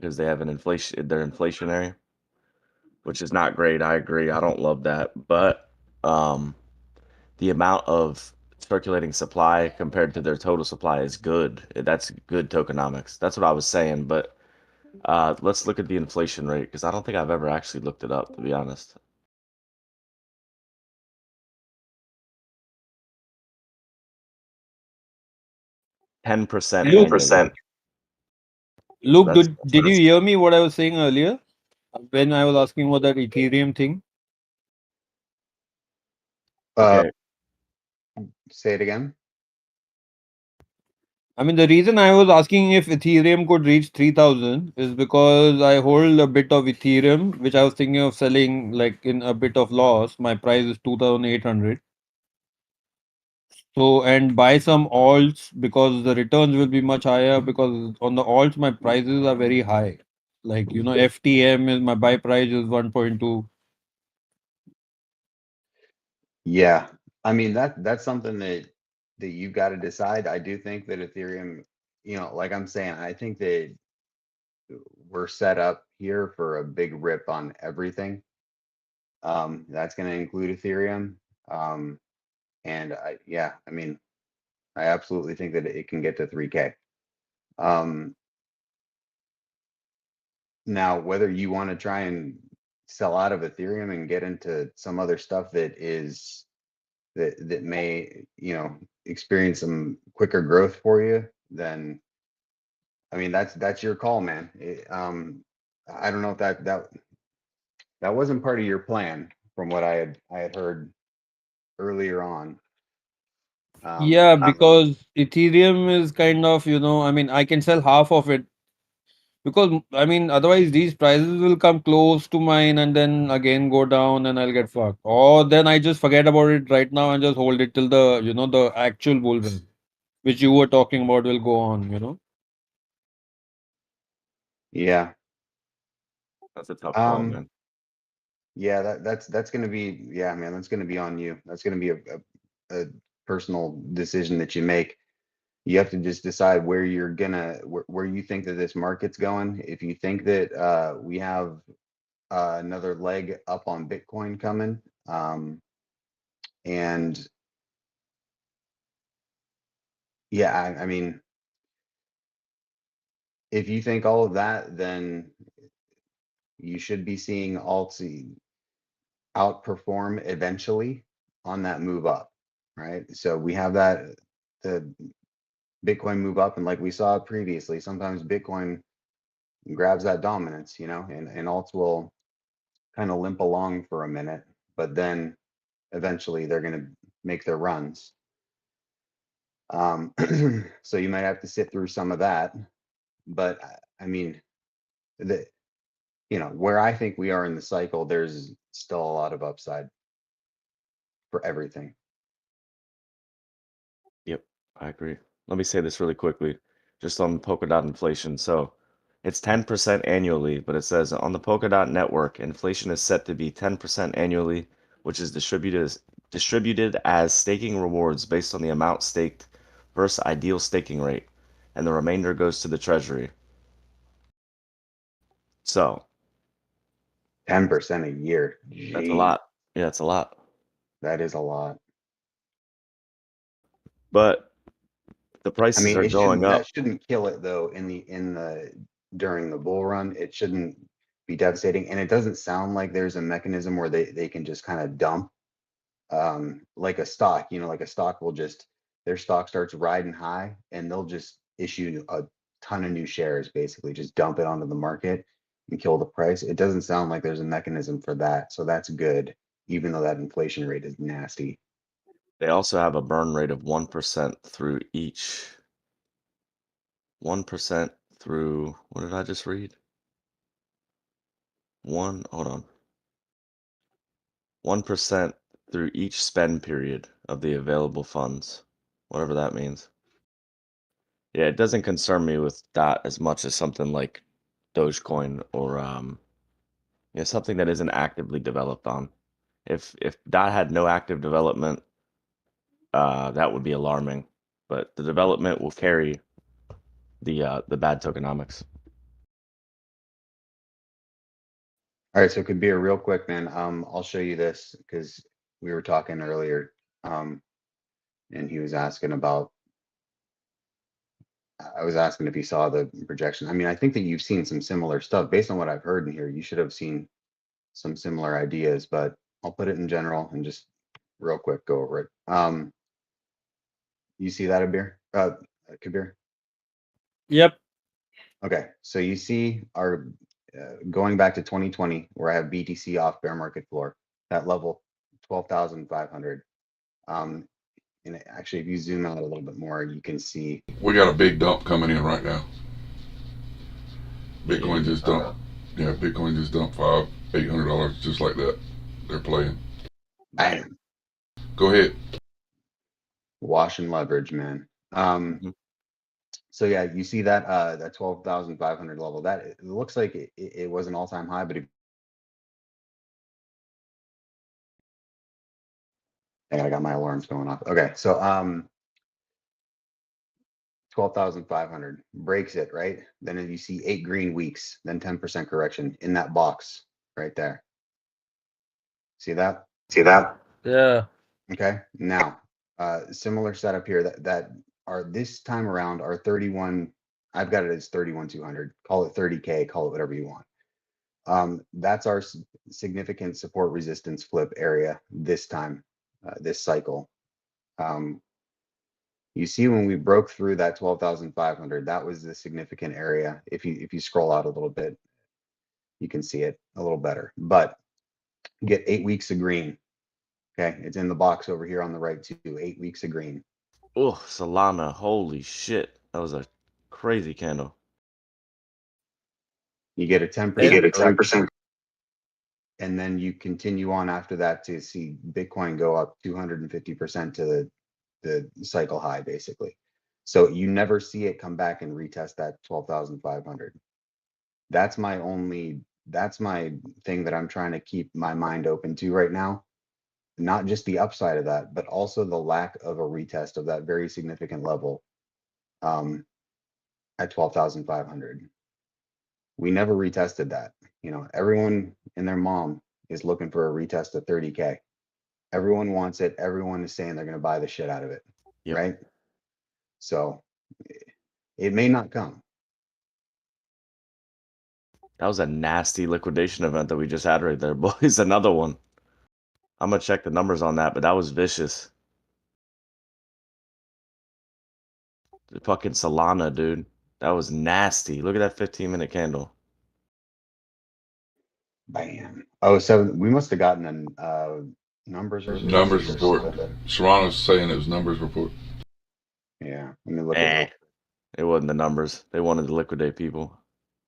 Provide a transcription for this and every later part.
because they have an inflation. They're inflationary, which is not great. I agree. I don't love that, but um, the amount of circulating supply compared to their total supply is good. That's good tokenomics. That's what I was saying. But let's look at the inflation rate because I don't think I've ever actually looked it up, to be honest. 10% Luke, annually. So Luke, that's did you hear me what I was saying earlier when I was asking about that Ethereum thing? Uh, okay. say it again. I mean, the reason I was asking if Ethereum could reach 3,000 is because I hold a bit of Ethereum, which I was thinking of selling like in a bit of loss. My price is 2,800. So, and buy some alts because the returns will be much higher because on the alts, my prices are very high. Like, FTM is my buy price is 1.2. Yeah, I mean that's something that you've got to decide. I do think that Ethereum, like I'm saying, I think that we're set up here for a big rip on everything. That's going to include Ethereum. Um, and yeah, I mean, I absolutely think that it can get to 3K. Um, Now, whether you want to try and sell out of Ethereum and get into some other stuff that may, experience some quicker growth for you, then I mean that's your call, man. I don't know if that wasn't part of your plan from what I had heard earlier on. Yeah, Um, because Ethereum is kind of, I mean, I can sell half of it because, I mean, otherwise these prices will come close to mine and then again go down and I'll get fucked. Or then I just forget about it right now and just hold it till the actual bull run, which you were talking about will go on. yeah. That's a tough call, Um, man. yeah, that's gonna be, yeah, man, that's gonna be on you. That's gonna be a personal decision that you make. You have to just decide where you're gonna where you think that this market's going. If you think that we have another leg up on Bitcoin coming, and yeah, I mean, if you think all of that, then you should be seeing alts outperform eventually on that move up, right? So we have that the Bitcoin move up, and like we saw previously, sometimes Bitcoin grabs that dominance, and alts will kind of limp along for a minute, but then eventually they're going to make their runs. So you might have to sit through some of that, but I mean, the where I think we are in the cycle, there's still a lot of upside for everything. Yep, I agree. Let me say this really quickly, just on Polkadot inflation. So it's 10% annually, but it says on the Polkadot network, inflation is set to be 10% annually, which is distributed as staking rewards based on the amount staked versus ideal staking rate, and the remainder goes to the treasury. So 10% a year. that's a Gee, lot. Yeah, it's a lot. that is a lot. But the I prices mean, are it going shouldn't that up. shouldn't kill it though in the during the bull run. It shouldn't be devastating. And it doesn't sound like there's a mechanism where they can just kind of dump like a stock, like a stock will just their stock starts riding high and they'll just issue a ton of new shares, basically just dump it onto the market and kill the price. It doesn't sound like there's a mechanism for that. So that's good, even though that inflation rate is nasty. They also have a burn rate of 1% through each 1% through, what did I just read? Hold on. 1% through each spend period of the available funds, whatever that means. Yeah, it doesn't concern me with that as much as something like Dogecoin or something that isn't actively developed on. If that had no active development, that would be alarming. But the development will carry the bad tokenomics. All right, so Kabir, real quick, man. I'll show you this because we were talking earlier, and he was asking about. I was asking if he saw the projection. I mean, I think that you've seen some similar stuff based on what I've heard in here. You should have seen some similar ideas, but I'll put it in general and just real quick go over it. You see that, Abir? Kabir? Yep. Okay, so you see our going back to 2020, where I have BTC off bear market floor, that level 12,500. And actually, if you zoom out a little bit more, you can see We got a big dump coming in right now. Bitcoin just dumped. Yeah, Bitcoin just dumped $800 just like that. They're playing. bam, Go ahead. wash and leverage, man. Mhm. So yeah, you see that that 12,500 level. That it looks like it was an all-time high, but I got my alarms going off. Okay, so 12,500 breaks it, right? Then you see 8 green weeks, then 10% correction in that box right there. See that? Yeah. Okay. Now, similar setup here that are this time around are 31. I've got it as 31,200. Call it 30K, call it whatever you want. That's our significant support resistance flip area this time, this cycle. You see when we broke through that 12,500, that was the significant area. If you scroll out a little bit, you can see it a little better. But get 8 weeks of green. Okay, it's in the box over here on the right too. 8 weeks of green. Oh, Solana, holy shit. That was a crazy candle. You get a 10% correction, and then you continue on after that to see Bitcoin go up 250% to the cycle high, basically. So you never see it come back and retest that 12,500. That's my thing that I'm trying to keep my mind open to right now. Not just the upside of that, but also the lack of a retest of that very significant level at 12,500. We never retested that. Everyone and their mom is looking for a retest of 30K. Everyone wants it. Everyone is saying they're going to buy the shit out of it. Yep. Right. So it may not come. That was a nasty liquidation event that we just had right there, boys. Another one. I'm gonna check the numbers on that, but that was vicious. The fucking Solana, dude. That was nasty. Look at that 15-minute candle. Bam. Oh, so we must have gotten numbers Numbers or report. something. Serrano's saying it was numbers report. Yeah. Let me look at real. It wasn't the numbers. They wanted to liquidate people.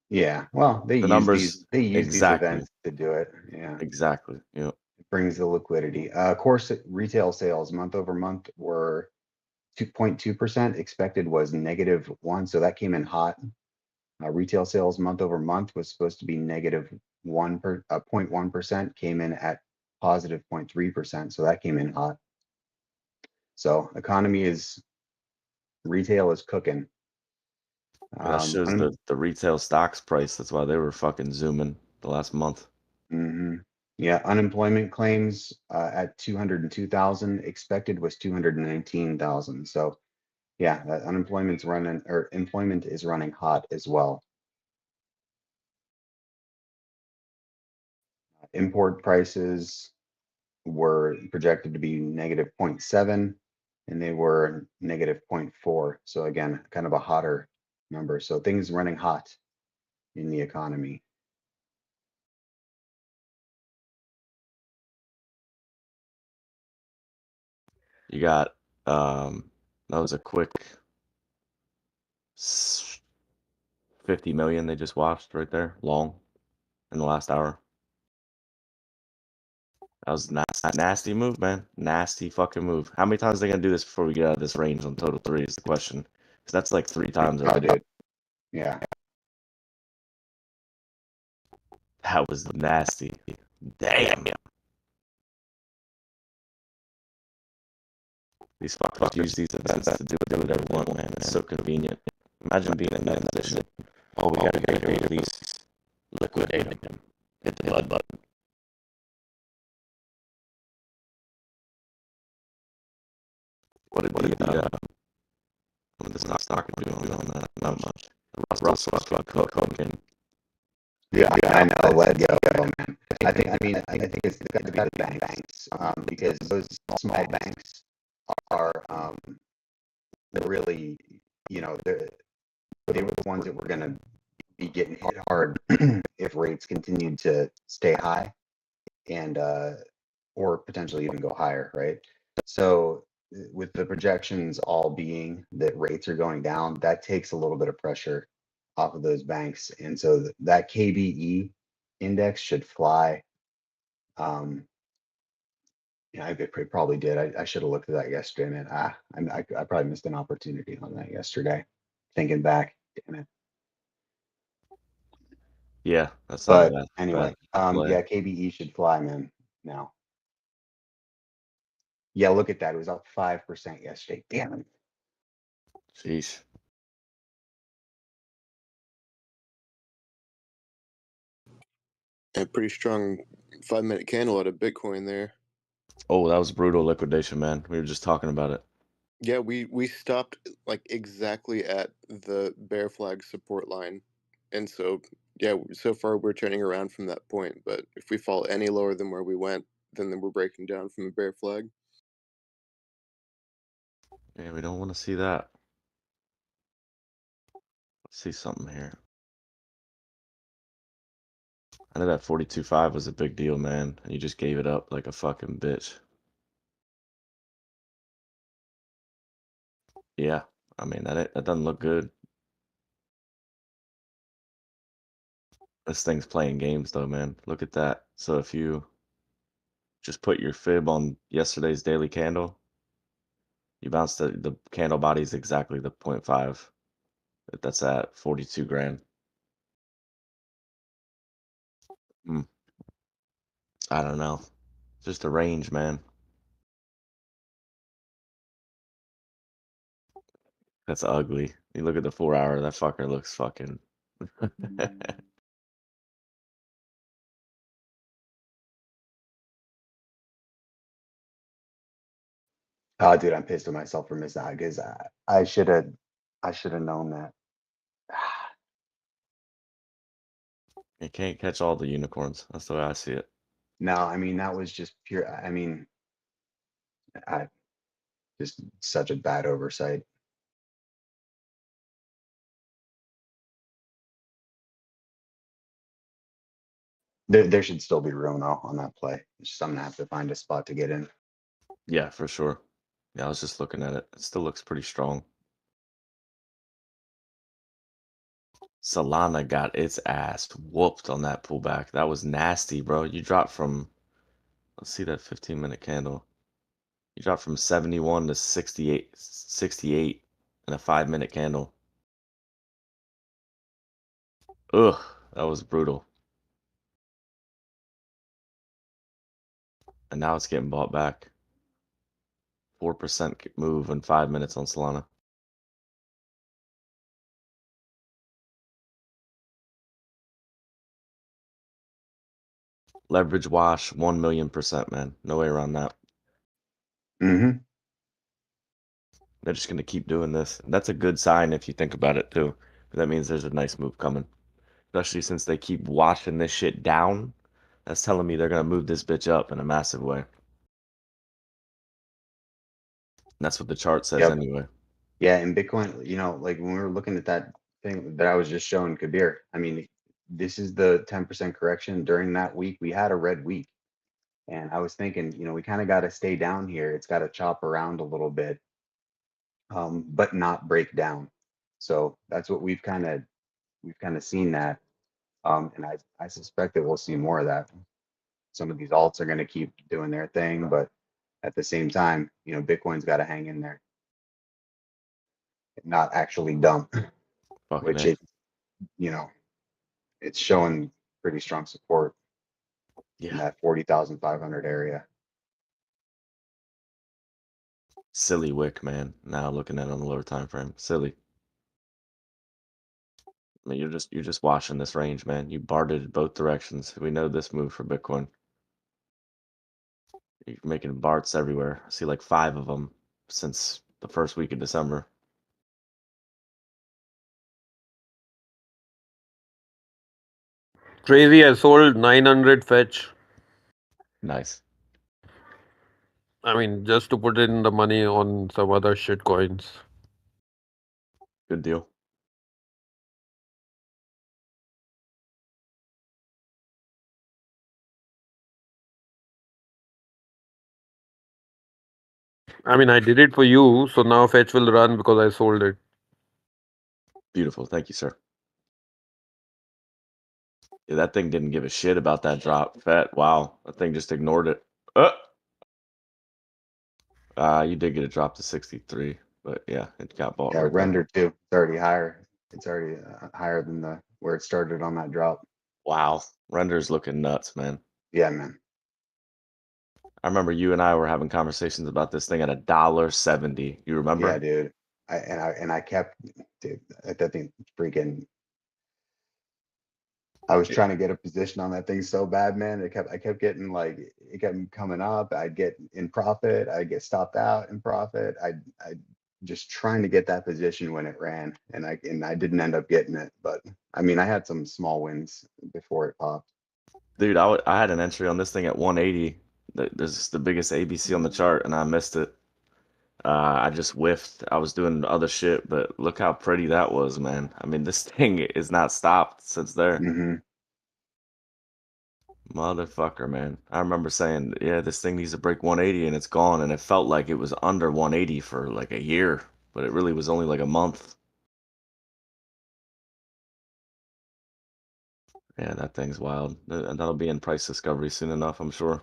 Yeah. Well, The numbers, they use these exactly. events to do it. Yeah. Exactly. Yep. It brings the liquidity. Of course, retail sales month over month were 2.2%. Expected was -1. So that came in hot. Retail sales month over month was supposed to be -0.1%, came in at positive 0.3%. So that came in hot. So retail is cooking. That shows the retail stocks price. That's why they were fucking zooming the last month. Yeah, unemployment claims at 202,000. Expected was 219,000. So yeah, that employment is running hot as well. Import prices were projected to be -0.7, and they were -0.4. So again, kind of a hotter number. So things running hot in the economy. You got that was a quick 50 million they just watched right there, long in the last hour. That was a nasty move, man. Nasty fucking move. How many times are they gonna do this before we get out of this range on total 3 is the question. Because that's like 3 times Oh, already. dude. Yeah. That was nasty. Damn. These fuckers use these events to do whatever they want, man. It's so convenient. Imagine being in that position. Oh, we gotta get at least liquidate him. Hit the blood button. What did the stock do on that? Not much. Russell fuck cocaine. Yeah, I know. Let go, man. I think it's got to be banks, because those small banks are really, they were the ones that were going to be getting hit hard if rates continued to stay high and or potentially even go higher, right? So with the projections all being that rates are going down, that takes a little bit of pressure off of those banks, and so that KBE index should fly. Yeah, I probably did. I should have looked at that yesterday, man. I probably missed an opportunity on that yesterday. Thinking back, damn it. Yeah, that's not a But bad anyway, play. yeah, KBE should fly, man. Now, yeah, look at that. It was up 5% yesterday. Damn it. Sheesh. A pretty strong 5-minute candle out of Bitcoin there. Oh, that was brutal liquidation, man. We were just talking about it. Yeah, we stopped like exactly at the bear flag support line, and so yeah, so far we're turning around from that point. But if we fall any lower than where we went, then we're breaking down from the bear flag. Yeah, we don't want to see that. Let's see something here. I know that 42.5 was a big deal, man. And you just gave it up like a fucking bitch. Yeah, I mean that doesn't look good. This thing's playing games though, man. Look at that. So if you just put your fib on yesterday's daily candle, you bounce the candle body is exactly the 0.5. That's at 42 grand. Hmm. I don't know. Just a range, man. That's ugly. You look at the 4 hour, that fucker looks fucking. Oh, dude, I'm pissed at myself for missing out because I should have known that. You can't catch all the unicorns. That's the way I see it. No, I mean that was just pure. I mean, I just such a bad oversight. There should still be room though on that play. It's just I'm gonna have to find a spot to get in. Yeah, for sure. Yeah, I was just looking at it. It still looks pretty strong. Solana got its ass whooped on that pullback. That was nasty, bro. You dropped from, let's see that 15-minute candle. You dropped from 71 to 68 in a 5-minute candle. Ugh, that was brutal. And now it's getting bought back. 4% move in 5 minutes on Solana. Leverage wash, 1,000,000%, man. No way around that. Mm-hmm. They're just going to keep doing this. That's a good sign if you think about it, too. That means there's a nice move coming. Especially since they keep washing this shit down. That's telling me they're going to move this bitch up in a massive way. And that's what the chart says Yep. anyway. Yeah, and Bitcoin, like when we were looking at that thing that I was just showing Kabir, I mean, this is the 10% correction during that week. We had a red week. And I was thinking, we kind of got to stay down here. It's got to chop around a little bit, but not break down. So that's what we've kind of seen that. And I suspect that we'll see more of that. Some of these alts are going to keep doing their thing, but at the same time, Bitcoin's got to hang in there, not actually dump, Fucking which A. you know, it's showing pretty strong support in Yeah. that 40,500 area. Silly wick, man. Now looking at it on the lower time frame. Silly. I mean, you're just watching this range, man. You bartered both directions. We know this move for Bitcoin. You're making barts everywhere. I see like 5 of them since the first week of December. Crazy, I sold 900 fetch. Nice. I mean, just to put in the money on some other shit coins. Good deal. I mean, I did it for you, so now fetch will run because I sold it. Beautiful. Thank you, sir. Yeah, that thing didn't give a shit about that drop. Fat. Wow. That thing just ignored it. You did get a drop to 63, but yeah, it got bought Yeah, right there. render too. It's already higher. It's already higher than the where it started on that drop. Wow. Render's looking nuts, man. Yeah, man. I remember you and I were having conversations about this thing at $1.70. You Yeah, remember? dude. I kept, dude, that thing freaking. I was Yeah. trying to get a position on that thing so bad, man. I kept getting like it kept coming up. I'd get in profit. I'd get stopped out in profit. I just trying to get that position when it ran, and I didn't end up getting it. But I mean, I had some small wins before it popped. Dude, I had an entry on this thing at 180. This is the biggest ABC on the chart, and I missed it. I just whiffed. I was doing other shit, but look how pretty that was, man. I mean, this thing is not stopped since there. Hmm. Motherfucker, man. I remember saying, yeah, this thing needs to break 180 and it's gone. And it felt like it was under 180 for like a year, but it really was only like a month. Yeah, that thing's wild. And that'll be in price discovery soon enough, I'm sure.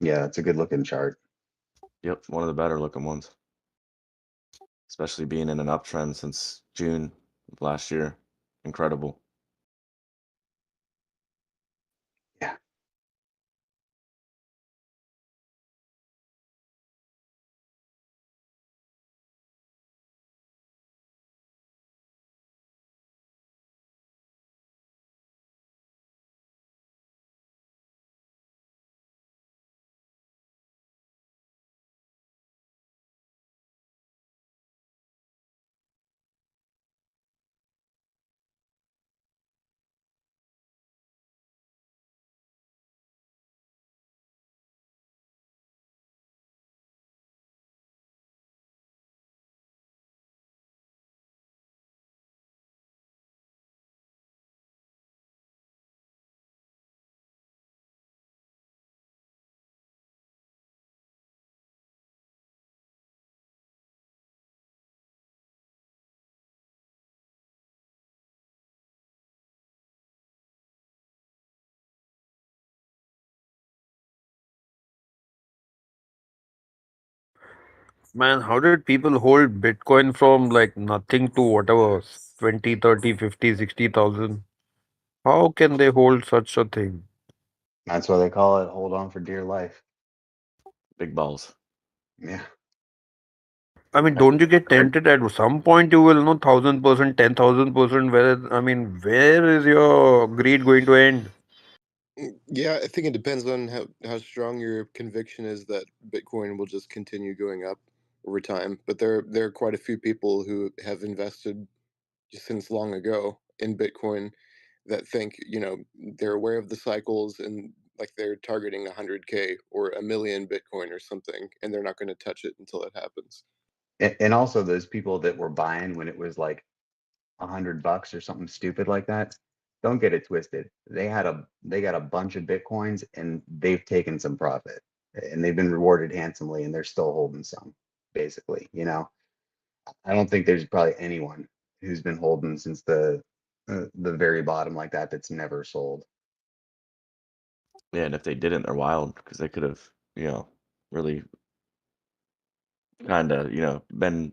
Yeah, it's a good looking chart. Yep, one of the better looking ones. Especially being in an uptrend since June of last year. Incredible. Yeah. Man, how did people hold Bitcoin from like nothing to whatever 20, 30, 50, 60,000? How can they hold such a thing? That's why they call it hold on for dear life. Big balls. Yeah. I mean, don't you get tempted at some point? You will know 1,000%, 10,000%. Where I mean, where is your greed going to end? Yeah, I think it depends on how strong your conviction is that Bitcoin will just continue going up over time. But there are quite a few people who have invested just since long ago in Bitcoin that think, they're aware of the cycles and like they're targeting 100K or a million Bitcoin or something, and they're not going to touch it until it happens. And also those people that were buying when it was like $100 or something stupid like that. Don't get it twisted. They got a bunch of Bitcoins and they've taken some profit and they've been rewarded handsomely and they're still holding some, basically. I don't think there's probably anyone who's been holding since the very bottom like that that's never sold. Yeah, and if they didn't, they're wild because they could have, really kind of, been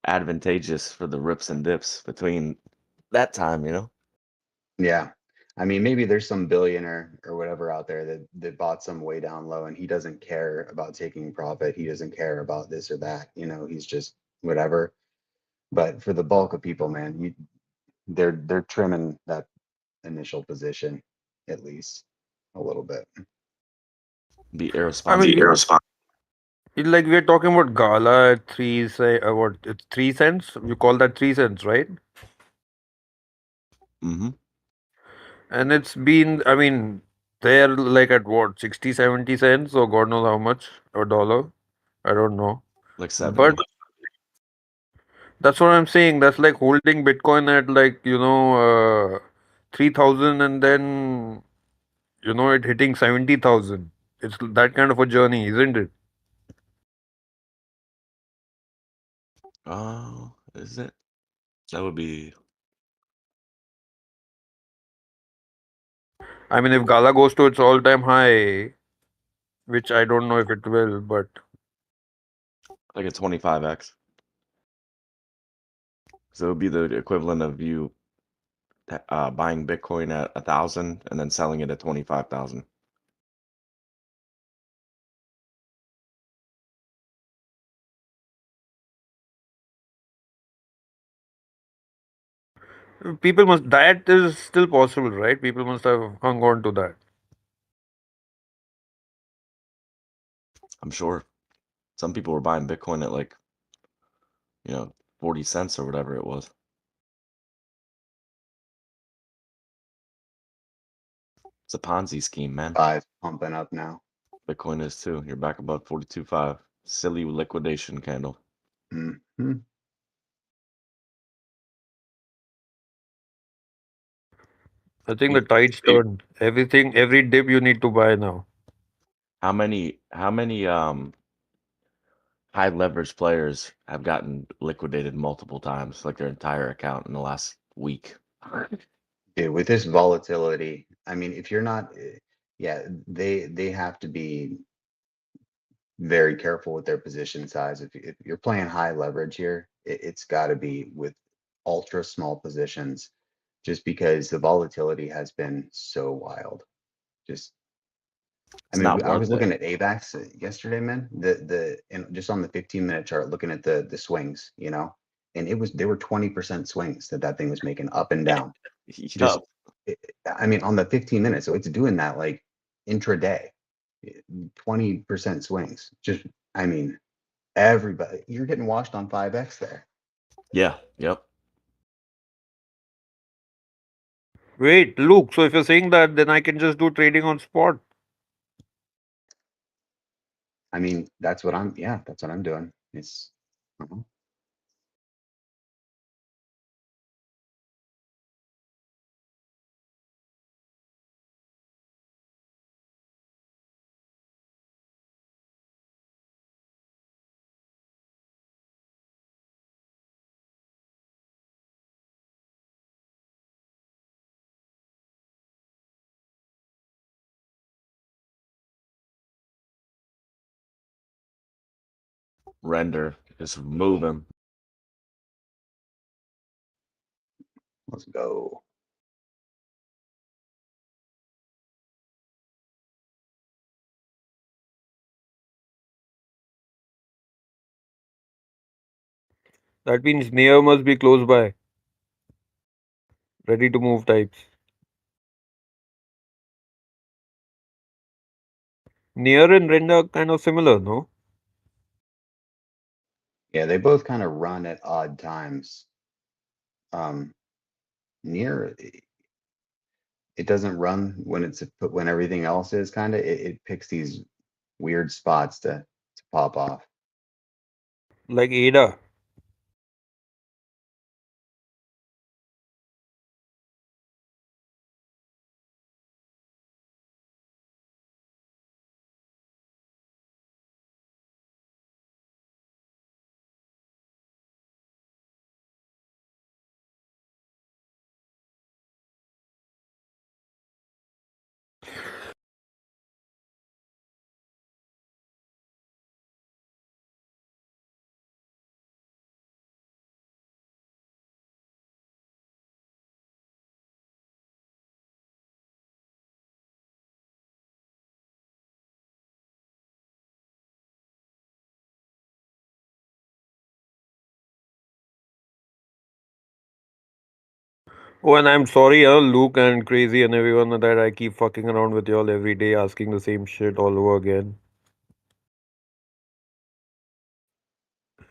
advantageous for the rips and dips between that time. Yeah. I mean, maybe there's some billionaire or whatever out there that bought some way down low and he doesn't care about taking profit. He doesn't care about this or that. He's just whatever. But for the bulk of people, man, they're trimming that initial position at least a little bit. Be I mean, irresponsible. like we're talking about Gala at three, say, what? It's 3 cents. You call that 3 cents, right? Mm-hmm. And it's been, I mean, they're like at what, 60, 70 cents, or God knows how much, or dollar. I don't know. Like But 70. that's what I'm saying. That's like holding Bitcoin at like, 3,000, and then, it hitting 70,000. It's that kind of a journey, isn't it? Oh, is it? That would be I mean, if Gala goes to its all-time high, which I don't know if it will, but like a 25x. So it would be the equivalent of you buying Bitcoin at 1,000 and then selling it at 25,000. people must, that is still possible, right? People must have hung on to that. I'm sure some people were buying Bitcoin at like, 40 cents or whatever it was. It's a Ponzi scheme, man. Five pumping up now. Bitcoin is too. You're back above 42.5. Silly liquidation candle. Hmm. I think the tide's turned. Everything, every dip you need to buy now. How many high leverage players have gotten liquidated multiple times, like their entire account in the last week? Dude, with this volatility, I mean, if you're not, yeah, they have to be very careful with their position size. If you're playing high leverage here, it's got to be with ultra small positions, just because the volatility has been so wild. Just, I It's mean, not I was worth it. looking at AVAX yesterday, man. And just on the 15-minute chart, looking at the swings, and they were 20% swings that thing was making up and down. Just, Yup. I mean, on the 15 minutes, so it's doing that like intraday, 20% swings. Just, I mean, everybody, you're getting washed on 5x there. Yeah. Yep. Wait, Luke, so if you're saying that, then I can just do trading on spot. I mean, yeah, that's what I'm doing. It's, uh-huh. Render is moving. Let's go. That means near must be close by, ready to move types. Near and render are kind of similar, no? Yeah, they both kind of run at odd times. Um, near, it doesn't run when when everything else is kind of, it picks these weird spots to pop off. Like Ada. Oh, and I'm sorry, Luke and Crazy and everyone that I keep fucking around with y'all every day asking the same shit all over again.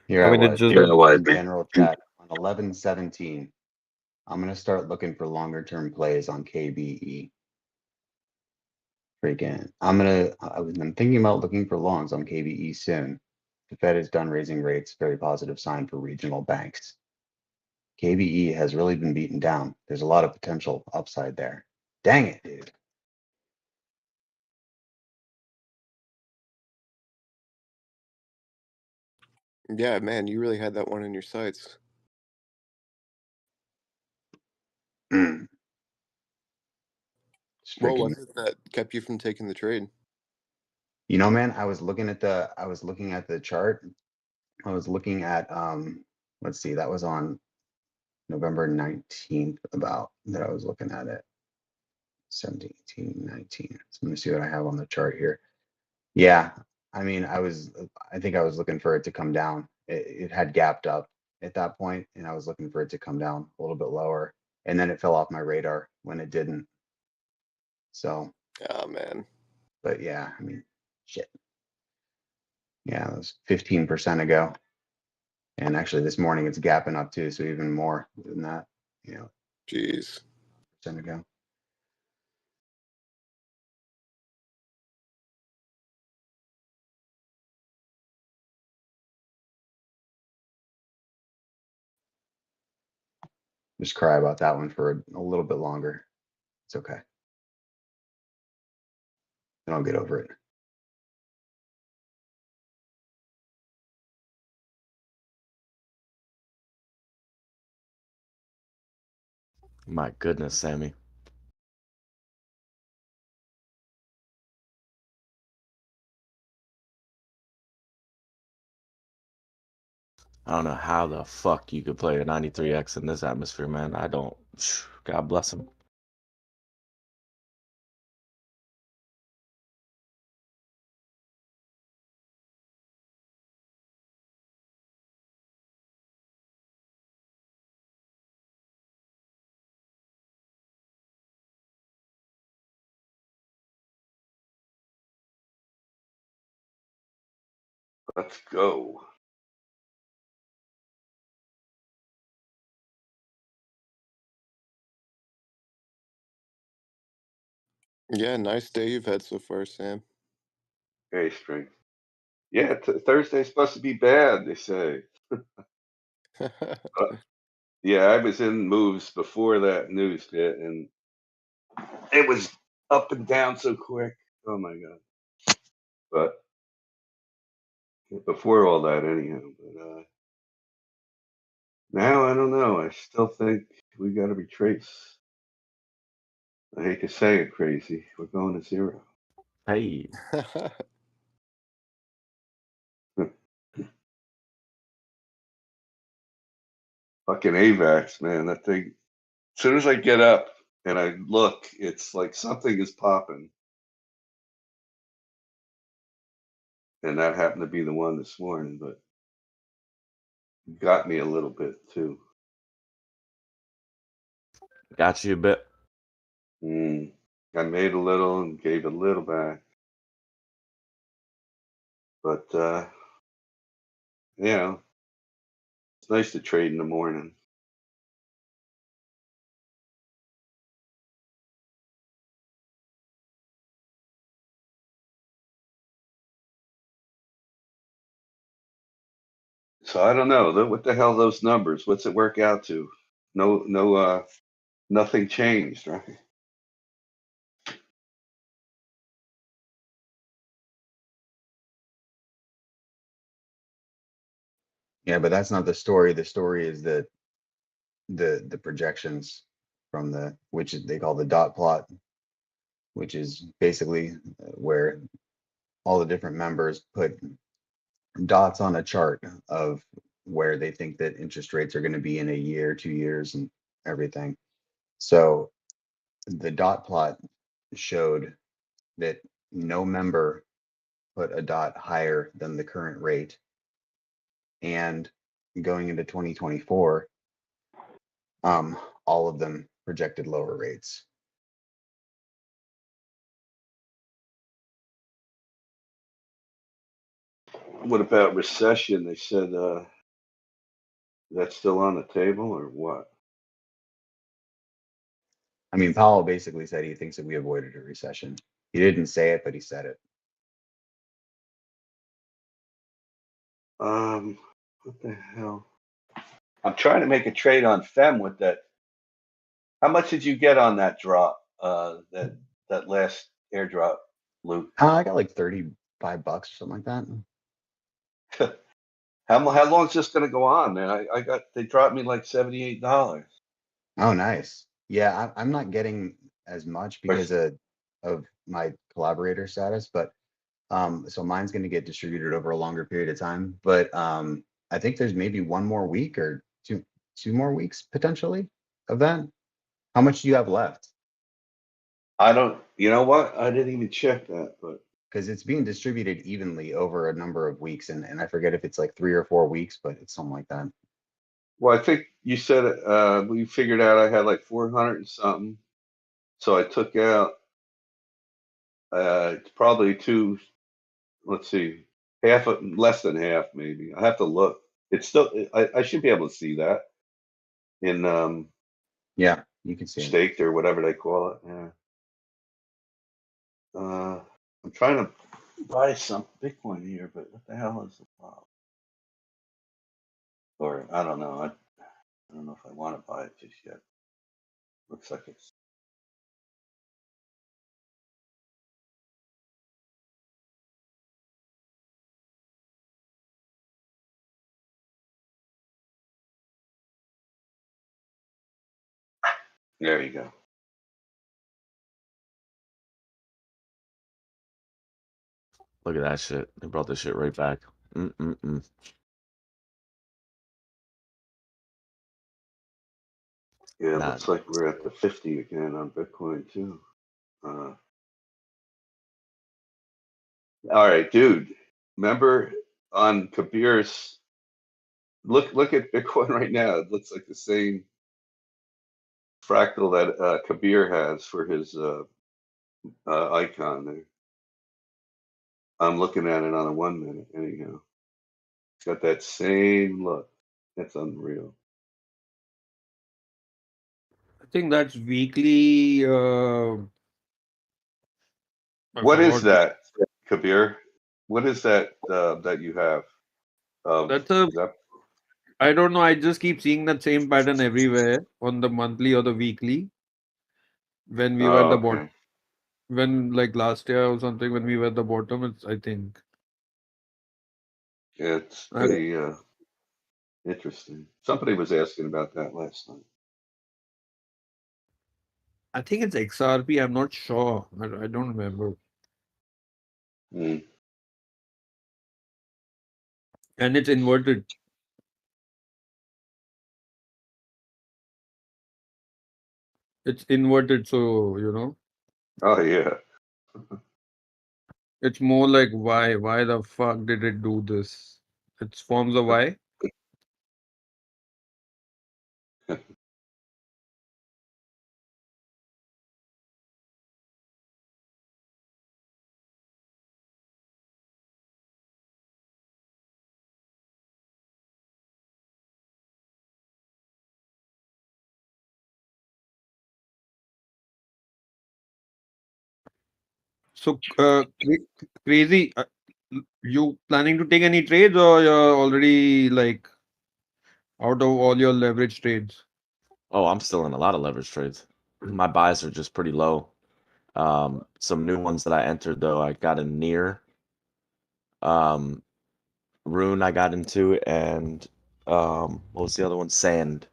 Here I I mean, it was just. in general chat on 11/17. I'm gonna start looking for longer term plays on KBE. Freaking, I'm thinking about looking for longs on KBE soon. The Fed is done raising rates, very positive sign for regional banks. KBE has really been beaten down. There's a lot of potential upside there. Dang it, dude. Yeah, man, you really had that one in your sights. Mm. It's What freaking, was it that kept you from taking the trade? man, I was looking at the chart. I was looking at let's see, that was on November 19th about that I was looking at it. 17, 18, 19. So let me see what I have on the chart here. Yeah, I mean, I think I was looking for it to come down. It had gapped up at that point, and I was looking for it to come down a little bit lower, and then it fell off my radar when it didn't. So, Oh man. but yeah, I mean, shit. Yeah, it was 15% ago, and actually this morning it's gapping up too, so even more than that. Jeez. Percent ago. Just cry about that one for a little bit longer. It's okay. Then I'll get over it. My goodness, Sammy. I don't know how the fuck you could play a 93X in this atmosphere, man. I don't. God bless him. Let's go. Yeah, nice day you've had so far, Sam. Hey, strength. Yeah, Thursday's supposed to be bad, they say. Yeah, I was in moves before that news hit, and it was up and down so quick. Oh my god! But before all that, anyhow. But now I don't know. I still think we got to retrace. I hate to say it, crazy. We're going to zero. Hey, Fucking AVAX, man. That thing. As soon as I get up and I look, it's like something is popping, and that happened to be the one this morning. But it got me a little bit too. got you a bit. I made a little and gave a little back, but it's nice to trade in the morning. So I don't know. What the hell are those numbers? What's it work out to? No, no, nothing changed, right? Yeah, but that's not the story. The story is that the projections from which they call the dot plot, which is basically where all the different members put dots on a chart of where they think that interest rates are going to be in a year, 2 years, and everything. So the dot plot showed that no member put a dot higher than the current rate. And going into 2024, all of them projected lower rates. What about recession? They said that's still on the table or what? I mean, Powell basically said he thinks that we avoided a recession. He didn't say it, but he said it. What the hell? I'm trying to make a trade on Fem with that. How much did you get on that drop? That last airdrop, Luke? I got like $35 or something like that. How long is this gonna go on, man? They dropped me like $78. Oh, nice. Yeah, I'm not getting as much because of my collaborator status, but so mine's going to get distributed over a longer period of time. But I think there's maybe one more week or two more weeks potentially of that. How much do you have left? I don't. You know what? I didn't even check that, but Because it's being distributed evenly over a number of weeks, and I forget if it's like 3 or 4 weeks, but it's something like that. well, I think you said we figured out I had like 400 and something, so I took out it's probably two. Let's see, less than half, maybe. I have to look. It's still. I should be able to see that in Yeah, you can see it. staked or whatever they call it. Yeah. I'm trying to buy some Bitcoin here, but what the hell is the problem? Or I don't know. I don't know if I want to buy it just yet. Looks like it's. There you go. Look at that shit. They brought this shit right back. Mm-mm-mm. Yeah, it Nah. looks like we're at the 50 again on Bitcoin too. All right, dude. Remember on Kabir's look at Bitcoin right now. It looks like the same fractal that Kabir has for his icon there. I'm looking at it on a 1 minute anyhow. It's got that same look. That's unreal. I think that's weekly. I What is forgot. that, Kabir? What is that that you have? That's a. Is that I don't know. I just keep seeing that same pattern everywhere on the monthly or the weekly. When we were at oh, the bottom, okay. when like last year or something, when we were at the bottom, it's I think. It's I, pretty interesting. Somebody was asking about that last night. I think it's XRP. I'm not sure. I don't remember. Hmm. And it's inverted. It's inverted, so Oh yeah. it's more like why? Why the fuck did it do this? It's forms of why. So crazy. You planning to take any trades or you're already like out of all your leverage trades? Oh, I'm still in a lot of leverage trades. My buys are just pretty low. Some new ones that I entered though, I got in near. Um, Rune I got into, and what was the other one? Sand.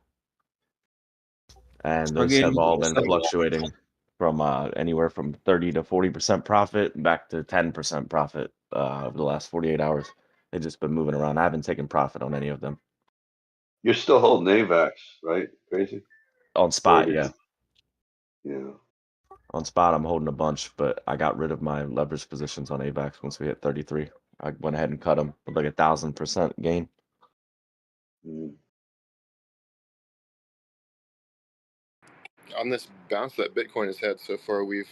And those have Again, all been fluctuating from anywhere from 30 to 40% profit back to 10% profit over the last 48 hours. They've just been moving around. I haven't taken profit on any of them. You're still holding AVAX, right? Crazy. On Or spot, did yeah. yeah. On spot, I'm holding a bunch, but I got rid of my leverage positions on AVAX once we hit 33. I went ahead and cut them with like 1,000% gain. Mm. on this bounce that Bitcoin has had so far, we've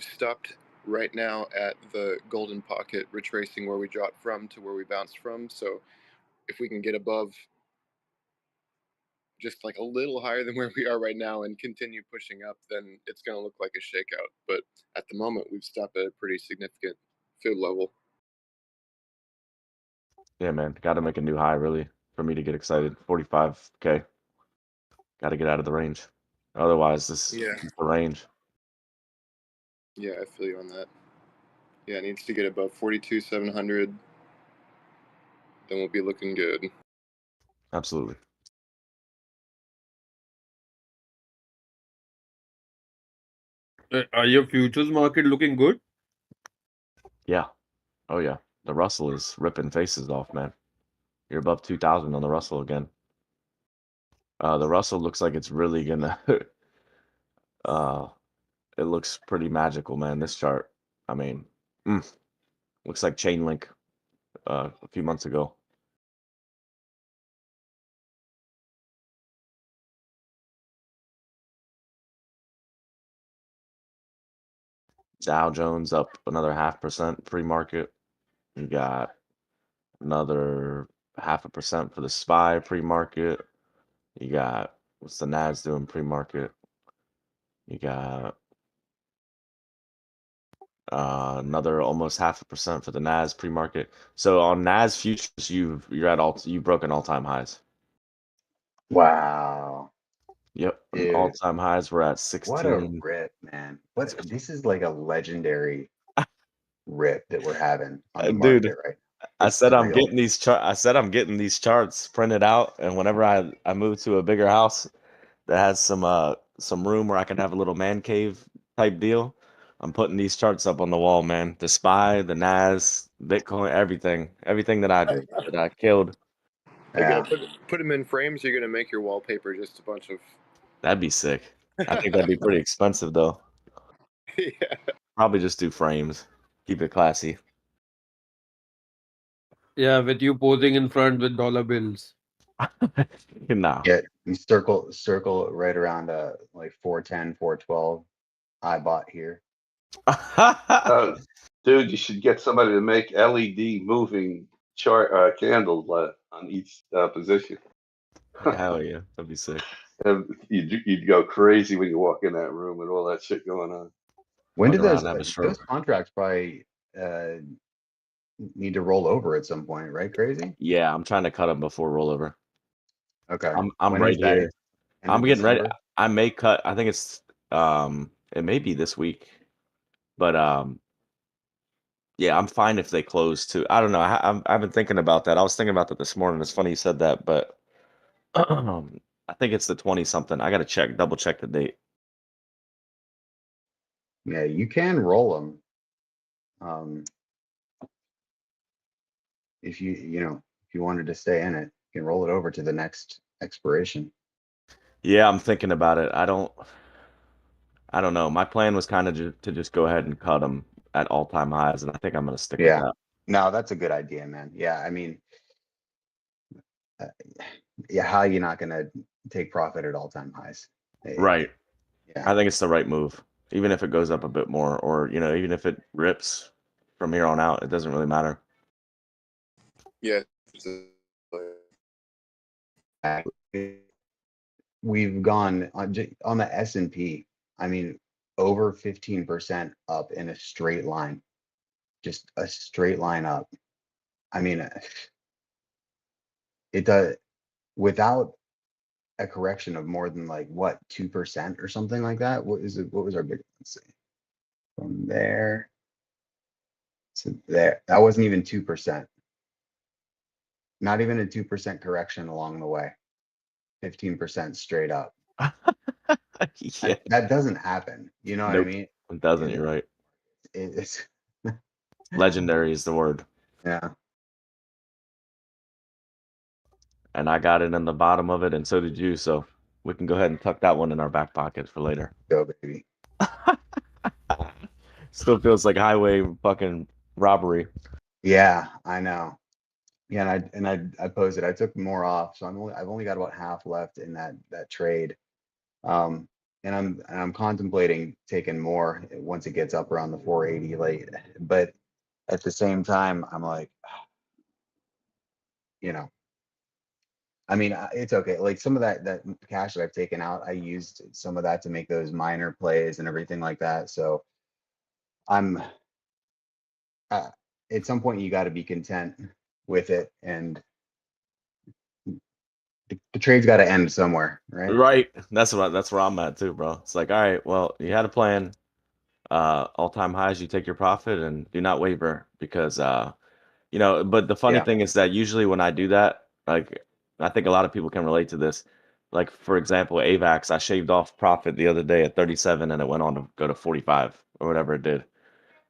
stopped right now at the golden pocket, retracing where we dropped from to where we bounced from. So if we can get above just like a little higher than where we are right now and continue pushing up, then it's going to look like a shakeout. But at the moment, we've stopped at a pretty significant field level. Yeah, man. Got to make a new high, really, for me to get excited. 45K. Got to get out of the range. Otherwise, this is the range. Yeah, I feel you on that. Yeah, it needs to get above 42,700. Then we'll be looking good. Absolutely. Are your futures market looking good? Yeah. Oh, yeah. The Russell is ripping faces off, man. You're above 2,000 on the Russell again. The Russell looks like it's really gonna. It looks pretty magical, man. This chart. I mean, looks like Chainlink a few months ago. Dow Jones up another 0.5% pre-market. You got another 0.5% for the SPY pre-market. You got what's the Nas doing pre-market? You got another almost 0.5% for the Nas pre-market. So on Nas futures, you're at you've broken all-time highs. Wow. Yep, Dude, all-time highs were at what a 16. rip, man. This is like a legendary rip that we're having on the Dude, market right now. I It's said I'm surreal. getting these chart. I said I'm getting these charts printed out, and whenever I move to a bigger house that has some room where I can have a little man cave type deal, I'm putting these charts up on the wall, man. The SPY, the Nas, Bitcoin, everything that I killed. Are you Yeah. gonna put them in frames? Or you're gonna make your wallpaper just a bunch of? That'd be sick. I think that'd be pretty expensive though. Yeah. Probably just do frames. Keep it classy. Yeah, with you posing in front with dollar bills. Nah. Yeah, you circle right around like 410, 412. I bought here. Dude, you should get somebody to make LED moving chart candles on each position. Hell yeah, that'd be sick. You'd go crazy when you walk in that room with all that shit going on. When Run did around and have a those stroke. contracts probably need to roll over at some point, right? Crazy? Yeah, I'm trying to cut them before rollover. Okay. I'm When right is that? here. End I'm of getting ready. December? I may cut. I think it may be this week, but yeah, I'm fine if they close too. I don't know. I've been thinking about that. I was thinking about that this morning. It's funny you said that, but I think it's the 20 something. I got to double check the date. Yeah, you can roll them. If if you wanted to stay in it, you can roll it over to the next expiration. Yeah, I'm thinking about it. I don't know. My plan was kind of to just go ahead and cut them at all-time highs, and I think I'm going to stick with Yeah. that. No, that's a good idea, man. Yeah, I mean, uh, yeah, how are you not going to take profit at all-time highs? Right. Yeah. I think it's the right move. Even if it goes up a bit more, or even if it rips from here on out, it doesn't really matter. Yeah. We've gone on the S&P. I mean, over 15% up in a straight line, just a straight line up. I mean, it does without a correction of more than like what 2% or something like that. What is it? What was our big? Let's see, from there to there. That wasn't even 2%. Not even a 2% correction along the way. 15% straight up. Yeah. That doesn't happen. You know what I Nope. mean? It doesn't. And You're right. it's Legendary is the word. yeah. And I got it in the bottom of it, and so did you. So we can go ahead and tuck that one in our back pockets for later. Go baby. Still feels like highway fucking robbery. Yeah, I know. Yeah, I posted. I took more off, so I've only got about half left in that trade. And I'm contemplating taking more once it gets up around the 480 late. But at the same time, I'm like, you know, I mean, it's okay. Like some of that cash that I've taken out, I used some of that to make those minor plays and everything like that. So I'm uh, at some point you got to be content with it, and the trade's got to end somewhere, right? Right. That's where I'm at too, bro. It's like, all right, well, you had a plan. All-time highs, you take your profit and do not waver because but the funny Yeah. thing is that usually when I do that, like I think a lot of people can relate to this. Like for example, AVAX, I shaved off profit the other day at 37 and it went on to go to 45 or whatever it did.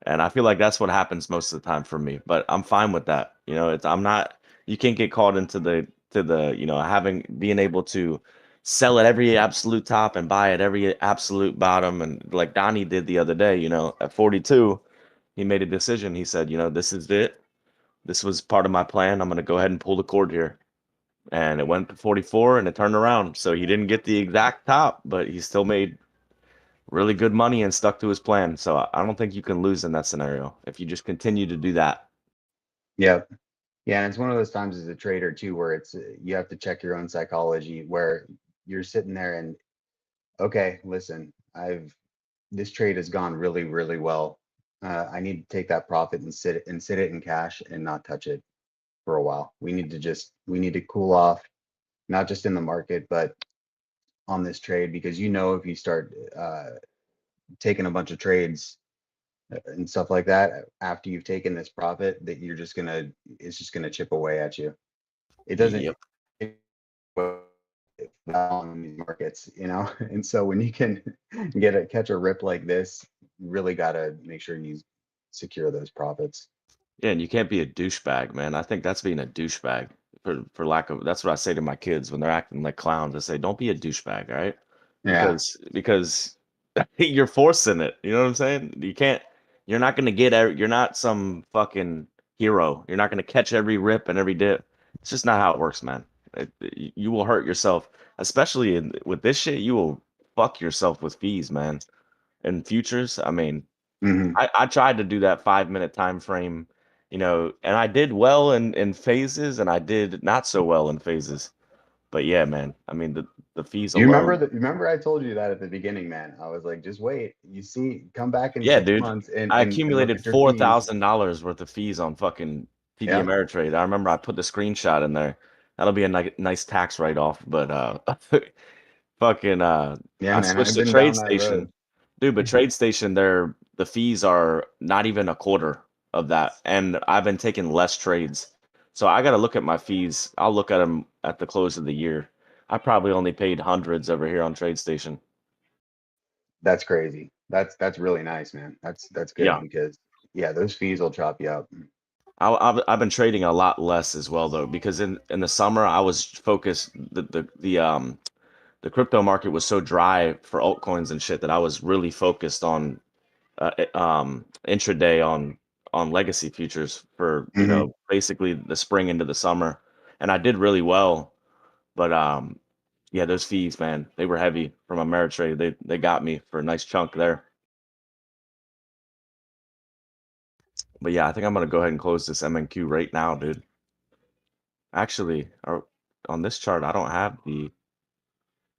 And I feel like that's what happens most of the time for me, but I'm fine with that. I'm not, you can't get caught into the having being able to sell at every absolute top and buy at every absolute bottom. And like Donnie did the other day, at 42, he made a decision. He said, this is it. This was part of my plan. I'm going to go ahead and pull the cord here. And it went to 44 and it turned around. So he didn't get the exact top, but he still made really good money and stuck to his plan. So I don't think you can lose in that scenario if you just continue to do that. Yeah. Yeah, and it's one of those times as a trader too, where it's you have to check your own psychology, where you're sitting there and okay, listen, I've this trade has gone really, really well. I need to take that profit and sit it in cash and not touch it for a while. We need to cool off, not just in the market, but on this trade, because if you start taking a bunch of trades and stuff like that after you've taken this profit, that it's just gonna chip away at you. It doesn't Yep. on these markets, and so when you can catch a rip like this, you really got to make sure you secure those profits. Yeah, and you can't be a douchebag, man. I think that's being a douchebag for lack of. That's what I say to my kids when they're acting like clowns. I say, don't be a douchebag, all right? Yeah. Because you're forcing it. You know what I'm saying? You can't. You're not gonna get. You're not some fucking hero. You're not gonna catch every rip and every dip. It's just not how it works, man. You will hurt yourself, especially with this shit. You will fuck yourself with fees, man. In futures, I mean, Hmm. I tried to do that 5 minute time frame, and I did well in phases, and I did not so well in phases. But yeah, man, I mean the fees You remember alone. that? Remember I told you that at the beginning, man. I was like, just wait. You see, come back in Yeah, six dude. months and I and look accumulated at your four fees. thousand dollars worth of fees on fucking TD Yeah. Ameritrade. I remember I put the screenshot in there. That'll be a nice tax write off. But fucking Yeah, I man. switched I've to been down that TradeStation. road. Dude, but TradeStation, the fees are not even a quarter of that. And I've been taking less trades. So I gotta look at my fees. I'll look at them at the close of the year. I probably only paid hundreds over here on TradeStation. That's crazy. That's really nice, man. That's good Yeah. because yeah, those fees will chop you up. I've been trading a lot less as well though, because in the summer I was focused the crypto market was so dry for altcoins and shit that I was really focused on intraday on legacy futures for Hmm. basically the spring into the summer, and I did really well. But yeah, those fees, man, they were heavy from Ameritrade. They got me for a nice chunk there. But yeah, I think I'm gonna go ahead and close this MNQ right now, dude. Actually, on this chart, I don't have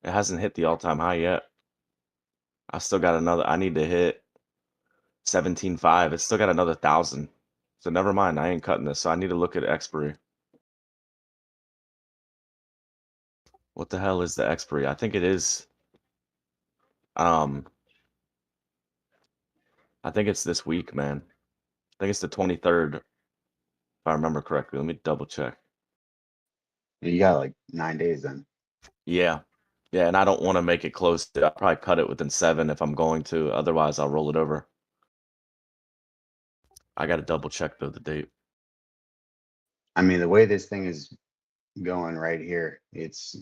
it hasn't hit the all-time high yet. I still got another. I need to hit 17.5. It's still got another 1,000. So never mind. I ain't cutting this. So I need to look at expiry. What the hell is the expiry? I think it is. Um, I think it's this week, man. I think it's the 23rd, if I remember correctly. Let me double check. You got like 9 days then. Yeah, yeah, and I don't want to make it close. I'll probably cut it within 7 if I'm going to. Otherwise, I'll roll it over. I got to double check though the date. I mean, the way this thing is going right here, it's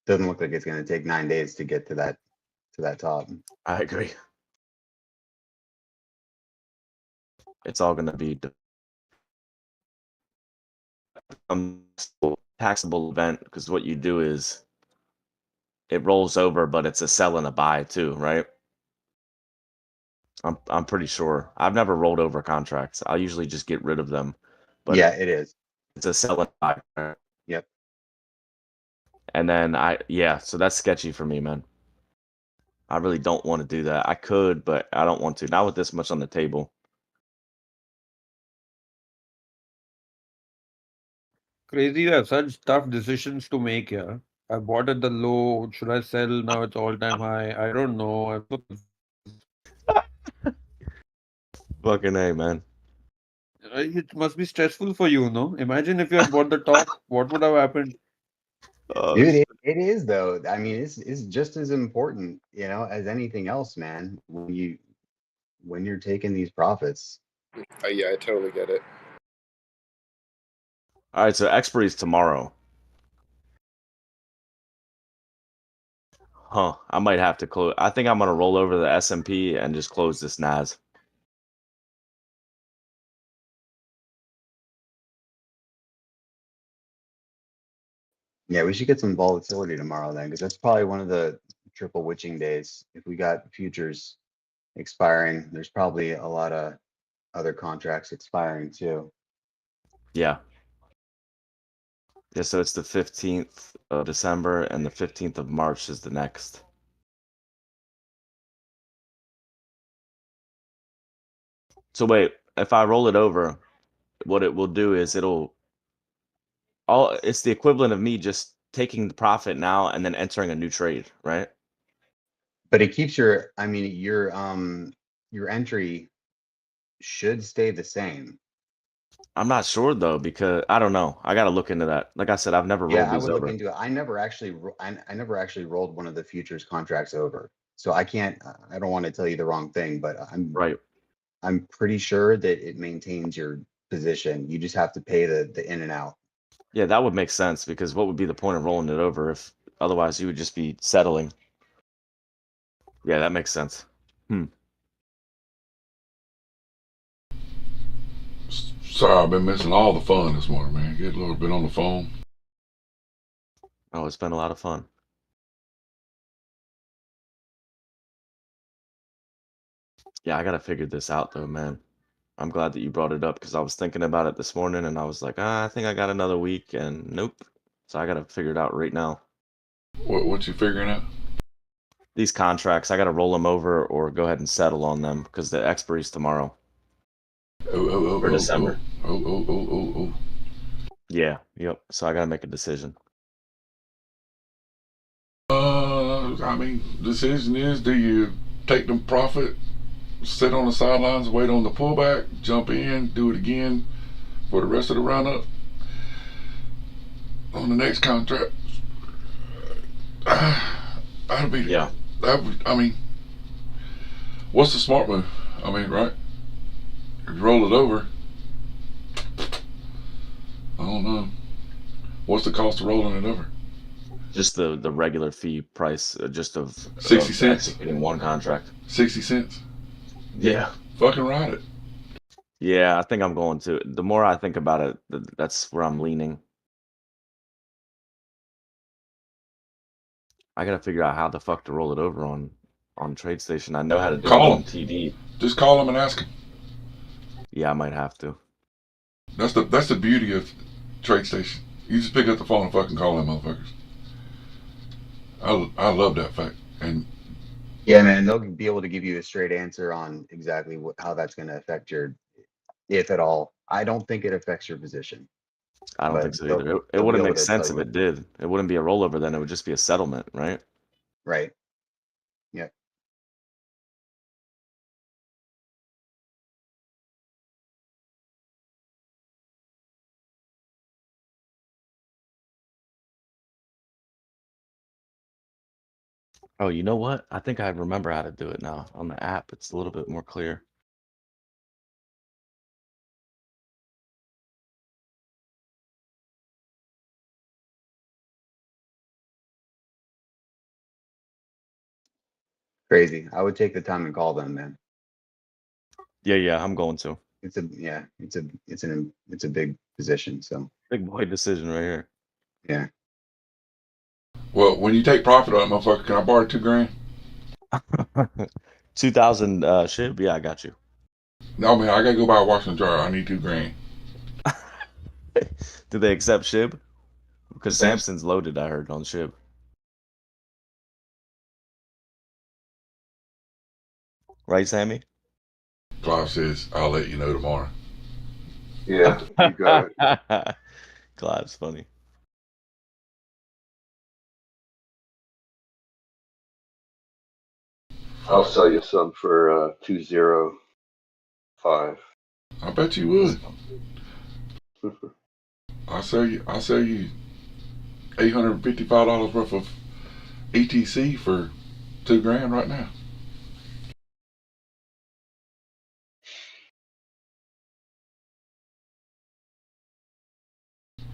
doesn't look like it's going to take 9 days to get to that top. I agree. It's all gonna be taxable event because what you do is it rolls over, but it's a sell and a buy too, right? I'm pretty sure. I've never rolled over contracts. I usually just get rid of them, but Yeah, it is. it's a sell and buy. Right? Yep. And then so that's sketchy for me, man. I really don't want to do that. I could, but I don't want to. Not with this much on the table. Crazy, you have such tough decisions to make here. I bought at the low. Should I sell now? It's all time high. I don't know. I'm so confused. Fucking A, man. It must be stressful for you, no? Imagine if you had bought the top, what would have happened? Oh, Dude, it is though. I mean, it's just as important, as anything else, man. When you're taking these profits. Yeah, I totally get it. all right, so expiry is tomorrow. Huh. I might have to close. I think I'm gonna roll over the S&P and just close this NAS. Yeah, we should get some volatility tomorrow then, because that's probably one of the triple witching days. If we got futures expiring, there's probably a lot of other contracts expiring too. Yeah. Yeah, so it's the 15th of December and the 15th of March is the next. So wait, if I roll it over, what it will do is it's the equivalent of me just taking the profit now and then entering a new trade, right? But it keeps your entry should stay the same. I'm not sure though, because I don't know. I gotta look into that. Like I said, I've never Yeah, rolled I these would look over. into it. I never actually, I never actually rolled one of the futures contracts over. So I can't, I don't want to tell you the wrong thing, but Right. I'm pretty sure that it maintains your position. You just have to pay the in and out. Yeah, that would make sense because what would be the point of rolling it over if otherwise you would just be settling? Yeah, that makes sense. Sorry, I've been missing all the fun this morning, man. Get a little bit on the phone. Oh, it's been a lot of fun. Yeah, I gotta figure this out though, man. I'm glad that you brought it up because I was thinking about it this morning and I was like, I think I got another week and nope. So I gotta figure it out right now. What you figuring out? These contracts, I gotta roll them over or go ahead and settle on them because the expiry's tomorrow for December. Oh. Yeah, yep. So I gotta make a decision. I mean, decision is: do you take the profit, sit on the sidelines, wait on the pullback, jump in, do it again for the rest of the roundup on the next contract? That'd be Yeah. I mean, what's the smart move? I mean, right? If you roll it over, I don't know. What's the cost of rolling it over? Just the regular fee price, just of 60 cents? executing one contract. 60 cents? Yeah. Fucking ride it. Yeah, I think I'm going to. The more I think about it, that's where I'm leaning. I gotta figure out how the fuck to roll it over on TradeStation. I know how to do it Call on them. TD. Just call them and ask them. Yeah, I might have to. That's the beauty of TradeStation. You just pick up the phone and fucking call them motherfuckers. I love that fact. And Yeah, man, they'll be able to give you a straight answer on exactly how that's going to affect if at all. I don't think it affects your position, I don't but think so either. It they'll be wouldn't able make to tell sense if you. it did. It wouldn't be a rollover then. It would just be a settlement, right? Right. Yeah. Oh, you know what? I think I remember how to do it now. On the app, it's a little bit more clear. Crazy. I would take the time and call them, man. Yeah, I'm going to. It's a big position. So Big boy decision right here. yeah. Well, when you take profit on it, motherfucker, can I borrow $2,000? 2,000 shib? Yeah, I got you. No, man, I gotta go buy a washing dryer. I need $2,000. Do they accept shib? Because Samson's loaded, I heard, on shib. Right, Sammy? Clive says, I'll let you know tomorrow. Yeah, you got it. Clive's funny. I'll sell you some for 205. I bet you would. I'll sell you $855 worth of ETC for $2,000 right now.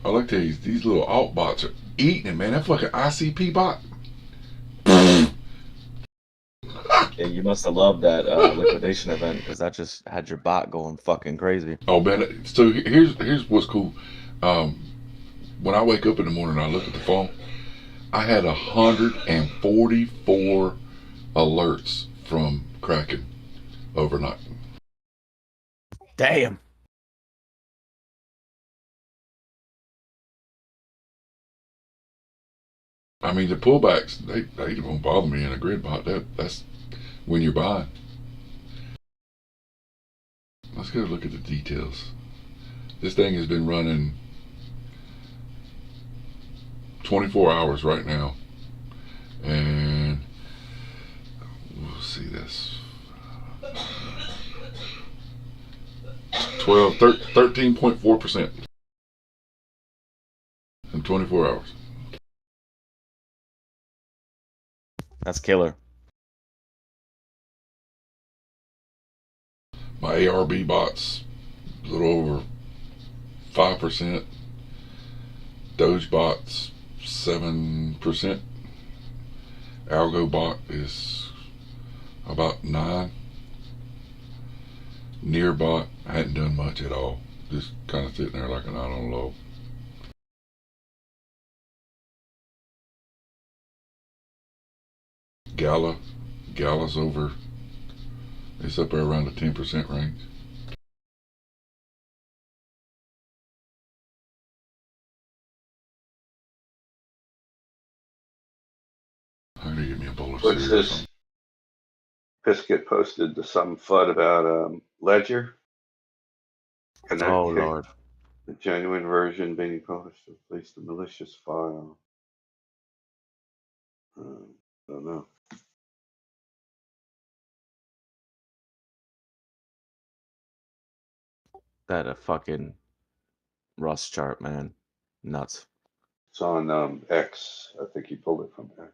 I looked at these little alt bots are eating it, man. That fucking ICP bot. Yeah, you must have loved that liquidation event because that just had your bot going fucking crazy. Oh man, so here's what's cool. Um, when I wake up in the morning, I look at the phone. I had 144 alerts from Kraken overnight. Damn. I mean, the pullbacks they don't bother me in a grid bot. That's when you're buying. Let's go look at the details. This thing has been running 24 hours right now, and we'll see this 13.4% in 24 hours. That's killer. My ARB bots a little over 5%. Doge bots 7%. Algo bot is about 9. Near bot hadn't done much at all. Just kind of sitting there like an eye on low. Gala's over. It's up there around the 10% range. I need to get me a bowl of What's cereal or this? something. Pisket posted some FUD about Ledger. Oh, Connect Lord. the genuine version being published to replace the malicious file. I don't know. That a fucking Rust chart, man. Nuts. It's on X. I think he pulled it from X.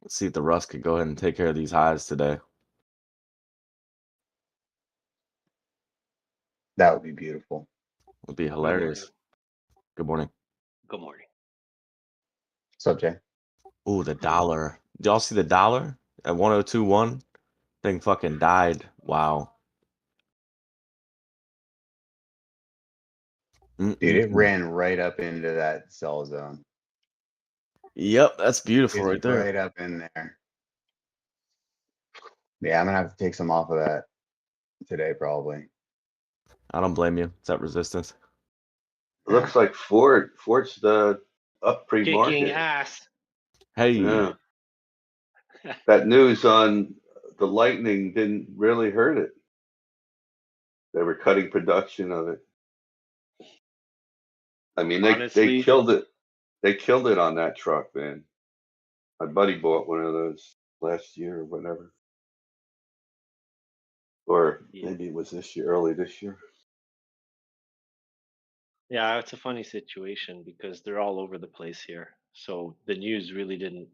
Let's see if the Russ could go ahead and take care of these highs today. That would be beautiful. Would be Good morning. hilarious. Good morning. Good morning. What's up, Jay? Ooh, the dollar. Did y'all see the dollar at 102.1? Thing fucking died. Wow. Dude, it Mm-mm-mm. ran right up into that sell zone. Yep, that's beautiful It's right there. right up in there. Yeah, I'm gonna have to take some off of that today, probably. I don't blame you. It's at resistance. It looks like Ford's the up Kicking pre-market. ass. Hey, Yeah. That news on the Lightning didn't really hurt it. They were cutting production of it. I mean, they Honestly, killed it. They killed it on that truck, man. My buddy bought one of those last year or whatever. Or yeah. maybe it was this year, early this year. Yeah, it's a funny situation because they're all over the place here. So the news really didn't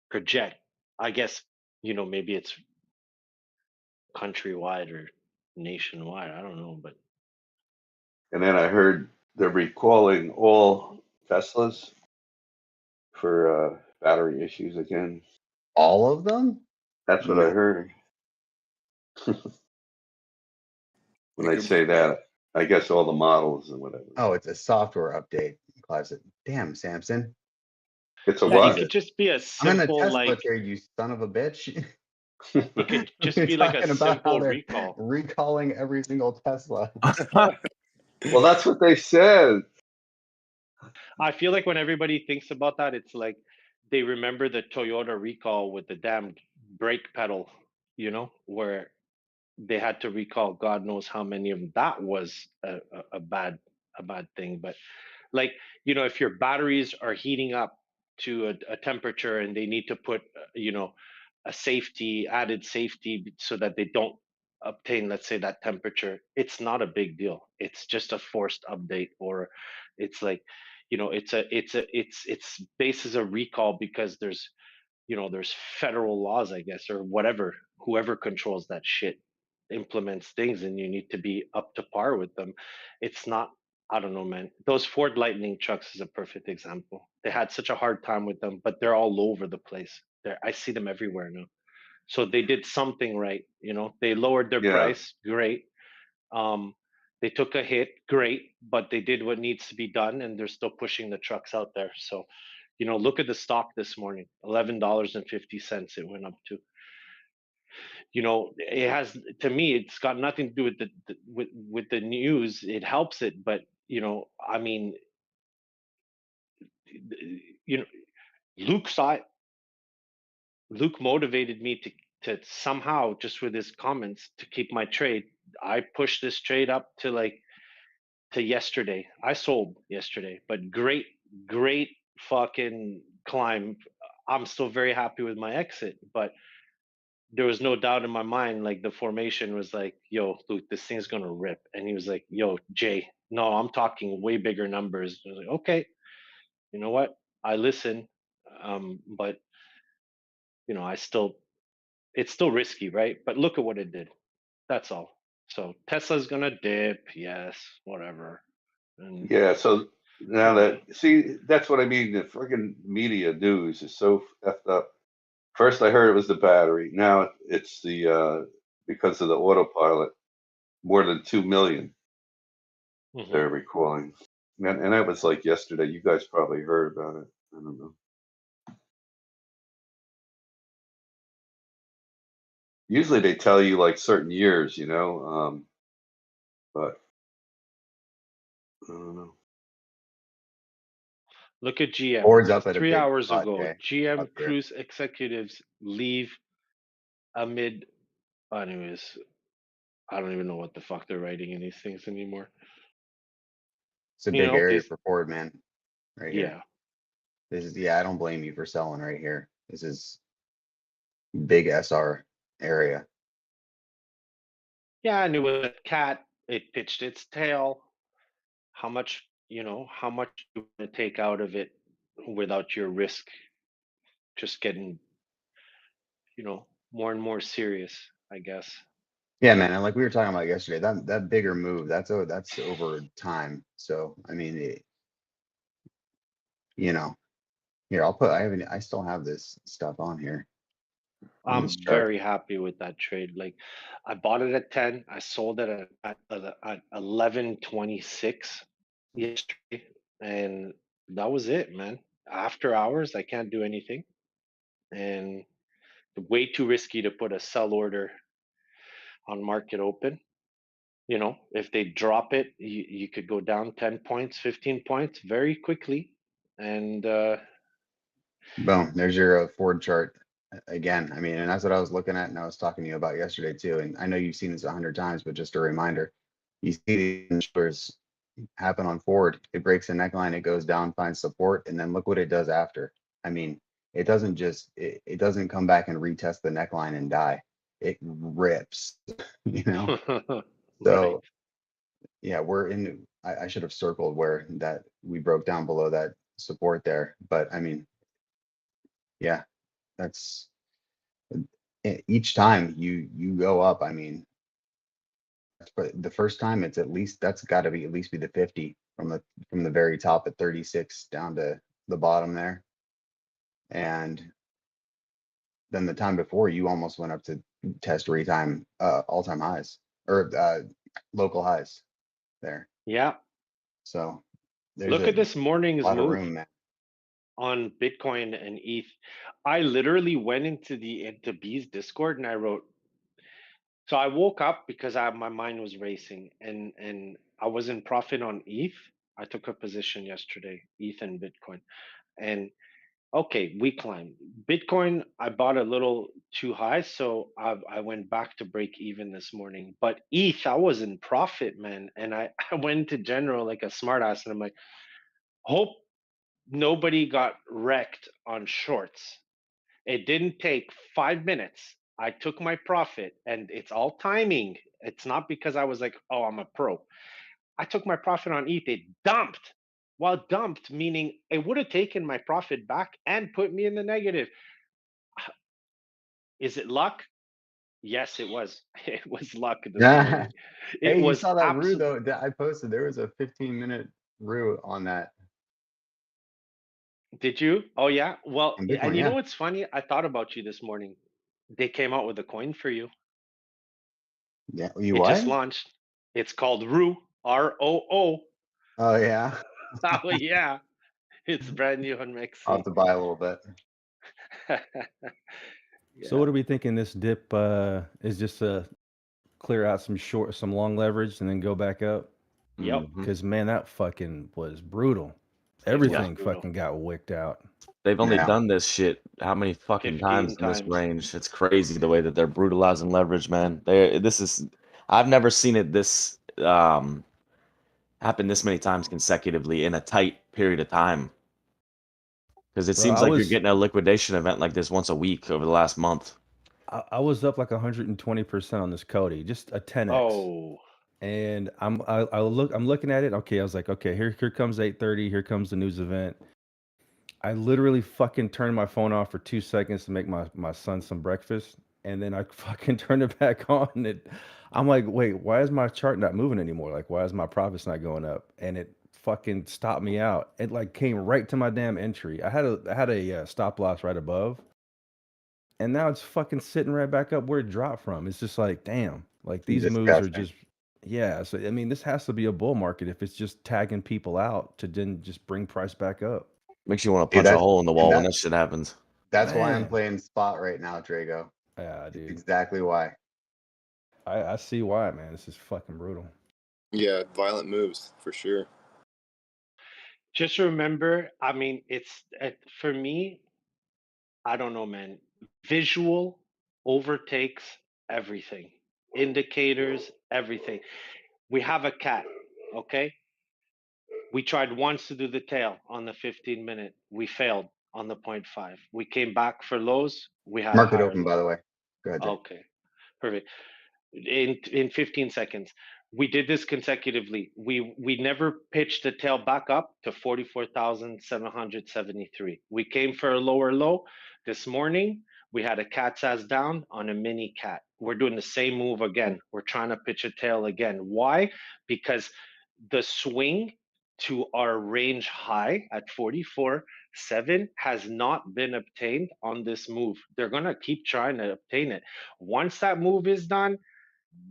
project. I guess, maybe it's countrywide or nationwide. I don't know, but And then I heard they're recalling all Teslas for battery issues again. All of them? That's what I No. heard. When Think I it'd say be bad. that, I guess all the models and whatever. Oh, it's a software update. Classic. Damn, Samson. It's a yeah, it what? could just be a I'm in a simple Tesla trade, you son of a bitch. it could just You're be like a talking about how simple they're recall. recalling every single Tesla. Well, that's what they said. I feel like when everybody thinks about that, it's like they remember the Toyota recall with the damned brake pedal, where they had to recall God knows how many of them. That was a bad thing. But like, if your batteries are heating up to a temperature and they need to put, a added safety so that they don't obtain, let's say, that temperature, it's not a big deal. It's just a forced update, or it's like, it's basis a recall because there's federal laws, I guess, or whatever, whoever controls that shit implements things and you need to be up to par with them. It's not, I don't know, man. Those Ford Lightning trucks is a perfect example. They had such a hard time with them, but they're all over the place. I see them everywhere now. So they did something right, They lowered their Yeah. price, great. Um, they took a hit, great, but they did what needs to be done, and they're still pushing the trucks out there. So, look at the stock this morning, $11.50 it went up to. It has, to me, it's got nothing to do with with the news. It helps it, but I mean, you know, Luke saw it. Luke motivated me to somehow, just with his comments, to keep my trade. I pushed this trade up to yesterday. I sold yesterday, but great fucking climb. I'm still very happy with my exit, but there was no doubt in my mind, like the formation was like, yo, Luke, this thing's gonna rip. And he was like, yo, Jay, no, I'm talking way bigger numbers. I was like, okay, you know what? I listen. But I still, it's still risky, right? But look at what it did. That's all. So Tesla's gonna dip, yes, whatever. And Yeah. So now you know, that, see, that's what I mean. The friggin' media news is so effed up. First, I heard it was the battery. Now it's the because of the autopilot, more than 2 million mhm. they're recalling. And that was like yesterday. You guys probably heard about it. I don't know. Usually they tell you like certain years, but I don't know. Look at GM. Ford's up at a 3 hours big spot, ago, Jay. GM Up here. cruise executives leave amid. Anyways, I don't even know what the fuck they're writing in these things anymore. It's a big area These. for Ford, man. Right here. Yeah, This is, yeah, I don't blame you for selling right here. This is big SR area. yeah. And it was a cat. It pitched its tail. How much you want to take out of it without your risk just getting more and more serious, I guess. Yeah, man. And like we were talking about yesterday, that bigger move, that's over time. So I mean, you know, here I still have this stuff on here on this I'm chart. very happy with that trade. Like, I bought it at 10, I sold it at 11.26 yesterday, and that was it, man. After hours, I can't do anything, and way too risky to put a sell order on market open. If they drop it, you could go down 10 points, 15 points very quickly. And Boom. There's your Ford chart again. I mean, and that's what I was looking at and I was talking to you about yesterday too. And I know you've seen this 100 times, but just a reminder, you see these numbers happen on Ford. It breaks the neckline, it goes down, finds support, and then look what it does after. I mean, it doesn't come back and retest the neckline and die. It rips, you know? right. So yeah, I should have circled where that we broke down below that support there. But I mean, yeah, that's each time you go up. I mean, but the first time it's at least that's got to be at least be the 50 from the very top at 36 down to the bottom there. And then the time before you almost went up to test all-time highs or local highs there. Yeah. So there's Look a at this morning's lot of move room, man. on Bitcoin and ETH. I literally went into B's Discord and I wrote. So I woke up because my mind was racing, and I was in profit on ETH. I took a position yesterday, ETH and Bitcoin, and okay, we climbed. Bitcoin, I bought a little too high, so I went back to break even this morning. But ETH, I was in profit, man, and I went to general like a smartass, and I'm like, hope nobody got wrecked on shorts. It didn't take 5 minutes. I took my profit, and it's all timing. It's not because I was like, oh, I'm a pro. I took my profit on ETH. It dumped. Well, dumped, meaning it would have taken my profit back and put me in the negative. Is it luck? Yes, it was. It was luck this Yeah. morning. It Hey, you was saw that rue absolute. though that I posted. There was a 15-minute rue on that Did you? Oh, yeah. Well, on and Bitcoin. you know Yeah. what's funny? I thought about you this morning. They came out with a coin for you. Yeah. You It just what? launched. It's called Roo, ROO. Oh yeah. Oh, yeah. It's brand new on I'll have Mexi. to buy a little bit. So Yeah. what are we thinking? This dip is just to clear out some long leverage and then go back up? Yep. Hmm. Because man, that fucking was brutal. It was Yeah, Everything brutal. fucking got wicked out. they've only Yeah. done this shit how many fucking 15 times in this times. range? It's crazy the way that they're brutalizing leverage, man. I've never seen it this happen this many times consecutively in a tight period of time. Because it Bro, seems like you're getting a liquidation event like this once a week over the last month. I was up like 120% on this Cody, just a 10x. Oh, And I'm looking at it. Okay, I was like, okay, here comes 8:30. Here comes the news event. I literally fucking turned my phone off for 2 seconds to make my son some breakfast, and then I fucking turned it back on. I'm like, wait, why is my chart not moving anymore? Like, why is my profits not going up? And it fucking stopped me out. It like came right to my damn entry. I had a stop loss right above, and now it's fucking sitting right back up where it dropped from. It's just like, damn, like these moves are Disgusting. just, yeah. So I mean, this has to be a bull market if it's just tagging people out to then just bring price back up. Makes you want to Dude, punch a hole in the and wall when that shit happens. that's why I'm Man, playing spot right now, Drago. yeah, It's dude. exactly why. I see why, man. This is fucking brutal. Yeah, violent moves for sure. just remember, I mean, for me, I don't know, man. Visual overtakes everything. Indicators, everything. We have a cat, okay? We tried once to do the tail on the 15-minute. We failed on the point 0.5. We came back for lows. We had a Market higher open, by low. the way. Go ahead, Jay. Okay, perfect. In 15 seconds. We did this consecutively. We never pitched the tail back up to 44,773. We came for a lower low, This morning, we had a cat's ass down on a mini cat. We're doing the same move again. We're trying to pitch a tail again. Why? Because the swing to our range high at 44.7 has not been obtained on this move. They're going to keep trying to obtain it. Once that move is done,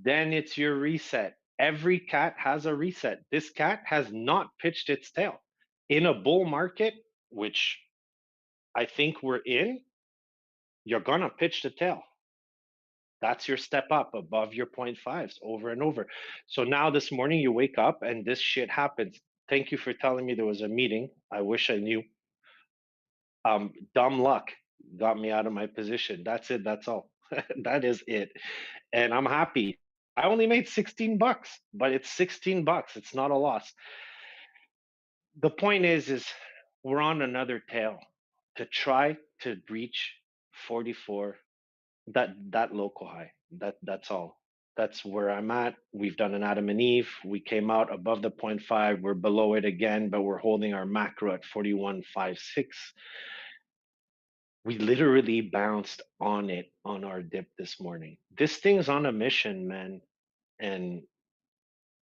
then it's your reset. Every cat has a reset. This cat has not pitched its tail. In a bull market, which I think we're in, you're going to pitch the tail. That's your step up above your 0.5s over and over. So now this morning you wake up and this shit happens. Thank you for telling me there was a meeting. I wish I knew. Dumb luck got me out of my position. That's it. That's all. That is it. And I'm happy. I only made 16 bucks, but it's 16 bucks. It's not a loss. The point is we're on another tail to try to reach 44, that local high. That's all. That's where I'm at. We've done an Adam and Eve. We came out above the 0.5. We're below it again, but we're holding our macro at 41.56. We literally bounced on it on our dip this morning. This thing's on a mission, man. And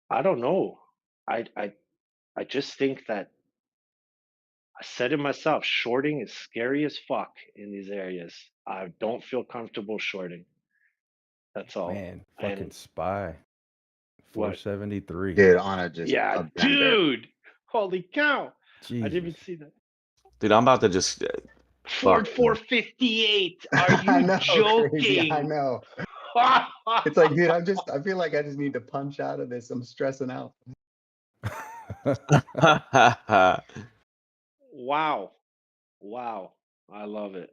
I don't know. I just think that I said it myself, shorting is scary as fuck in these areas. I don't feel comfortable shorting. That's all. Man, fucking And SPY. what? 473. Dude, on Yeah, a bender. dude. Holy cow. I didn't even Jesus. see that. Dude, I'm about to just Ford fuck, man. 458. Are I you know, crazy. I joking? know. It's like, dude, I feel like I just need to punch out of this. I'm stressing out. Wow. Wow. I love it.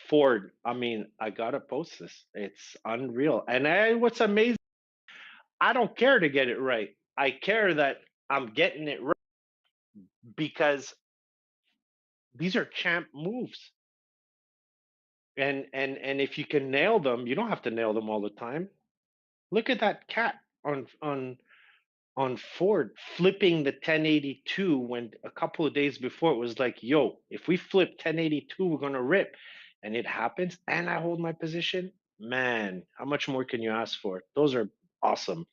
Ford, I mean, I gotta post this. It's unreal. And what's amazing, I don't care to get it right. I care that I'm getting it right because these are champ moves. And if you can nail them, you don't have to nail them all the time. Look at that cat on Ford flipping the 1082 when a couple of days before it was like, yo, if we flip 1082, we're gonna rip. And it happens, and I hold my position. Man, how much more can you ask for? Those are awesome.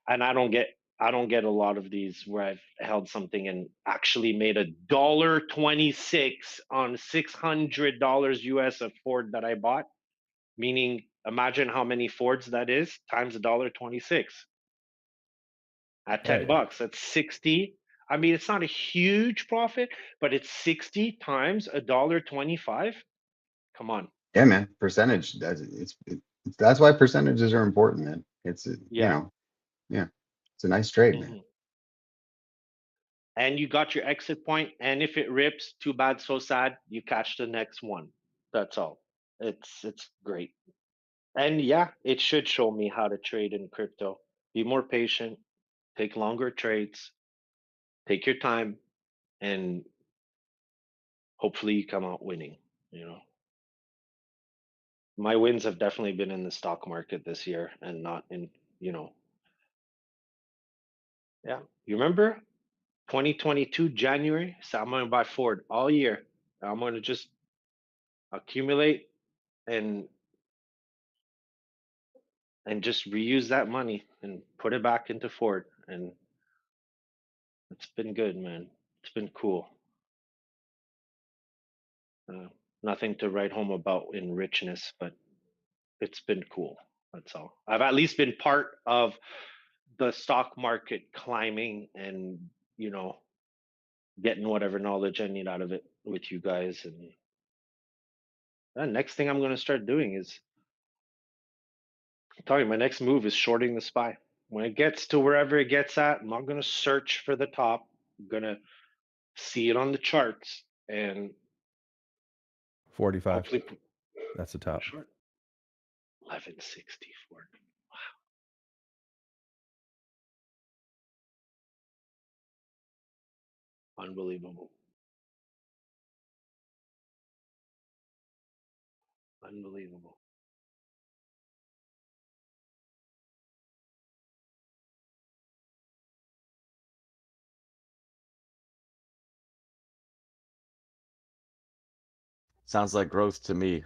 And I don't get a lot of these where I've held something and actually made $1.26 on $600 US of Ford that I bought. Meaning, imagine how many Fords that is times $1.26 at Hell 10 yeah. bucks. That's 60. I mean, it's not a huge profit, but it's 60 times $1.25. Come on. Yeah, man. Percentage. That's why percentages are important, man. Yeah. Yeah. It's a nice trade, man. hmm And you got your exit point, and if it rips, too bad, so sad. You catch the next one. That's all. It's great. And yeah, it should show me how to trade in crypto. Be more patient, take longer trades, take your time, and hopefully you come out winning, you know. My wins have definitely been in the stock market this year and not in, you know, yeah. You remember 2022 January? So I'm gonna buy Ford all year. I'm gonna just accumulate and and just reuse that money and put it back into Ford. And it's been good, man. It's been cool. Uh, Nothing to write home about in richness, but it's been cool. That's all. I've at least been part of the stock market climbing and, you know, getting whatever knowledge I need out of it with you guys. And the next thing I'm going to start doing is, I'm telling you, my next move is shorting the SPY. When it gets to wherever it gets at, I'm not going to search for the top. I'm going to see it on the charts and 45. hopefully That's the top. short 1160 for it. Wow. Unbelievable. Unbelievable. Sounds like growth to me,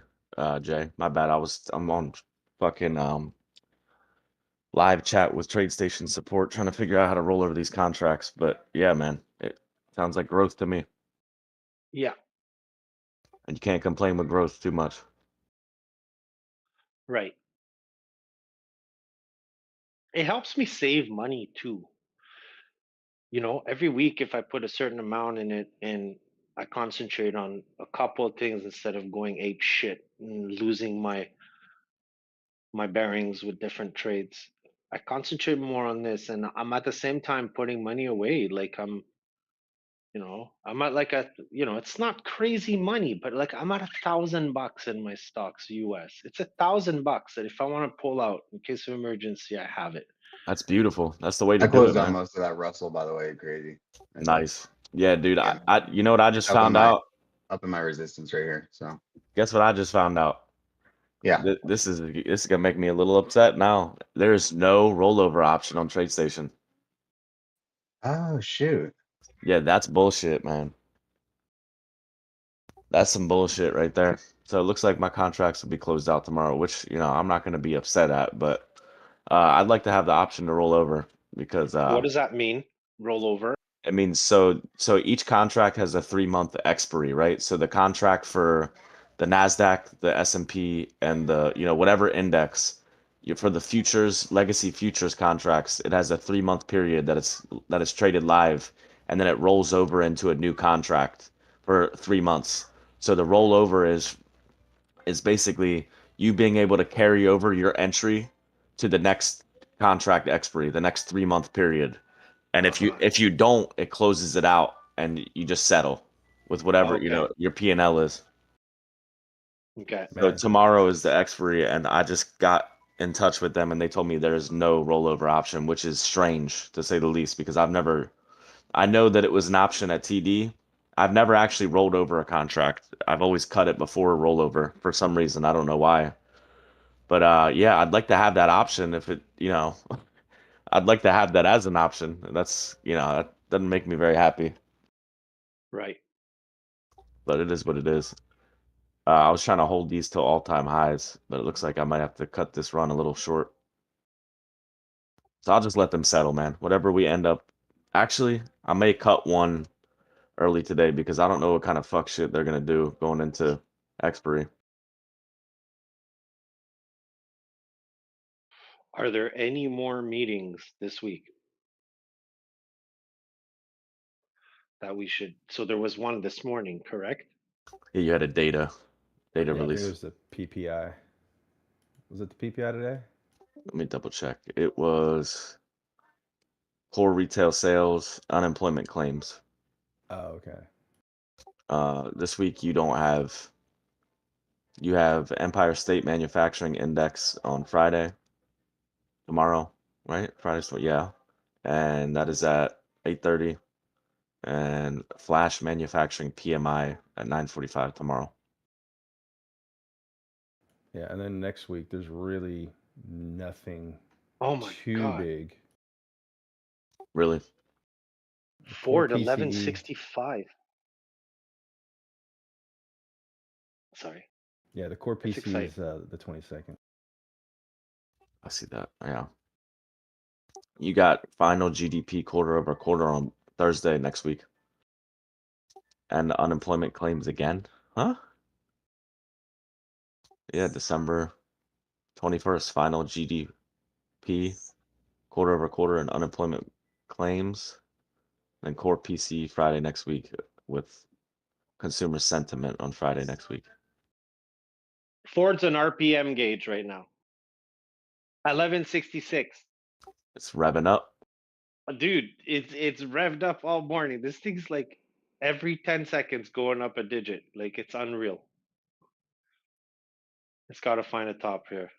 Jay. My bad. I'm on fucking live chat with TradeStation support trying to figure out how to roll over these contracts. But yeah, man, it sounds like growth to me. Yeah, And you can't complain with growth too much. right. It helps me save money too. Every week if I put a certain amount in it and I concentrate on a couple of things instead of going ape shit and losing my bearings with different trades. I concentrate more on this and I'm at the same time putting money away. Like I'm at like it's not crazy money, but like I'm at $1,000 in my stocks US. It's $1,000 that if I want to pull out in case of emergency, I have it. That's beautiful. That's the way to I do it, closed out man. most of that Russell, by the way. Crazy. And Nice. Yeah, dude. yeah, You know what I just found out? up in my resistance right here. So Guess what I just found out? yeah. This is gonna make me a little upset now. There's no rollover option on TradeStation. Oh shoot. Yeah, that's bullshit, man. That's some bullshit right there. So it looks like my contracts will be closed out tomorrow, which, I'm not gonna be upset at, but I'd like to have the option to roll over because What does that mean? Rollover? I mean, so each contract has a 3-month expiry, right? So the contract for the Nasdaq, the S&P, and the whatever index, for the futures, legacy futures contracts, it has a 3-month period that it's traded live, and then it rolls over into a new contract for 3 months. So the rollover is basically you being able to carry over your entry to the next contract expiry, the next 3-month period. And if you don't, it closes it out and you just settle with whatever, Okay. your P&L is. Okay. So Man, tomorrow is the expiry and I just got in touch with them and they told me there is no rollover option, which is strange to say the least because I know that it was an option at TD. I've never actually rolled over a contract. I've always cut it before a rollover for some reason. I don't know why. But yeah, I'd like to have that option if I'd like to have that as an option. That doesn't make me very happy. Right. But it is what it is. I was trying to hold these to all-time highs, but it looks like I might have to cut this run a little short. So I'll just let them settle, man. Whatever we end up. Actually, I may cut one early today because I don't know what kind of fuck shit they're gonna do going into expiry. Are there any more meetings this week that we should? So there was one this morning, correct? Yeah, you had a data yeah, I think it release. was the PPI. Was it the PPI today? Let me double check. It was core retail sales, unemployment claims. Oh, okay. This week you have Empire State Manufacturing Index on Friday, tomorrow, right? Yeah, and that is at 8:30, and Flash Manufacturing PMI at 9:45 tomorrow. Yeah, and then next week there's really nothing Oh my too God. big. Really? The core Ford PCE. 1165. Sorry. Yeah, the core It's PCE exciting. is the 22nd. I see that. Yeah. You got final GDP quarter over quarter on Thursday next week, and the unemployment claims again. Huh? Yeah, December 21st, final GDP quarter over quarter and unemployment claims, then core PC Friday next week with consumer sentiment on Friday next week. Ford's an RPM gauge right now. 1166. It's revving up. Dude, it's revved up all morning. This thing's like every 10 seconds going up a digit. Like it's unreal. It's got to find a top here.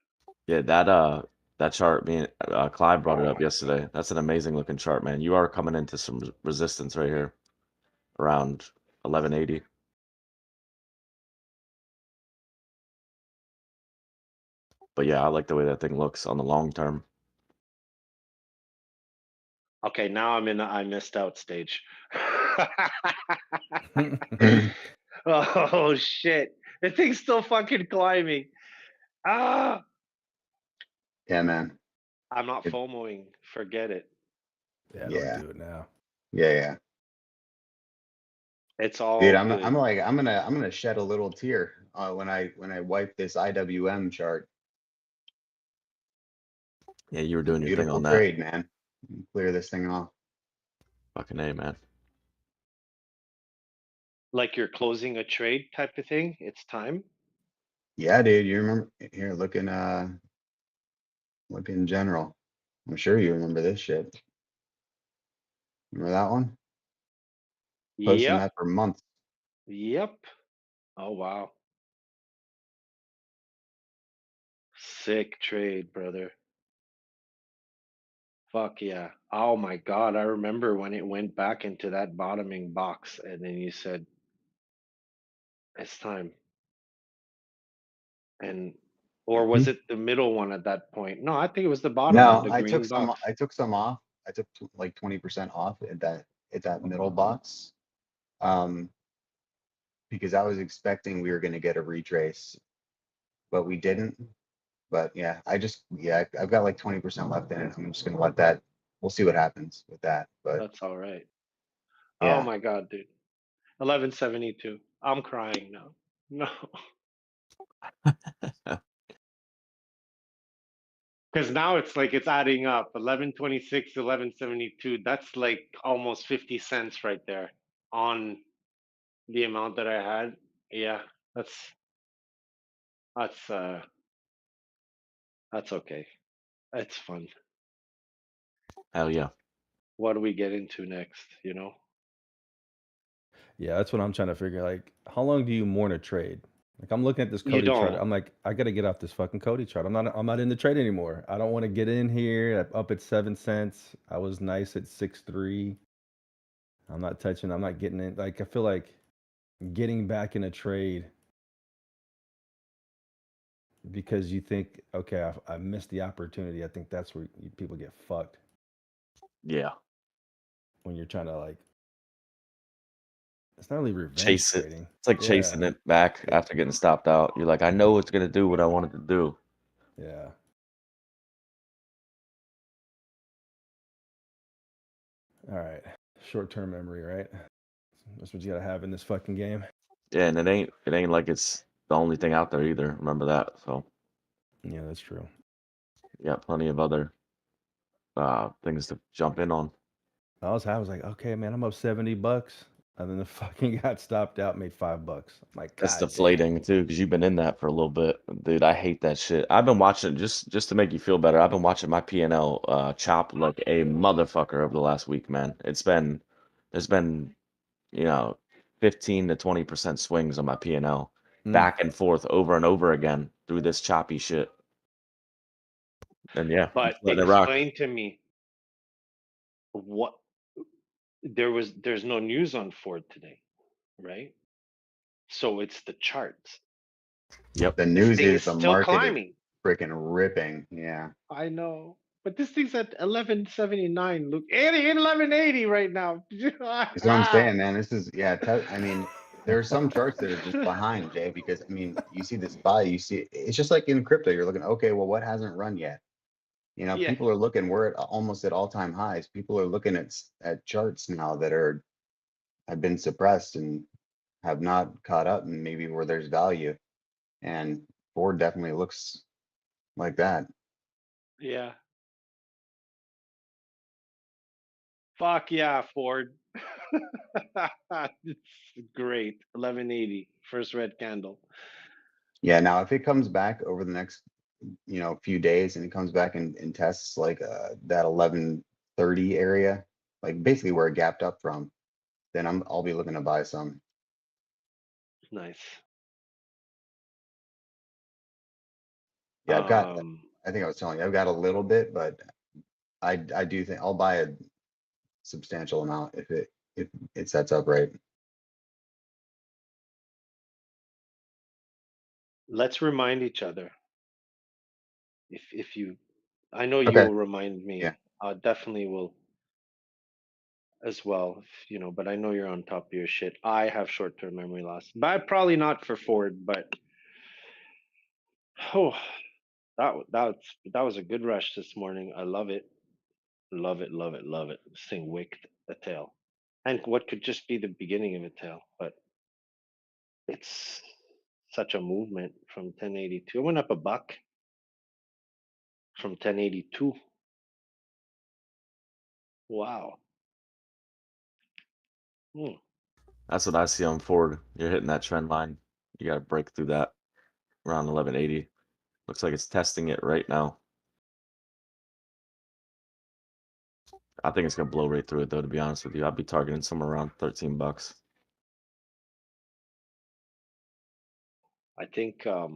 Yeah, that chart being Clive brought it up yesterday. That's an amazing looking chart, man. You are coming into some resistance right here around 1180. But yeah, I like the way that thing looks on the long term. Okay, now I'm in the I missed out stage. Oh shit. The thing's still fucking climbing. Ah, Yeah, man. I'm not It, FOMOing. Forget it. Yeah, don't yeah, do it now. yeah. It's Dude, all good. I'm gonna shed a little tear when I wipe this IWM chart. Yeah, you were It's a doing your thing beautiful on that. trade, man. Clear this thing off. Fucking A, man. Like you're closing a trade type of thing. It's time. Yeah, dude. You remember here look in general. I'm sure you remember this shit. Remember that one? Posting Yep. that for months. Yep. Oh wow. Sick trade, brother. Fuck yeah. Oh my God. I remember when it went back into that bottoming box and then you said, it's time. And, or was Mhm. it the middle one at that point? No, I think it was the bottom one, No, the green box. I took some off. I took like 20% off at that middle box. Um, because I was expecting we were gonna get a retrace, but we didn't. But yeah, I've got like 20% left in it. I'm just gonna let that. We'll see what happens with that. But That's all right. Oh yeah, my God, dude. 1172. I'm crying now. No. Because now it's like it's adding up. 1126 to 1172. That's like almost 50 cents right there on the amount that I had. Yeah, that's uh that's okay. It's fun. Hell yeah. What do we get into next, Yeah, that's what I'm trying to figure. Like, how long do you mourn a trade? Like, I'm looking at this You Cody chart. don't. I'm like, I gotta get off this fucking Cody chart. I'm not in the trade anymore. I don't want to get in here. I'm up at 7 cents. I was nice at 6.3. I'm not touching. I'm not getting it. Like, I feel like getting back in a trade because you think, okay, I missed the opportunity. I think that's where people get fucked Yeah. when you're trying to like. It's not really revenge Chase it. trading. It's like Yeah, chasing it back yeah, after getting stopped out. You're like, I know it's gonna do what I wanted to do. yeah. All right. Short-term memory, right? That's what you gotta have in this fucking game. Yeah, and it ain't like it's the only thing out there either. Remember that. So Yeah, that's true. you got plenty of other things to jump in on. I was like, okay, man, I'm up $70, and then the fucking got stopped out, made $5. I'm like, That's God damn. deflating too, because you've been in that for a little bit, dude. I hate that shit. I've been watching just to make you feel better. I've been watching my P&L chop like a motherfucker over the last week, man. There's been 15 to 20% swings on my P&L Mm. back and forth over and over again through this choppy shit. And yeah, I'm But just letting it rock. explain to me what there's no news on Ford today, right? So it's the charts. Yep. the This news thing is is the still market is climbing. freaking ripping. Yeah. I know. But this thing's at 1179. Look, 1180 right now. That's what I'm saying, man. This is I mean, there are some charts that are just behind, Jay, because I mean, you see this buy, you see it's just like in crypto. You're looking, okay, well, what hasn't run yet? Yeah. People are looking. We're almost at all-time highs. People are looking at charts now that have been suppressed and have not caught up, and maybe where there's value. And Ford definitely looks like that. Yeah. Fuck yeah, Ford. It's great. 1180. First red candle. Yeah. Now, if it comes back over the next few days and it comes back and tests like that 1130 area, like basically where it gapped up from, then I'll be looking to buy some. Nice. Yeah, Um, I think I was telling you, I've got a little bit, but I do think I'll buy a substantial amount if it sets up right. let's remind each other. If you I know Okay. you'll remind Yeah. me. Definitely will as well, but I know you're on top of your shit. I have short-term memory loss, but probably not for Ford, but oh, that was a good rush this morning. I love it. Love it, love it, love it. This thing wicked a tail. And what could just be the beginning of a tail, but it's such a movement from 1082. It went up a buck from 1082. Wow. Hmm. That's what I see on Ford. You're hitting that trend line. You got to break through that around 1180. Looks like it's testing it right now. I think it's gonna blow right through it though. To be honest with you, I'd be targeting somewhere around 13 bucks. I think I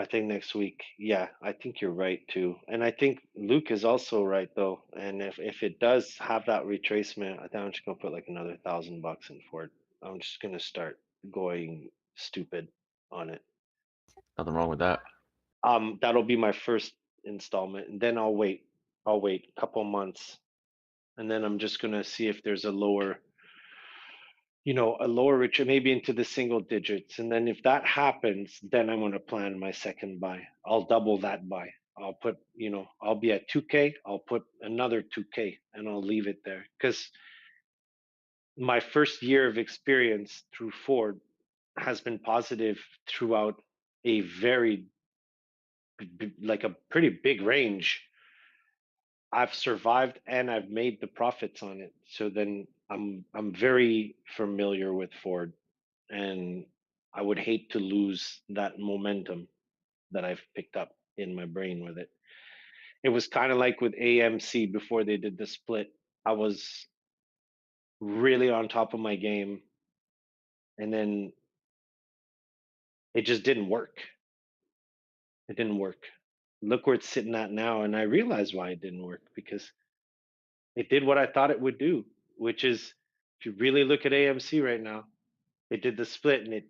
think next week, yeah, I think you're right too. And I think Luke is also right though. And if it does have that retracement, I think I'm just gonna put like another $1,000 in for it. I'm just gonna start going stupid on it. Nothing wrong with that. That'll be my first installment, and then I'll wait. I'll wait a couple months, and then I'm just gonna see if there's a lower retreat, maybe into the single digits. And then if that happens, then I'm going to plan my second buy. I'll double that buy. I'll put, I'll be at 2K. I'll put another 2K and I'll leave it there. Because my first year of experience through Ford has been positive throughout a like a pretty big range. I've survived and I've made the profits on it. So then I'm very familiar with Ford, and I would hate to lose that momentum that I've picked up in my brain with it. It was kind of like with AMC before they did the split. I was really on top of my game, and then it just didn't work. It didn't work. Look where it's sitting at now, and I realize why it didn't work, because it did what I thought it would do, which is, if you really look at AMC right now, it did the split and it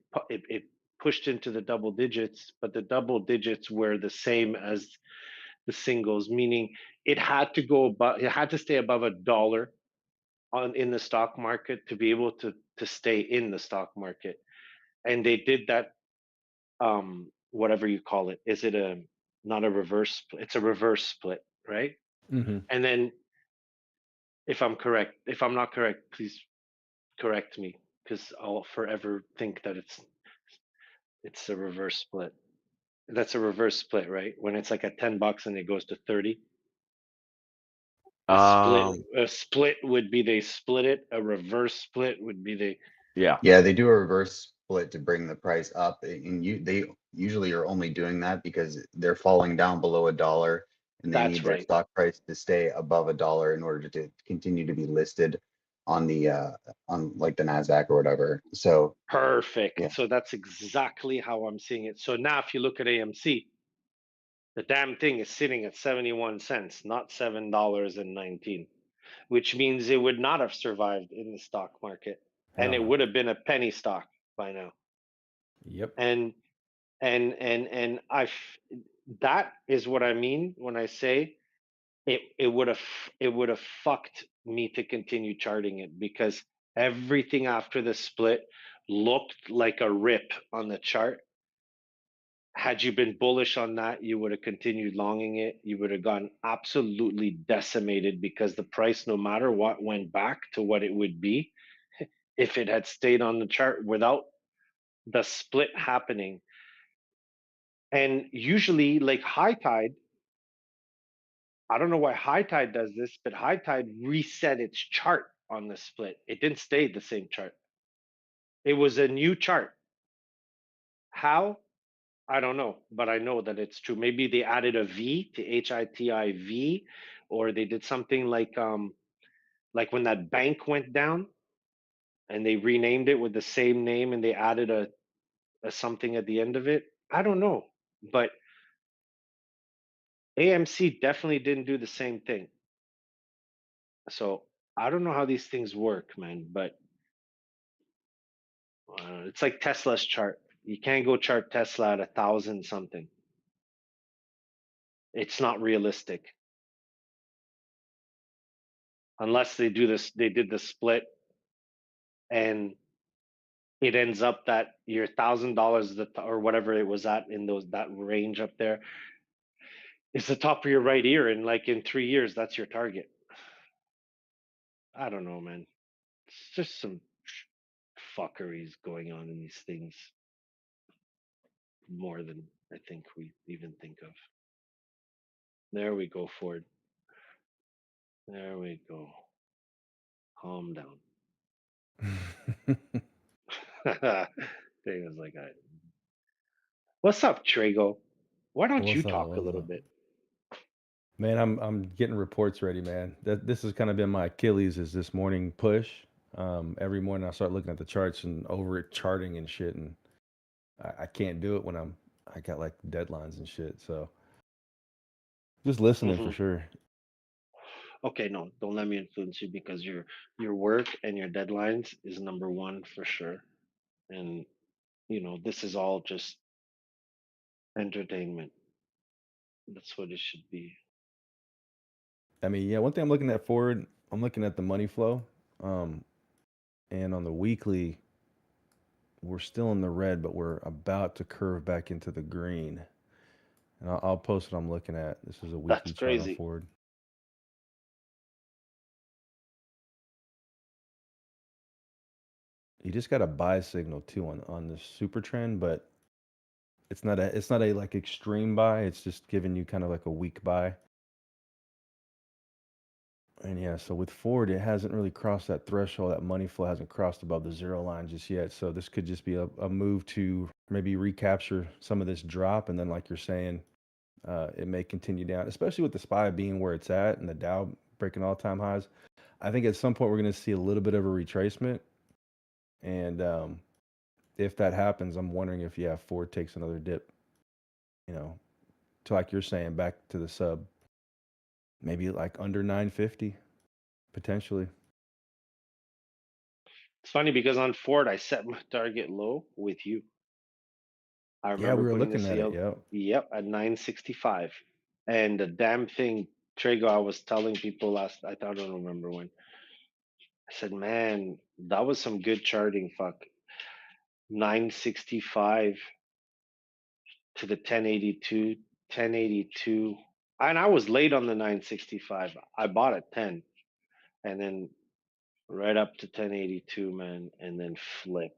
pushed into the double digits, but the double digits were the same as the singles, meaning it had to stay above $1 in the stock market to be able to stay in the stock market. And they did that, whatever you call it. Is it a not a reverse split? It's a reverse split, right? Mm-hmm. And then if I'm not correct, please correct me, because I'll forever think that it's a reverse split. That's a reverse split, right? When it's like at $10 and it goes to 30. A split Um, a split would be they split it. A reverse split would be they yeah. Yeah, they do a reverse split to bring the price up, and they usually are only doing that because they're falling down below $1, and they that's need their right. stock price to stay above $1 in order to continue to be listed on the on like the Nasdaq or whatever. So Perfect. yeah, So that's exactly how I'm seeing it. So now if you look at AMC, the damn thing is sitting at 71 cents, not $7.19, which means it would not have survived in the stock market, and Hell it no. would have been a penny stock by now. Yep. And and that is what I mean when I say it would have fucked me to continue charting it, because everything after the split looked like a rip on the chart. Had you been bullish on that, you would have continued longing it. You would have gone absolutely decimated, because the price, no matter what, went back to what it would be if it had stayed on the chart without the split happening. And usually, like high tide, I don't know why high tide does this, but high tide reset its chart on the split. It didn't stay the same chart. It was a new chart. How? I don't know, but I know that it's true. Maybe they added a V to HITIV, or they did something like when that bank went down and they renamed it with the same name and they added a something at the end of it. I don't know, but AMC definitely didn't do the same thing. So I don't know how these things work, man, but it's like Tesla's chart. You can't go chart Tesla at 1,000 something. It's not realistic. unless they did the split, and it ends up that your $1,000 or whatever it was at in that range up there is the top of your right ear, and like in 3 years, that's your target. I don't know, man. It's just some fuckeries going on in these things more than I think we even think of. There we go, Ford. There we go. Calm down. Dave was like, "What's up, Trago? Why don't you What's up? talk a What's little up? bit?" Man, I'm getting reports ready, man. This has kind of been my Achilles is this morning push. Every morning I start looking at the charts and over it charting and shit, and I can't do it when I got like deadlines and shit. So just listening for Hmm. sure. Okay, no, don't let me influence you, because your work and your deadlines is number one for sure. And this is all just entertainment. That's what it should be. I mean, yeah, one thing I'm looking at forward, I'm looking at the money flow, um, and on the weekly, we're still in the red, but we're about to curve back into the green. And I'll post what I'm looking at. This is a That's weekly chart on crazy. forward. You just got a buy signal too on the super trend, but it's not a like extreme buy. It's just giving you kind of like a weak buy. And yeah, so with Ford, it hasn't really crossed that threshold. That money flow hasn't crossed above the zero line just yet. So this could just be a move to maybe recapture some of this drop. And then, like you're saying, it may continue down, especially with the SPY being where it's at and the Dow breaking all time highs. I think at some point we're going to see a little bit of a retracement. And if that happens, I'm wondering if, yeah, Ford takes another dip, you know, to like you're saying, back to the sub, maybe like under 950 potentially. It's funny because on Ford, I set my target low with you. I Yeah, remember we were putting the looking at it. CL, Yep. yep, at 965. And the damn thing, Trago, I was telling people I don't remember when. I said, man, that was some good charting. Fuck. 965 to the 1082, 1082. And I was late on the 965. I bought at 10 and then right up to 1082, man, and then flip,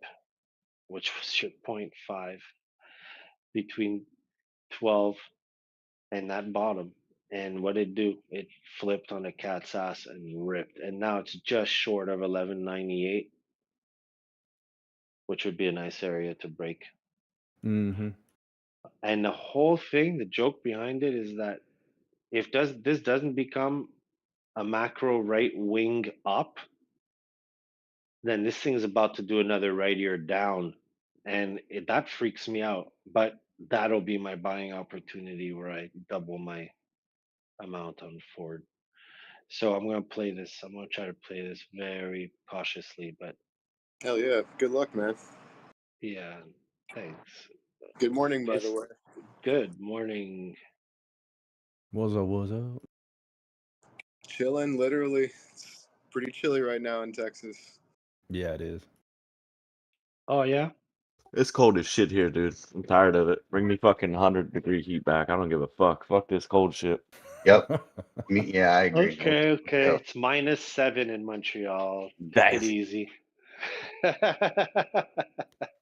which was your point 0.5 between 12 and that bottom. And what it do? It flipped on a cat's ass and ripped. And now it's just short of 1198, which would be a nice area to break. Mm-hmm. And the whole thing, the joke behind it is that if this doesn't become a macro right wing up, then this thing's about to do another right ear down. And that freaks me out. But that'll be my buying opportunity where I double my amount on Ford. So I'm gonna play this. I'm gonna try to play this very cautiously, but Hell yeah. Good luck, man. yeah, thanks. Good morning, by the It's way. good morning. What's up? What's up? Chilling, literally. It's pretty chilly right now in Texas. Yeah, it is. Oh yeah. It's cold as shit here, dude. I'm tired of it. Bring me fucking 100-degree heat back. I don't give a fuck. Fuck this cold shit. Yep. Yeah, I agree. Okay, okay. Yep. It's -7 in Montreal. Take it Damn. easy.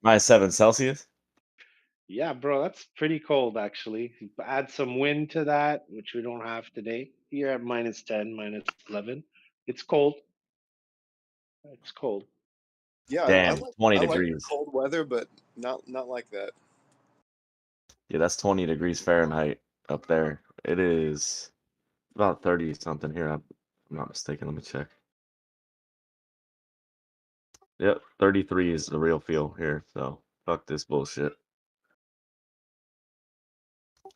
-7 Celsius? Yeah, bro, that's pretty cold actually. Add some wind to that, which we don't have today. Here at -10, -11. It's cold. It's cold. Yeah, I Damn, like 20 I like the degrees. cold weather, but not like that. Yeah, that's 20 degrees Fahrenheit up there. It is about 30 something here. I'm not mistaken. Let me check. Yep, 33 is the real feel here. So fuck this bullshit.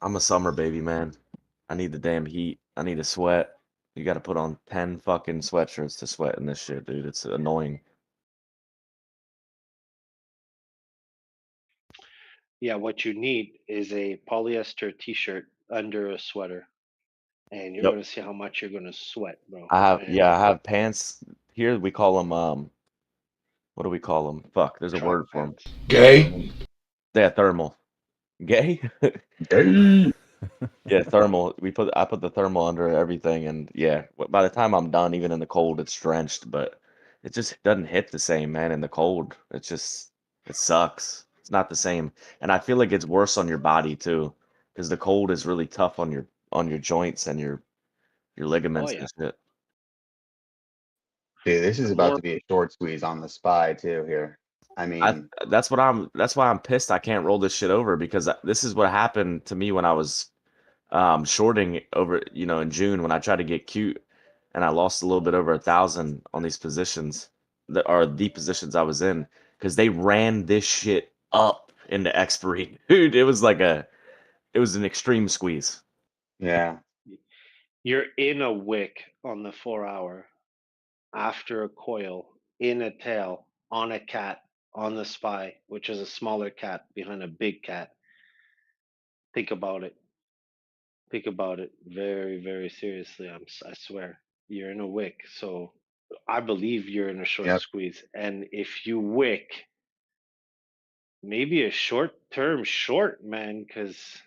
I'm a summer baby, man. I need the damn heat. I need to sweat. You got to put on 10 fucking sweatshirts to sweat in this shit, dude. It's annoying. Yeah, what you need is a polyester t-shirt under a sweater, and you're Yep. gonna see how much you're gonna sweat, bro. I And have pants. Here man, I have pants. Here we call them what do we call them? Fuck, there's a track word for them. pants. Gay. Yeah, thermal. Gay? Dang. Yeah, thermal. I put the thermal under everything, and yeah, by the time I'm done, even in the cold, it's drenched, but it just doesn't hit the same, man. In the cold, it sucks. It's not the same, and I feel like it's worse on your body too, because the cold is really tough on your joints and your Oh ligaments yeah, and shit. Dude, this the is about more to be a short squeeze on the SPY too here. I I mean, that's why I'm pissed I can't roll this shit over because this is what happened to me when I was shorting over, in June when I tried to get cute and I lost a little bit over 1,000 on these positions that are the positions I was in because they ran this shit up into expiry. Dude, it was an extreme squeeze. yeah. you're in a wick on the 4 hour after a coil in a tail on a cat on the spy, which is a smaller cat behind a big cat. Think about it. Think about it very, very seriously. I swear, you're in a wick. So I believe you're in a short Yep. squeeze. And if you wick, maybe a short term short, man, because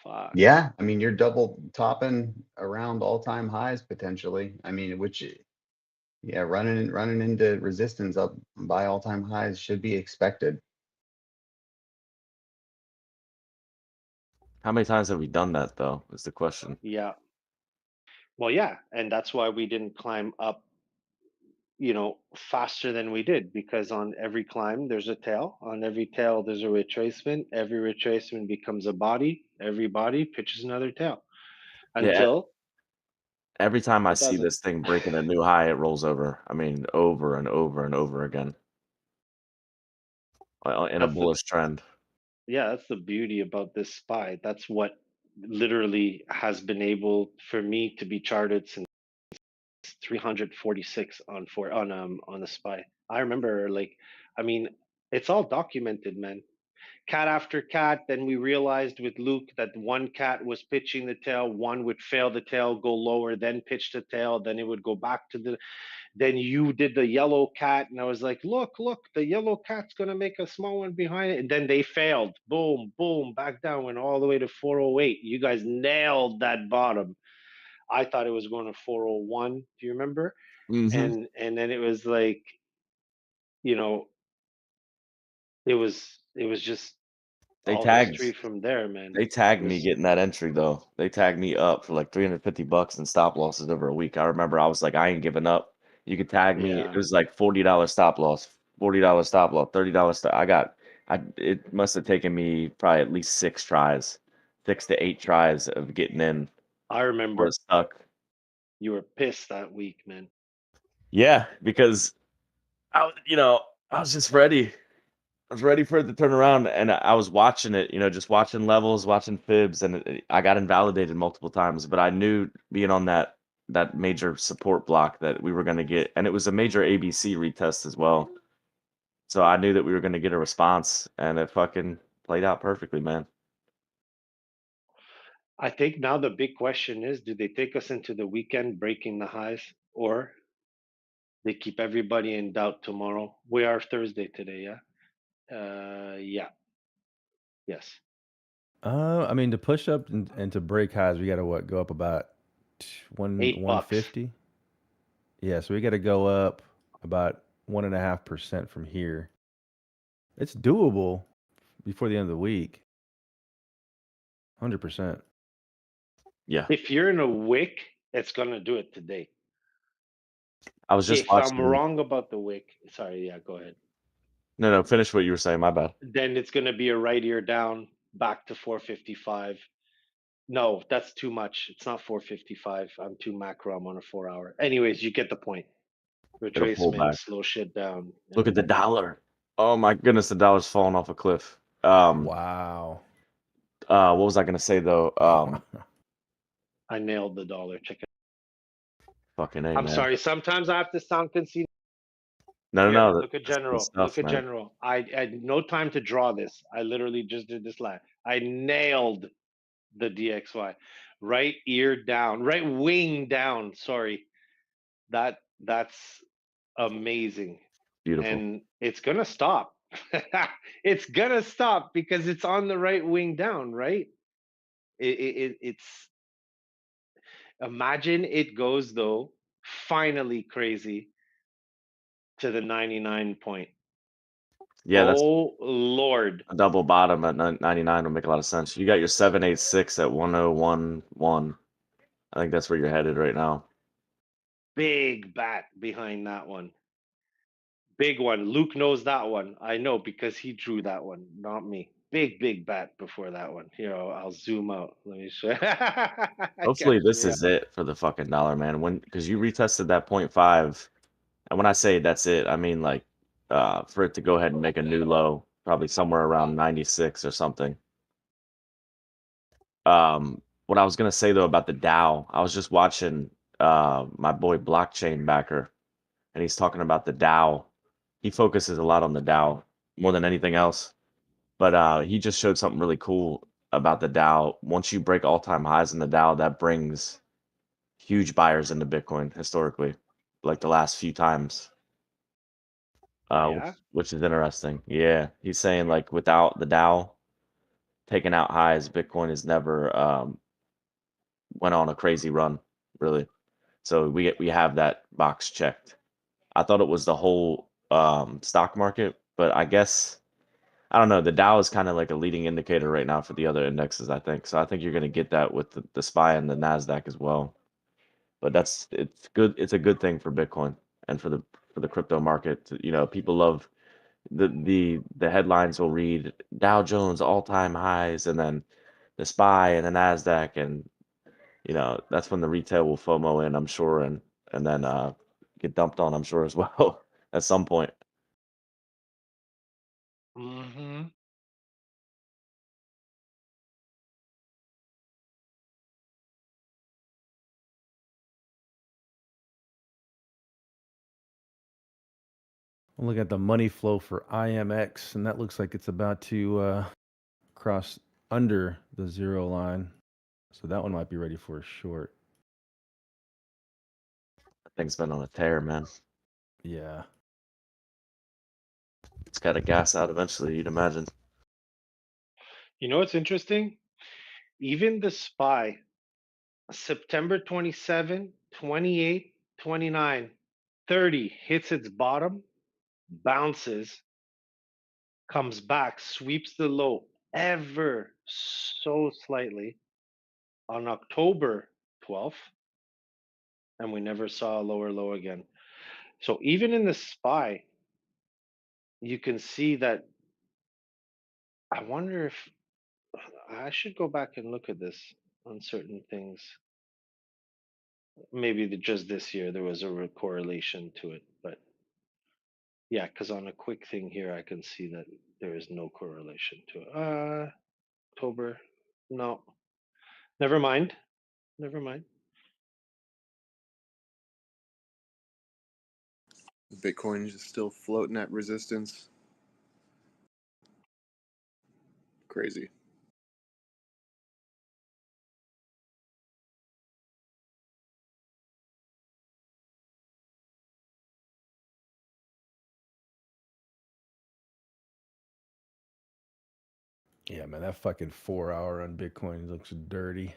fuck. Yeah. I mean, you're double topping around all-time highs potentially. I mean, which yeah, running into resistance up by all-time highs should be expected. How many times have we done that though? Is the question. Yeah. Well, yeah. And that's why we didn't climb up, faster than we did, because on every climb there's a tail. On every tail there's a retracement. Every retracement becomes a body. Every body pitches another tail Yeah, until every time I it see doesn't. this thing breaking a new high, it rolls over. I mean, over and over and over again in a That's the bullish trend. Yeah, that's the beauty about this spy. That's what literally has been able for me to be charted since 346 on the spy. I remember, like, I mean, it's all documented, man. Cat after cat. Then we realized with Luke that one cat was pitching the tail, one would fail the tail, go lower, then pitch the tail, then it would go back to the. Then you did the yellow cat, and I was like, look, the yellow cat's gonna make a small one behind it. And then they failed. Boom, boom, back down, went all the way to 408. You guys nailed that bottom. I thought it was going to 401. Do you remember? Hmm. And then it was like, you know, it was just They all tagged history from there, man. they tagged me This getting that entry though. They tagged me up for like $350 in stop losses over a week. I remember I was like, I ain't giving up. You could tag me. It Yeah, was like $40 stop loss, $40 stop loss, $30 stop. It must have taken me probably at least 6 tries, 6 to 8 tries of getting in I where it remember stuck. you were pissed that week, man. Yeah, because I was just ready. I was ready for it to turn around, and I was watching it, just watching levels, watching fibs, and I got invalidated multiple times. But I knew being on that major support block that we were going to get, and it was a major ABC retest as well. So I knew that we were going to get a response, and it fucking played out perfectly, man. I think now the big question is, do they take us into the weekend breaking the highs, or they keep everybody in doubt tomorrow? We are Thursday today, yeah? Yeah, yes. I mean, to push up and to break highs, we got to what go up about one $8. 50. Yeah, so we got to go up about 1.5% from here. It's doable before the end of the week. 100%. Yeah, If you're in a wick, it's gonna do it today. I was just If I'm watching. wrong about the wick, sorry, yeah, go ahead. No, finish what you were saying. My bad. Then it's gonna be a right ear down back to 455. No, that's too much. It's not 455. I'm too macro. I'm on a 4 hour. Anyways, you get the point. It'll pull Retracement, back. slow shit down, Look at and the dollar. Oh my goodness, the dollar's falling off a cliff. Wow. What was I gonna say though? I nailed the dollar. Check it. Fucking A, I'm man. sorry. Sometimes I have to sound conceited. No, Here, no, look at that's good general. Look stuff, at man. general. I had no time to draw this. I literally just did this live. I nailed the DXY. Right ear down, right wing down. Sorry. That's amazing. Beautiful. And it's gonna stop. It's gonna stop because it's on the right wing down, right? It's imagine it goes though finally crazy to the 99 point. Yeah, that's Oh Lord. a double bottom at 99 would make a lot of sense. You got your 786 at 1011. I think that's where you're headed right now. Big bat behind that one. Big one. Luke knows that one. I know because he drew that one, not me. Big bat before that one. Here, I'll zoom out. Let me show. I Hopefully got this you. is it for the fucking dollar, man. Because you retested that point 0.5, and when I say that's it, I mean like for it to go ahead and make a new low, probably somewhere around 96 or something. What I was gonna say though about the Dow, I was just watching my boy Blockchain Backer, and he's talking about the Dow. He focuses a lot on the Dow more than anything else. But he just showed something really cool about the Dow. Once you break all-time highs in the Dow, that brings huge buyers into Bitcoin historically, like the last few times, Yeah. which is interesting. Yeah, he's saying like without the Dow taking out highs, Bitcoin has never went on a crazy run, really. So we have that box checked. I thought it was the whole stock market, but I guess I don't know. The Dow is kind of like a leading indicator right now for the other indexes, I think. So I think you're going to get that with the SPY and the Nasdaq as well. But it's good. It's a good thing for Bitcoin and for the crypto market. You know, people love the headlines will read Dow Jones all-time highs, and then the SPY and the Nasdaq, and you know that's when the retail will FOMO in, I'm sure, and then get dumped on, I'm sure as well at some point. Mm-hmm. I'm looking at the money flow for IMX, and that looks like it's about to cross under the zero line. So that one might be ready for a short. That thing's been on a tear, man. Yeah. It's got to gas out eventually, you'd imagine. You know what's interesting? Even the SPY, September 27, 28, 29, 30 hits its bottom, bounces, comes back, sweeps the low ever so slightly on October 12th, and we never saw a lower low again. So even in the SPY, you can see that. I wonder if I should go back and look at this on certain things. Maybe just this year there was a correlation to it, but yeah, because on a quick thing here, I can see that there is no correlation to it. October, no, never mind, never mind. Bitcoin is still floating at resistance. Crazy. Yeah, man, that fucking 4 hour on Bitcoin looks dirty.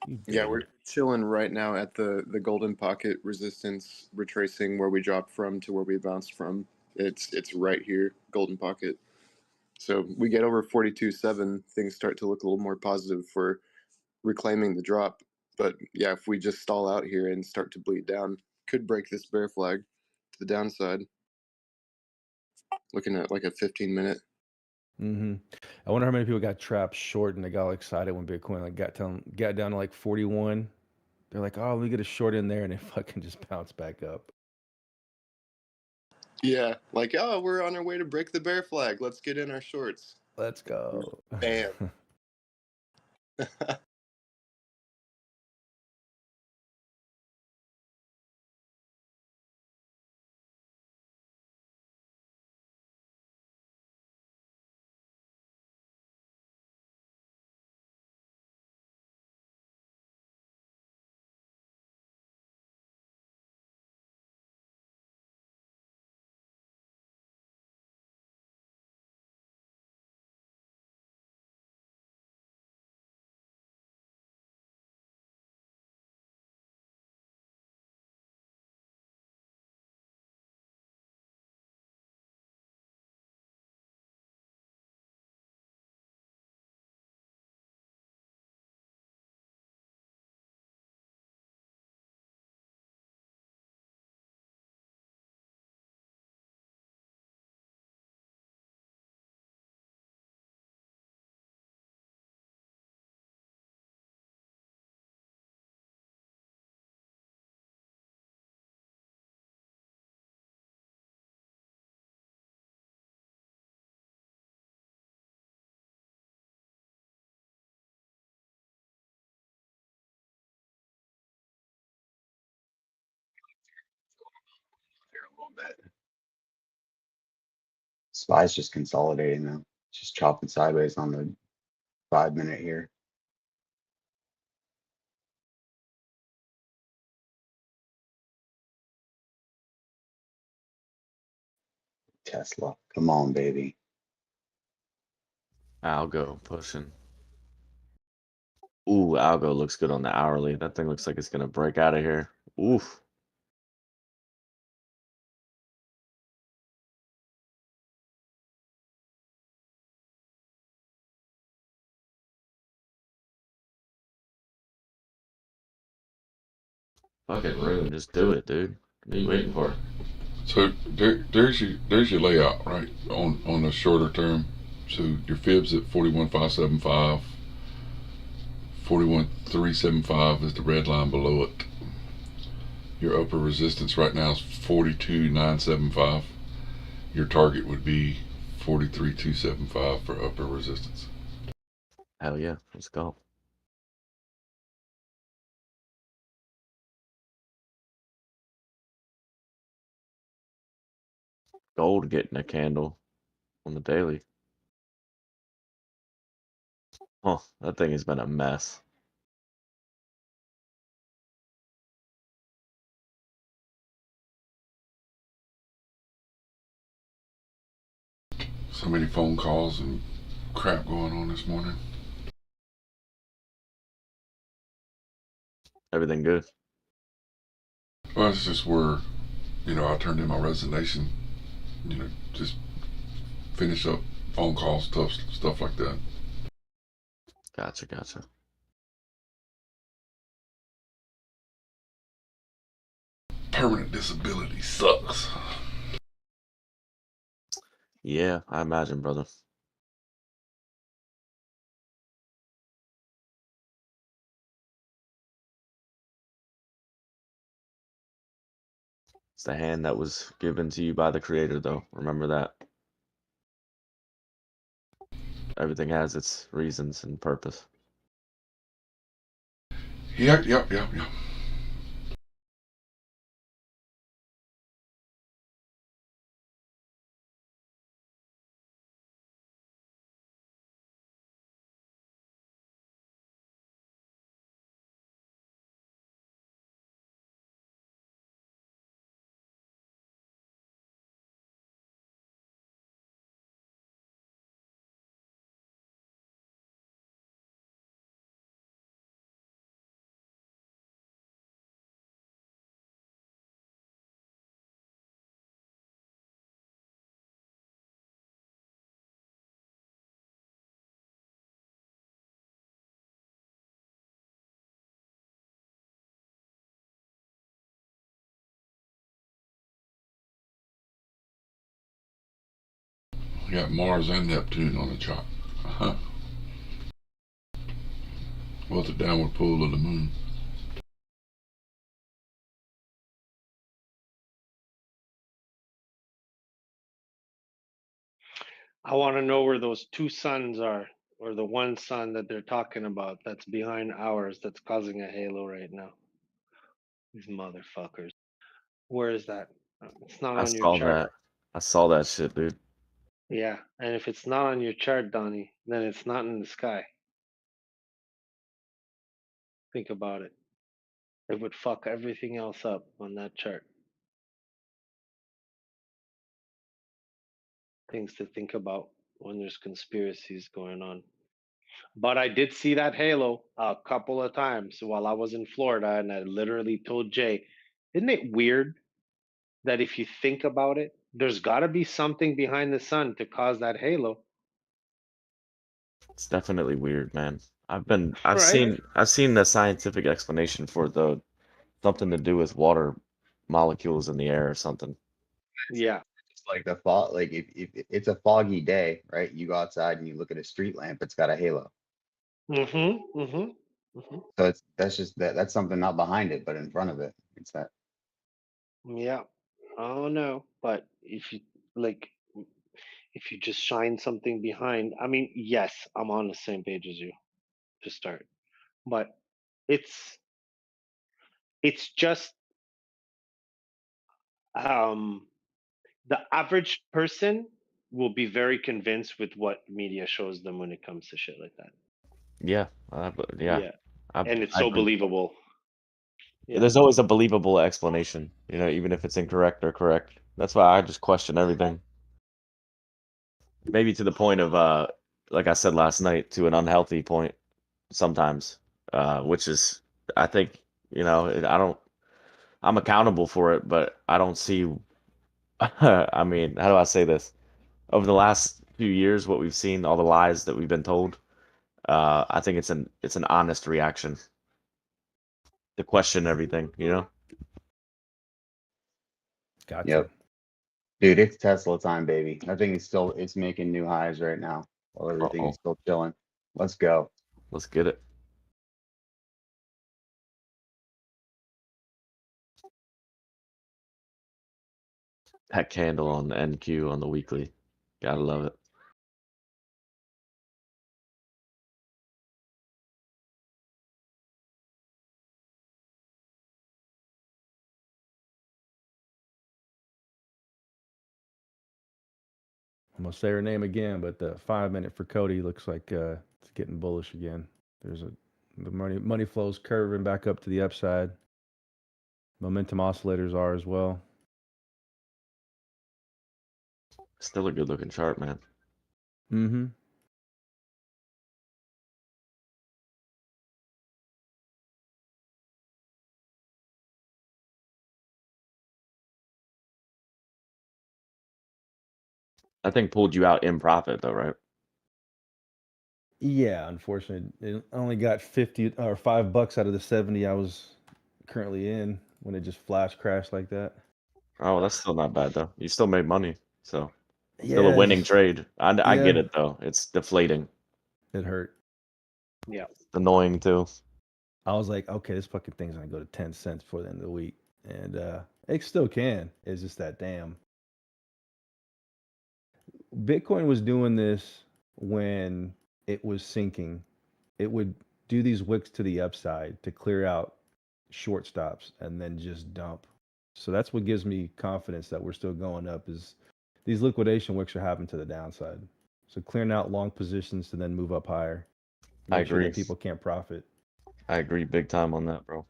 You Yeah, we're did. chilling right now at the golden pocket resistance, retracing where we dropped from to where we bounced from. It's right here, golden pocket. So we get over 42.7, things start to look a little more positive for reclaiming the drop. But yeah, if we just stall out here and start to bleed down, could break this bear flag to the downside. Looking at like a 15-minute. Mm-hmm. I wonder how many people got trapped short and they got all excited when Bitcoin like got down to like 41. They're like, oh, let me get a short in there, and it fucking just bounced back up. Yeah, like, oh, we're on our way to break the bear flag. Let's get in our shorts. Let's go. Bam. little bit. SPY's just consolidating now. Just chopping sideways on the 5 minute here. Tesla, come on, baby. Algo pushing. Ooh, Algo looks good on the hourly. That thing looks like it's gonna break out of here. Oof. Fuck it, Rune. Just do it, dude. What are you waiting for? So there's your layout right on the shorter term. So your fibs at 41,575, 41,375 is the red line below it. Your upper resistance right now is 42,975. Your target would be 43,275 for upper resistance. Hell yeah, let's go. Gold getting a candle on the daily. Huh, that thing has been a mess. So many phone calls and crap going on this morning. Everything good? Well, it's just where, I turned in my resignation, just finish up phone calls, stuff like that. Gotcha. Permanent disability sucks. Yeah, I imagine, brother. It's the hand that was given to you by the creator, though. Remember that. Everything has its reasons and purpose. Yep. We got Mars and Neptune on the chart. Well, it's a downward pull of the moon. I want to know where those two suns are, or the one sun that they're talking about that's behind ours that's causing a halo right now. These motherfuckers. Where is that? It's not I on your saw chart. that. I saw that shit, dude. Yeah, and if it's not on your chart, Donnie, then it's not in the sky. Think about it. It would fuck everything else up on that chart. Things to think about when there's conspiracies going on. But I did see that halo a couple of times while I was in Florida, and I literally told Jay, isn't it weird that if you think about it, there's got to be something behind the sun to cause that halo, It's definitely weird, man. right? I've seen the scientific explanation for the something to do with water molecules in the air or something. Yeah. It's like the fog, like if it's a foggy day, right? You go outside and you look at a street lamp, it's got a halo. Mm-hmm. Mm-hmm. Mm-hmm. So that's just that's something not behind it, but in front of it. It's that. Yeah. Oh no. But if you like, if you just shine something behind, I mean, yes, I'm on the same page as you to start, but it's just the average person will be very convinced with what media shows them when it comes to shit like that. Yeah, yeah, Yeah, I, and it's I so agree. believable. Yeah, There's always a believable explanation, even if it's incorrect or correct. That's why I just question everything. Maybe to the point of, like I said last night, to an unhealthy point sometimes, which is, I think, I don't, I'm accountable for it, but I don't see, I mean, how do I say this? Over the last few years, what we've seen, all the lies that we've been told, I think it's an honest reaction to question everything. Got to. Yep. Dude, it's Tesla time, baby. That thing is still, it's making new highs right now while everything Uh-oh. is still chilling. Let's go. Let's get it. That candle on the NQ on the weekly. Gotta love it. I'm gonna say her name again, but the 5 minute for Cody looks like it's getting bullish again. The money flows curving back up to the upside. Momentum oscillators are as well. Still a good looking chart, man. Mm-hmm. I think pulled you out in profit though, right? Yeah, unfortunately, it only got 50 or $5 out of the 70 I was currently in when it just flash crashed like that. Oh, that's still not bad though. You still made money, so still a Yeah, winning trade. I get yeah, it though. It's deflating, it hurt. yeah. annoying too. I was like, okay, this fucking thing's gonna go to 10 cents before the end of the week, and it still can. It's just that damn. Bitcoin was doing this when it was sinking. It would do these wicks to the upside to clear out short stops and then just dump. So that's what gives me confidence that we're still going up is these liquidation wicks are happening to the downside. So clearing out long positions to then move up higher. I Make sure agree. that people can't profit. I agree big time on that, bro.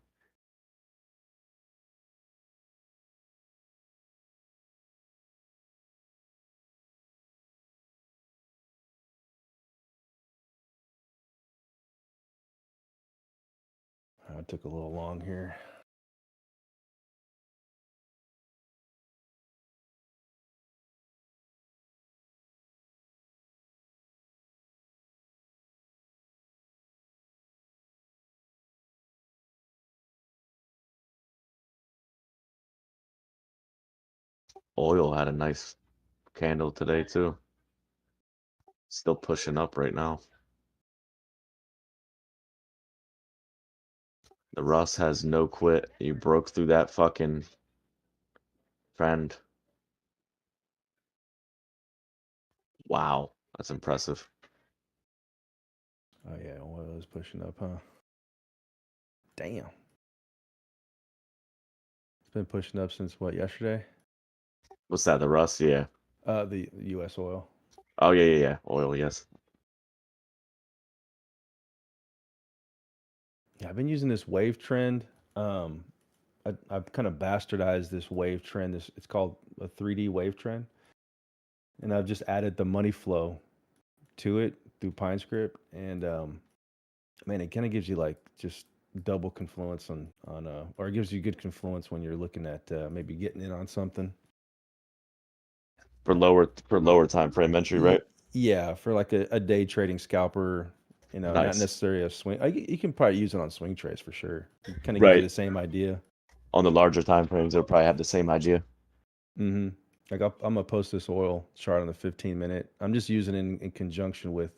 It took a little long here. Oil had a nice candle today too. Still pushing up right now. The Russ has no quit. He broke through that fucking trend. Wow, that's impressive. Oh yeah, oil is pushing up, huh? Damn. It's been pushing up since what, yesterday? What's that? The Russ? Yeah. The US oil. Oh yeah. Oil, yes. Yeah, I've been using this wave trend. Um, I've kind of bastardized this wave trend. It's called a 3D wave trend, and I've just added the money flow to it through PineScript, and man, it kind of gives you like just double confluence or it gives you good confluence when you're looking at maybe getting in on something. For lower time frame entry, Yeah, right? yeah, for like a day trading scalper, not Nice. necessarily a swing. You can probably use it on swing trades for sure. It kind of gives you Right. the same idea. On the larger time frames, they'll probably have the same idea. Mm-hmm. Like I'm gonna post this oil chart on the 15 minute. I'm just using it in conjunction with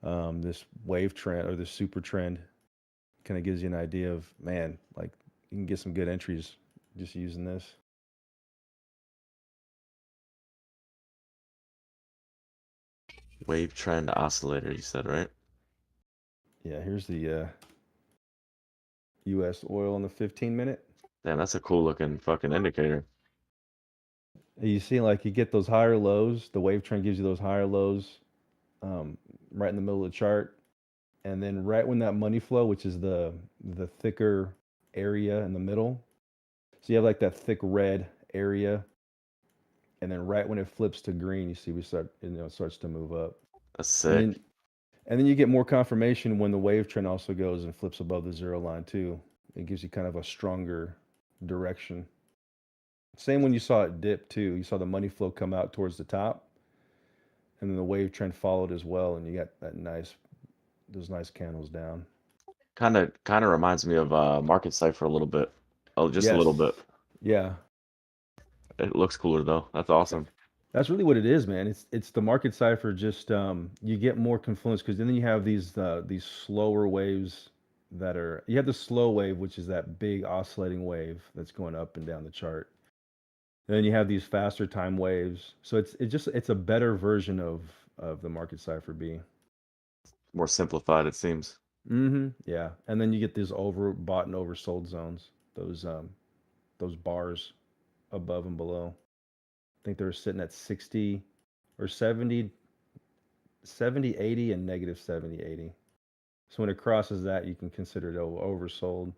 this wave trend or this super trend. Kind of gives you an idea of, man, like you can get some good entries just using this. Wave trend oscillator, you said, right? Yeah, here's the U.S. oil on the 15 minute. Damn, that's a cool looking fucking indicator. You see, like you get those higher lows. The wave trend gives you those higher lows, um, right in the middle of the chart, and then right when that money flow, which is the thicker area in the middle, so you have like that thick red area, and then right when it flips to green, you see we start, it starts to move up, That's and sick. then you get more confirmation when the wave trend also goes and flips above the zero line too. It gives you kind of a stronger direction. Same when you saw it dip too. You saw the money flow come out towards the top, and then the wave trend followed as well, and you got those nice candles down. Kind of reminds me of Market Cipher a little bit. Oh, just a little Yes. bit. Yeah. It looks cooler though. That's awesome. That's really what it is, man. It's the market cipher. Just you get more confluence because then you have these slower waves that are. You have the slow wave, which is that big oscillating wave that's going up and down the chart. And then you have these faster time waves. So it's a better version of the market cipher B. More simplified, it seems. Mm-hmm. Yeah. And then you get these overbought and oversold zones. Those bars above and below. I think they're sitting at 60 or 70, 70, 80, and negative 70, 80. So when it crosses that, you can consider it oversold.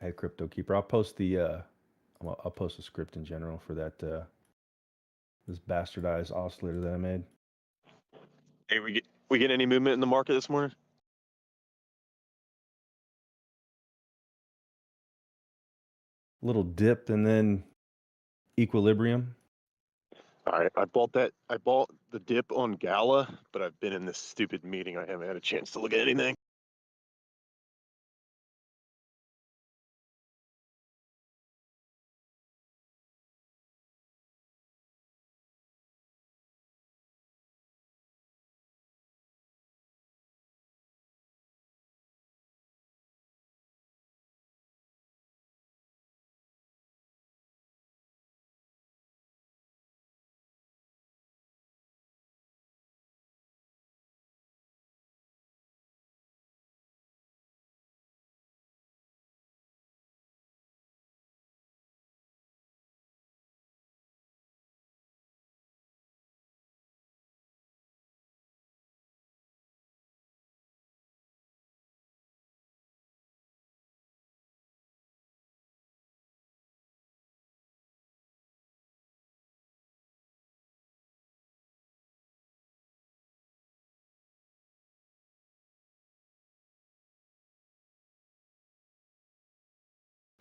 Hey, Crypto Keeper, I'll post I'll post a script in general for that this bastardized oscillator that I made. Hey, we get any movement in the market this morning? Little dip and then equilibrium. All right, I bought the dip on Gala, but I've been in this stupid meeting. I haven't had a chance to look at anything.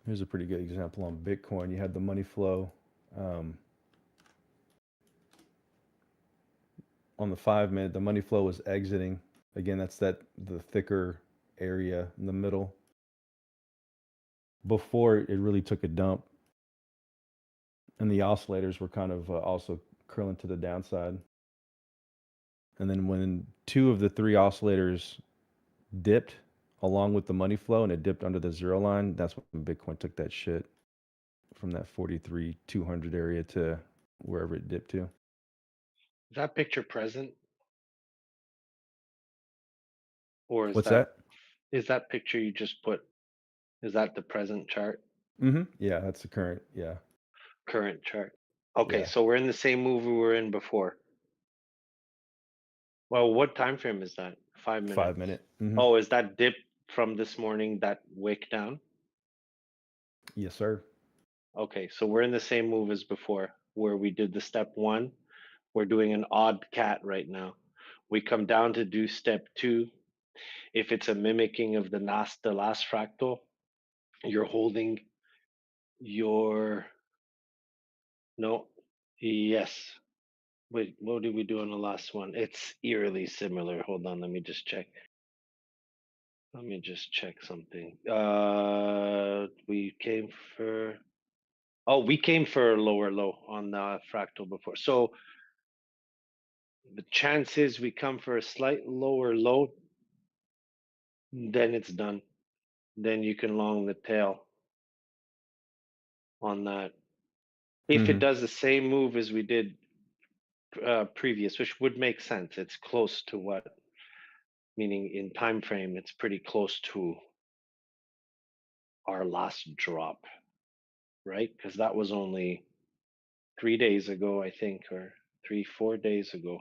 Here's a pretty good example on Bitcoin. You had the money flow um, on the 5 minute. The money flow was exiting. Again, that's the thicker area in the middle before it really took a dump, and the oscillators were kind of also curling to the downside. And then when two of the three oscillators dipped along with the money flow and it dipped under the zero line, that's when Bitcoin took that shit from that 43,200 area to wherever it dipped to. Is that picture present, or What's that? is that picture you just put? Is that the present chart? Mm-hmm. Yeah, that's the current. Yeah. Current chart. Okay, Yeah. so we're in the same move we were in before. Well, what time frame is that? 5 minutes. 5 minute. Mm-hmm. Oh, is that dip from this morning, that wick down? Yes, sir. Okay, so we're in the same move as before, where we did the step one. We're doing an odd cat right now. We come down to do step two. If it's a mimicking of the last fractal, you're holding your no, yes. Wait, what did we do on the last one? It's eerily similar. Hold on, let me just check. Let me just check something. We came for we came for a lower low on the fractal before. So the chances we come for a slight lower low, then it's done. Then you can long the tail on that. If it Mm-hmm. does the same move as we did previous, which would make sense. It's close to what, meaning in time frame, it's pretty close to our last drop, right? Because that was only 3 days ago, I think, or 4 days ago.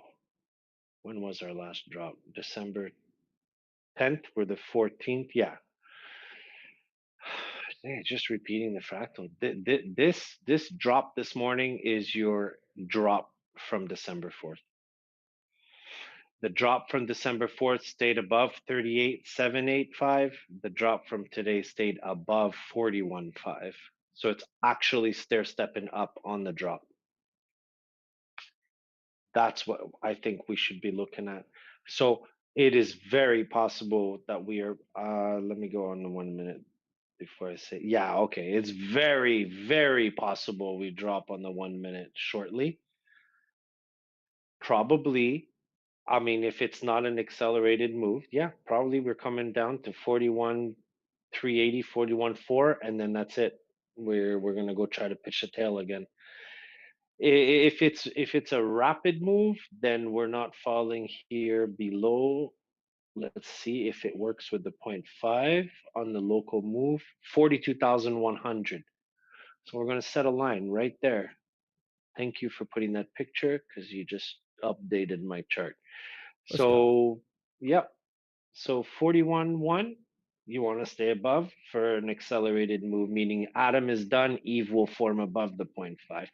When was our last drop? December 10th or the 14th? Yeah. Just repeating the fractal. This drop this morning is your drop from December 4th. The drop from December 4th stayed above 38,785. The drop from today stayed above 41.5. So it's actually stair stepping up on the drop. That's what I think we should be looking at. So it is very possible that we are. Let me go on the 1 minute before I say. Yeah, okay. It's very, very possible we drop on the 1 minute shortly. Probably. I mean, if it's not an accelerated move, yeah, probably we're coming down to 41,380, 41.4, and then that's it. We're gonna go try to pitch the tail again. If it's a rapid move, then we're not falling here below. Let's see if it works with the 0.5 on the local move, 42,100. So we're going to set a line right there. Thank you for putting that picture because you just updated my chart. Let's go. So, yep. So 41.1, you want to stay above for an accelerated move, meaning Adam is done, Eve will form above the 0.5.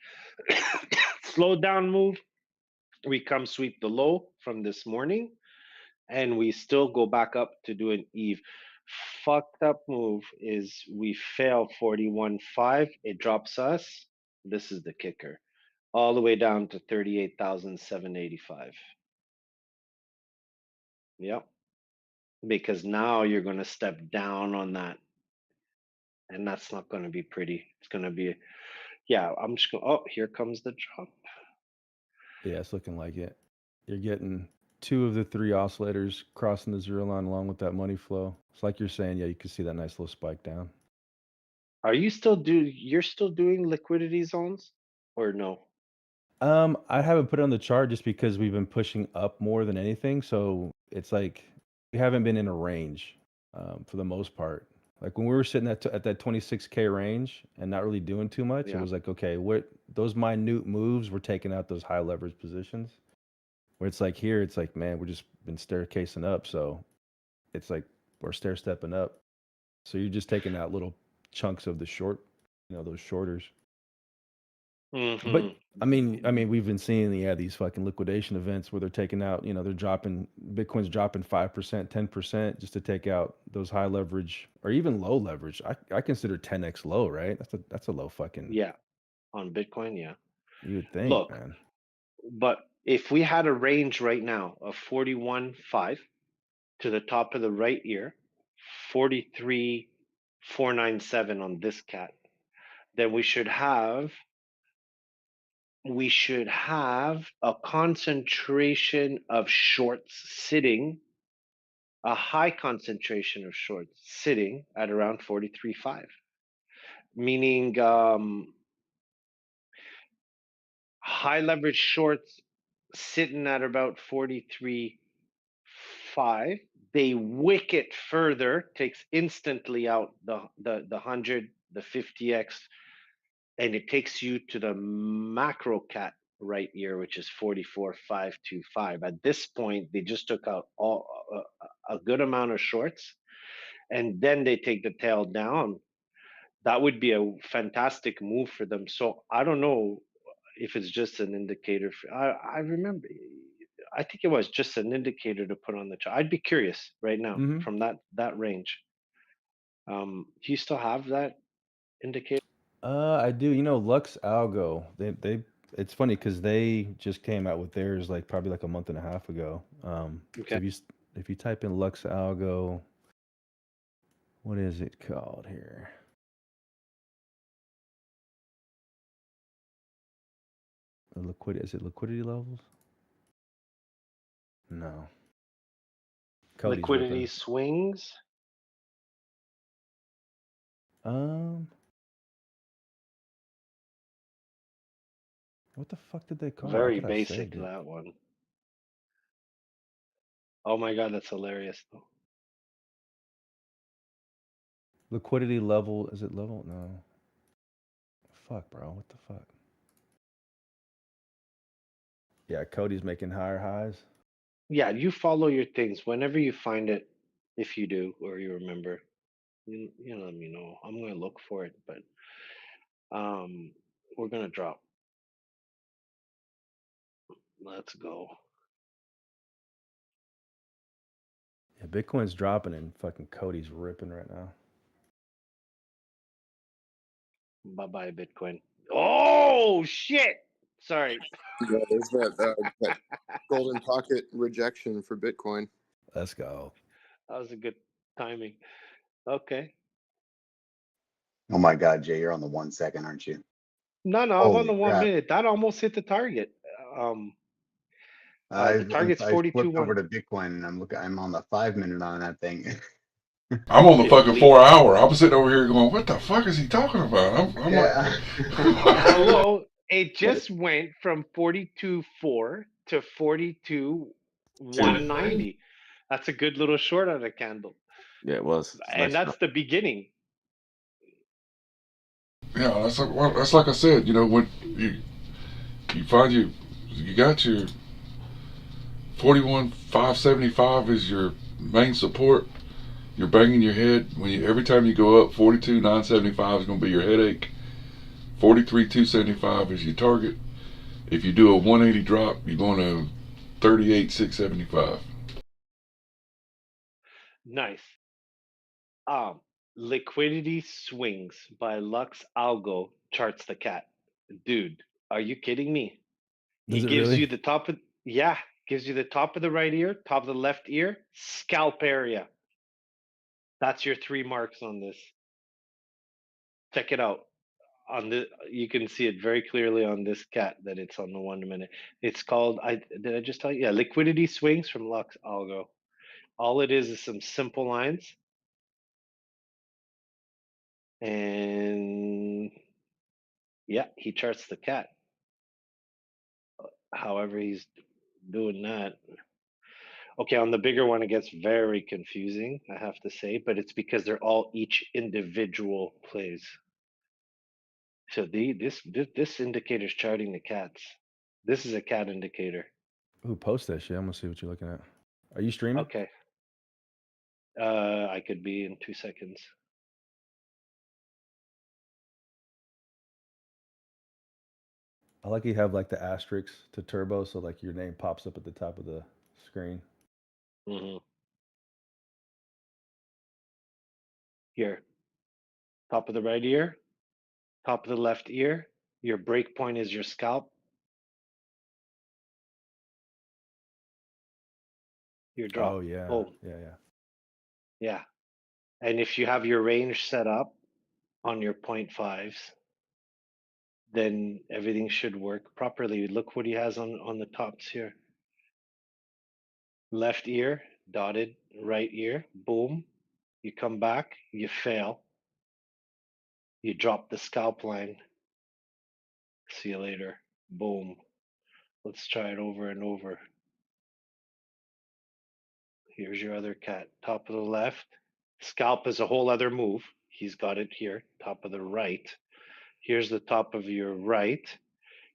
Slow down move, we come sweep the low from this morning, and we still go back up to do an Eve. Fucked up move is we fail 41.5, it drops us. This is the kicker. All the way down to 38,785. Yep. Because now you're going to step down on that. And that's not going to be pretty. It's going to be, yeah, I'm just going, oh, here comes the drop. Yeah, it's looking like it. You're getting two of the three oscillators crossing the zero line along with that money flow. It's like you're saying, yeah, you can see that nice little spike down. Are you you're still doing liquidity zones or no? I haven't put it on the chart just because we've been pushing up more than anything. So it's like we haven't been in a range for the most part. Like when we were sitting at that 26K range and not really doing too much, it Yeah. was like, okay, what those minute moves were taking out those high leverage positions. Where it's like here, it's like, man, we're just been staircasing up. So it's like we're stair stepping up. So you're just taking out little chunks of the short, those shorters. But I mean, we've been seeing these fucking liquidation events where they're taking out, they're dropping Bitcoin's dropping 5%, 10% just to take out those high leverage or even low leverage. I consider 10x low, right? That's a low fucking. Yeah. On Bitcoin, yeah. You would think, Look, man. but if we had a range right now of 41.5 to the top of the right ear, 43,497 on this cat, then we should have a concentration of shorts sitting, a high concentration of shorts sitting at around 43.5, meaning high leverage shorts sitting at about 43.5. They wick it further, takes instantly out the 100, the 50x, and it takes you to the macro cat right ear, which is 44,525. At this point, they just took out a good amount of shorts, and then they take the tail down. That would be a fantastic move for them. So I don't know if it's just an indicator. I remember, I think it was just an indicator to put on the chart. I'd be curious right now from that range. Do you still have that indicator? I do. Lux Algo. They. It's funny because they just came out with theirs like probably like a month and a half ago. So Okay. if you type in Lux Algo, what is it called here? Is it liquidity levels? No. Cody's Liquidity ripping. swings. What What the fuck did they call? I Very thought I basic saved it. that one. Oh my god, that's hilarious though. Liquidity level, is it level? No. Fuck, bro. What the fuck? Yeah, Cody's making higher highs. Yeah, you follow your things whenever you find it, if you do or you remember. You let me know. I'm gonna look for it, but we're gonna drop. Let's go. Yeah, Bitcoin's dropping and fucking Cody's ripping right now. Bye bye, Bitcoin. Oh shit! Sorry. Yeah, there's that golden pocket rejection for Bitcoin. Let's go. That was a good timing. Okay. Oh my God, Jay, you're on the 1 second, aren't you? No, no, I'm on the Holy one crap. minute. That almost hit the target. Um, the target's I 42 flipped over 1. to Bitcoin and I'm on the 5 minute on that thing. I'm on the It fucking bleed. 4 hour. I'm sitting over here going, what the fuck is he talking about? I'm like, Yeah. Hello. It just went from 42.4 to 42.190. That's a good little short on a candle. Yeah, it was. It's a And nice that's drop. the beginning. yeah, that's like I said, when you find you got your 41,575 is your main support. You're banging your head every time you go up. 42,975 is going to be your headache. 43,275 is your target. If you do a 180 drop, you're going to 38,675. Nice. Um, Liquidity Swings by Lux Algo charts the cat. Dude, are you kidding me? He Does it gives really? you the top of, yeah, gives you the top of the right ear, top of the left ear, scalp area. That's your 3 marks on this. Check it out. On the You can see it very clearly on this cat that it's on the 1 minute. It's called, I did I just tell you? Yeah, Liquidity Swings from Lux Algo. All it is some simple lines. And yeah, he charts the cat. However, he's doing that. Okay, on the bigger one, it gets very confusing, I have to say, but it's because they're all each individual plays. So this indicator's charting the cats. This is a cat indicator. Who post that shit? I'm gonna see what you're looking at. Are you streaming? Okay. I could be in 2 seconds. I like you have like the asterisks to turbo, so like your name pops up at the top of the screen. Hmm. Here, top of the right ear, top of the left ear. Your break point is your scalp. Your Oh drop. yeah, Boom. yeah. Yeah. And if you have your range set up on your 0.5s, then everything should work properly. Look what he has on the tops here. Left ear, dotted, right ear, boom. You come back, you fail, you drop the scalp line. See you later. Boom. Let's try it over and over. Here's your other cat. Top of the left. Scalp is a whole other move. He's got it here. Top of the right. Here's the top of your right.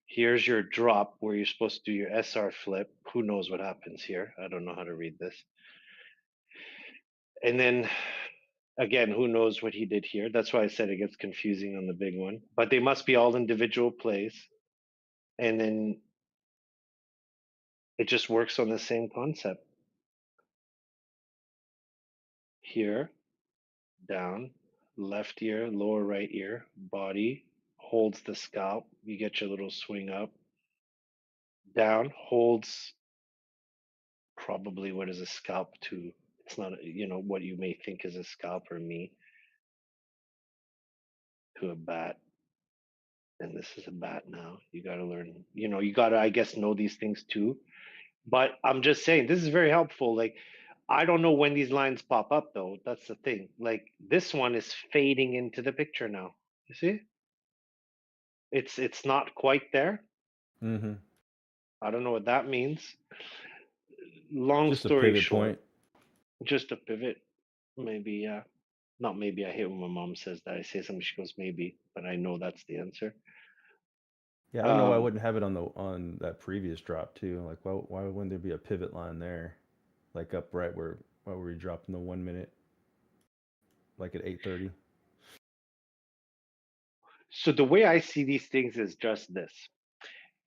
Here's your drop where you're supposed to do your SR flip. Who knows what happens here? I don't know how to read this. And then again, who knows what he did here? That's why I said it gets confusing on the big one. But they must be all individual plays. And then it just works on the same concept. Here, down, left ear, lower right ear, body, holds the scalp. You get your little swing up. Down, holds probably what is a scalp to. It's not, what you may think is a scalp or me to a bat. And this is a bat now. You got to learn, you got to, I guess, know these things too. But I'm just saying, this is very helpful. Like, I don't know when these lines pop up, though. That's the thing. Like, this one is fading into the picture now. You see? It's not quite there. Mm-hmm. I don't know what that means. Long Just a story pivot short, point. just a pivot. Maybe, yeah. Not maybe. I hate when my mom says that. I say something, she goes, maybe, but I know that's the answer. Yeah, I don't know why I Um, wouldn't have it on that previous drop too. Like, why wouldn't there be a pivot line there, like up right where we dropped in the 1 minute, like at 8:30. so the way I see these things is just this.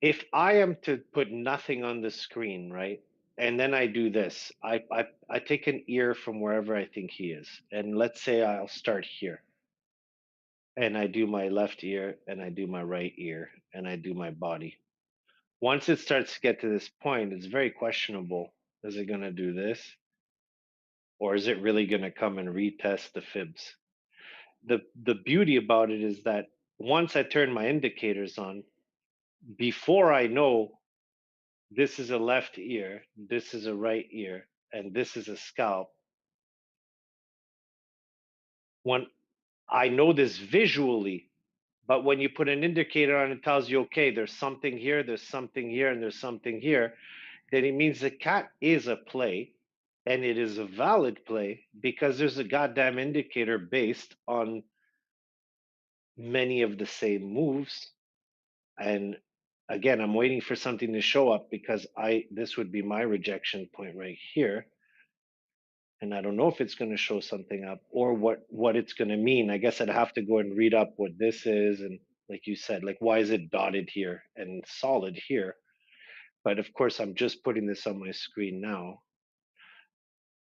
If I am to put nothing on the screen, right? And then I do this. I take an ear from wherever I think he is. And let's say I'll start here. And I do my left ear and I do my right ear and I do my body. Once it starts to get to this point, it's very questionable. Is it going to do this? Or is it really going to come and retest the fibs? The beauty about it is that once I turn my indicators on, before I know this is a left ear, this is a right ear, and this is a scalp, when I know this visually, but when you put an indicator on, it tells you, okay, there's something here, there's something here, and there's something here, then it means the cat is a play, and it is a valid play because there's a goddamn indicator based on many of the same moves. And again, I'm waiting for something to show up because this would be my rejection point right here. And I don't know if it's going to show something up or what it's going to mean. I guess I'd have to go and read up what this is, and like you said, like why is it dotted here and solid here? But of course, I'm just putting this on my screen now.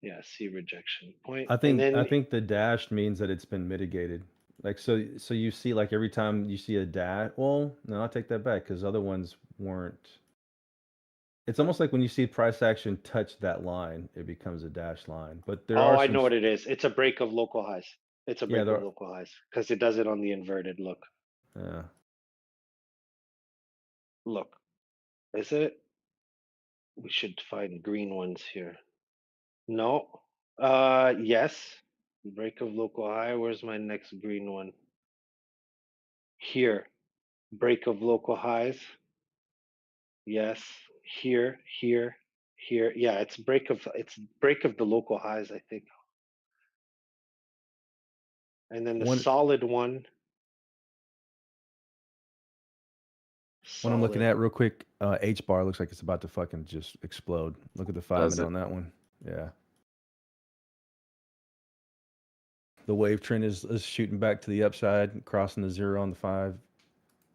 Yeah, see rejection point, and I then think the dash means that it's been mitigated. Like, so you see, like, every time you see a dash. Well, no, I'll take that back because other ones weren't. It's almost like when you see price action touch that line, it becomes a dash line. But there oh, are I some. know what it is. It's a break of local highs. It's a Yeah, break there of are. local highs because it does it on the inverted. Yeah. Look. Is it? We should find green ones here. No. Yes. Break of local high. Where's my next green one? Here. Break of local highs. Yes. Here, here, here. Yeah, it's break of the local highs, I think. And then the One solid one. one I'm looking Solid. at real quick. H bar looks like it's about to fucking just explode. Look at the 5 minute Does it? on that one. Yeah. The wave trend is shooting back to the upside, crossing the 0 on the 5.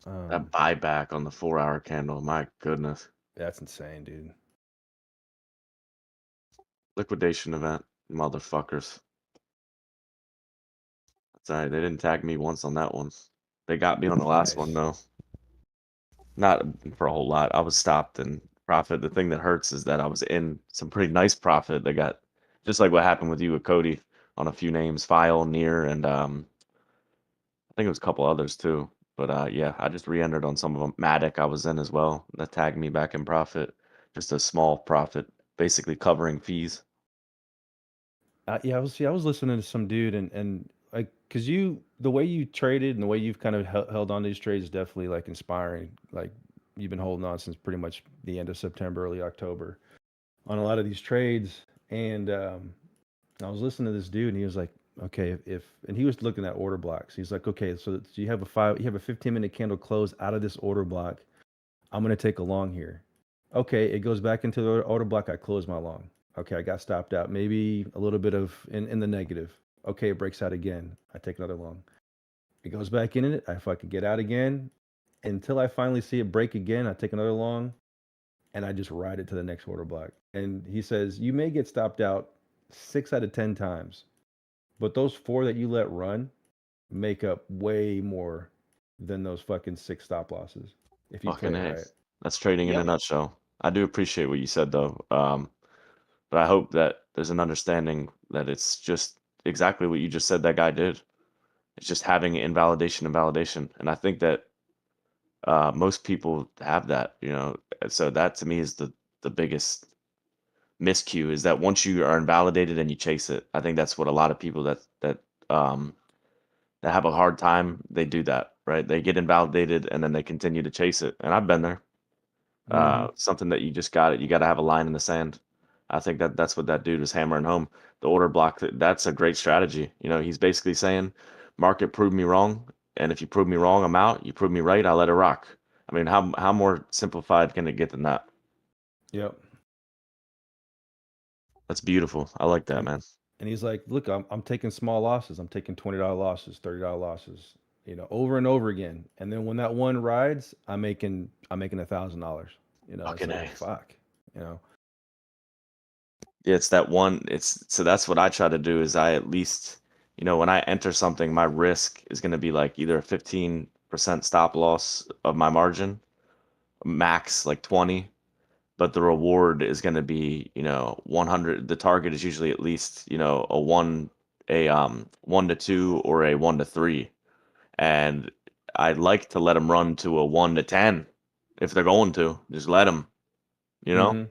That buyback on the 4 hour candle, my goodness. That's insane, dude. Liquidation event, motherfuckers. That's all right. They didn't tag me once on that one. They got me on the last one, Nice. though. Not for a whole lot. I was stopped in profit. The thing that hurts is that I was in some pretty nice profit. They got just like what happened with you with Cody on a few names, File, Near, and I think it was a couple others too. But yeah, I just re-entered on some of them. Matic I was in as well. That tagged me back in profit. Just a small profit, basically covering fees. Yeah, I was listening to some dude and like because the way you traded and the way you've kind of held on to these trades is definitely like inspiring. Like you've been holding on since pretty much the end of September, early October on a lot of these trades. And I was listening to this dude and he was like, okay, if and he was looking at order blocks. He's like, okay, so you have you have a 15-minute candle close out of this order block. I'm gonna take a long here. Okay, it goes back into the order block. I close my long. Okay, I got stopped out. Maybe a little bit of in the negative. Okay, it breaks out again. I take another long. It goes back in it. I fucking get out again until I finally see it break again. I take another long and I just ride it to the next order block. And he says you may get stopped out 6 out of 10 times, but those 4 that you let run make up way more than those fucking 6 stop losses if you play Fucking it A. right. That's trading in a Yep. nutshell. I do appreciate what you said though. But I hope that there's an understanding that it's just exactly what you just said that guy did. It's just having invalidation and validation. And I think that most people have that, you know. So that to me is the biggest miscue is that once you are invalidated and you chase it, I think that's what a lot of people um that have a hard time, they do that, right? They get invalidated and then they continue to chase it. And I've been there. something that you got to have a line in the sand. I think that's what that dude was hammering home. The order block, that's a great strategy. He's basically saying, market proved me wrong, and if you prove me wrong, I'm out. You prove me right, I'll let it rock. I mean, how more simplified can it get than that? Yep. That's beautiful. I like that, And man. and he's like, look, I'm taking small losses. I'm taking $20 losses, $30 losses, over and over again. And then when that one rides, I'm making $1,000. It's Fucking like A. fuck. You know. Yeah, it's that one. So that's what I try to do is I at least, when I enter something, my risk is going to be like either a 15% stop loss of my margin, max like 20, but the reward is going to be, 100. The target is usually at least, a 1 to 2 or a 1 to 3. And I'd like to let them run to a 1 to 10 if they're going to. Just let them, you know? Hmm.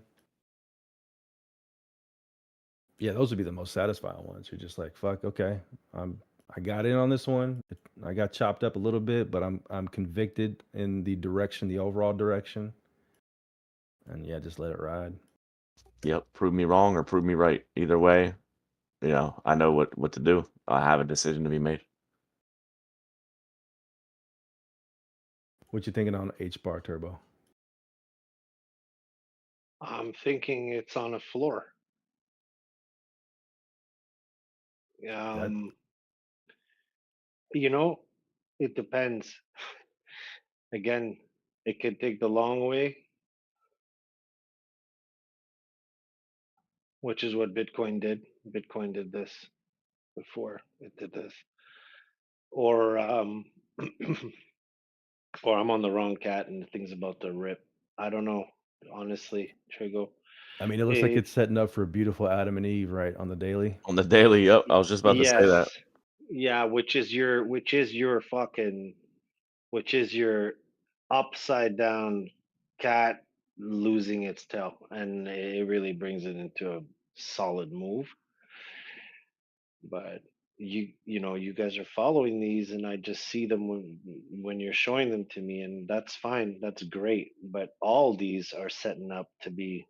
Yeah, those would be the most satisfying ones. You're just like, fuck, okay, I got in on this one. I got chopped up a little bit, but I'm convicted in the overall direction, and yeah, just let it ride. Yep. Prove me wrong or prove me right. Either way, I know what to do. I have a decision to be made. What you thinking on H bar turbo? I'm thinking it's on a floor. That Um, you know, it depends. Again, it could take the long way, which is what Bitcoin did. Bitcoin did this before it did this. Or or I'm on the wrong cat and the thing's about to rip. I don't know, honestly, Trigo. I mean, it looks like It, it's setting up for a beautiful Adam and Eve, right, on the daily. On the daily, yep. I was just about to say yes, that. yeah, which is your upside down cat losing its tail, and it really brings it into a solid move. But you guys are following these, and I just see them when you're showing them to me, and that's fine, that's great. But all these are setting up to be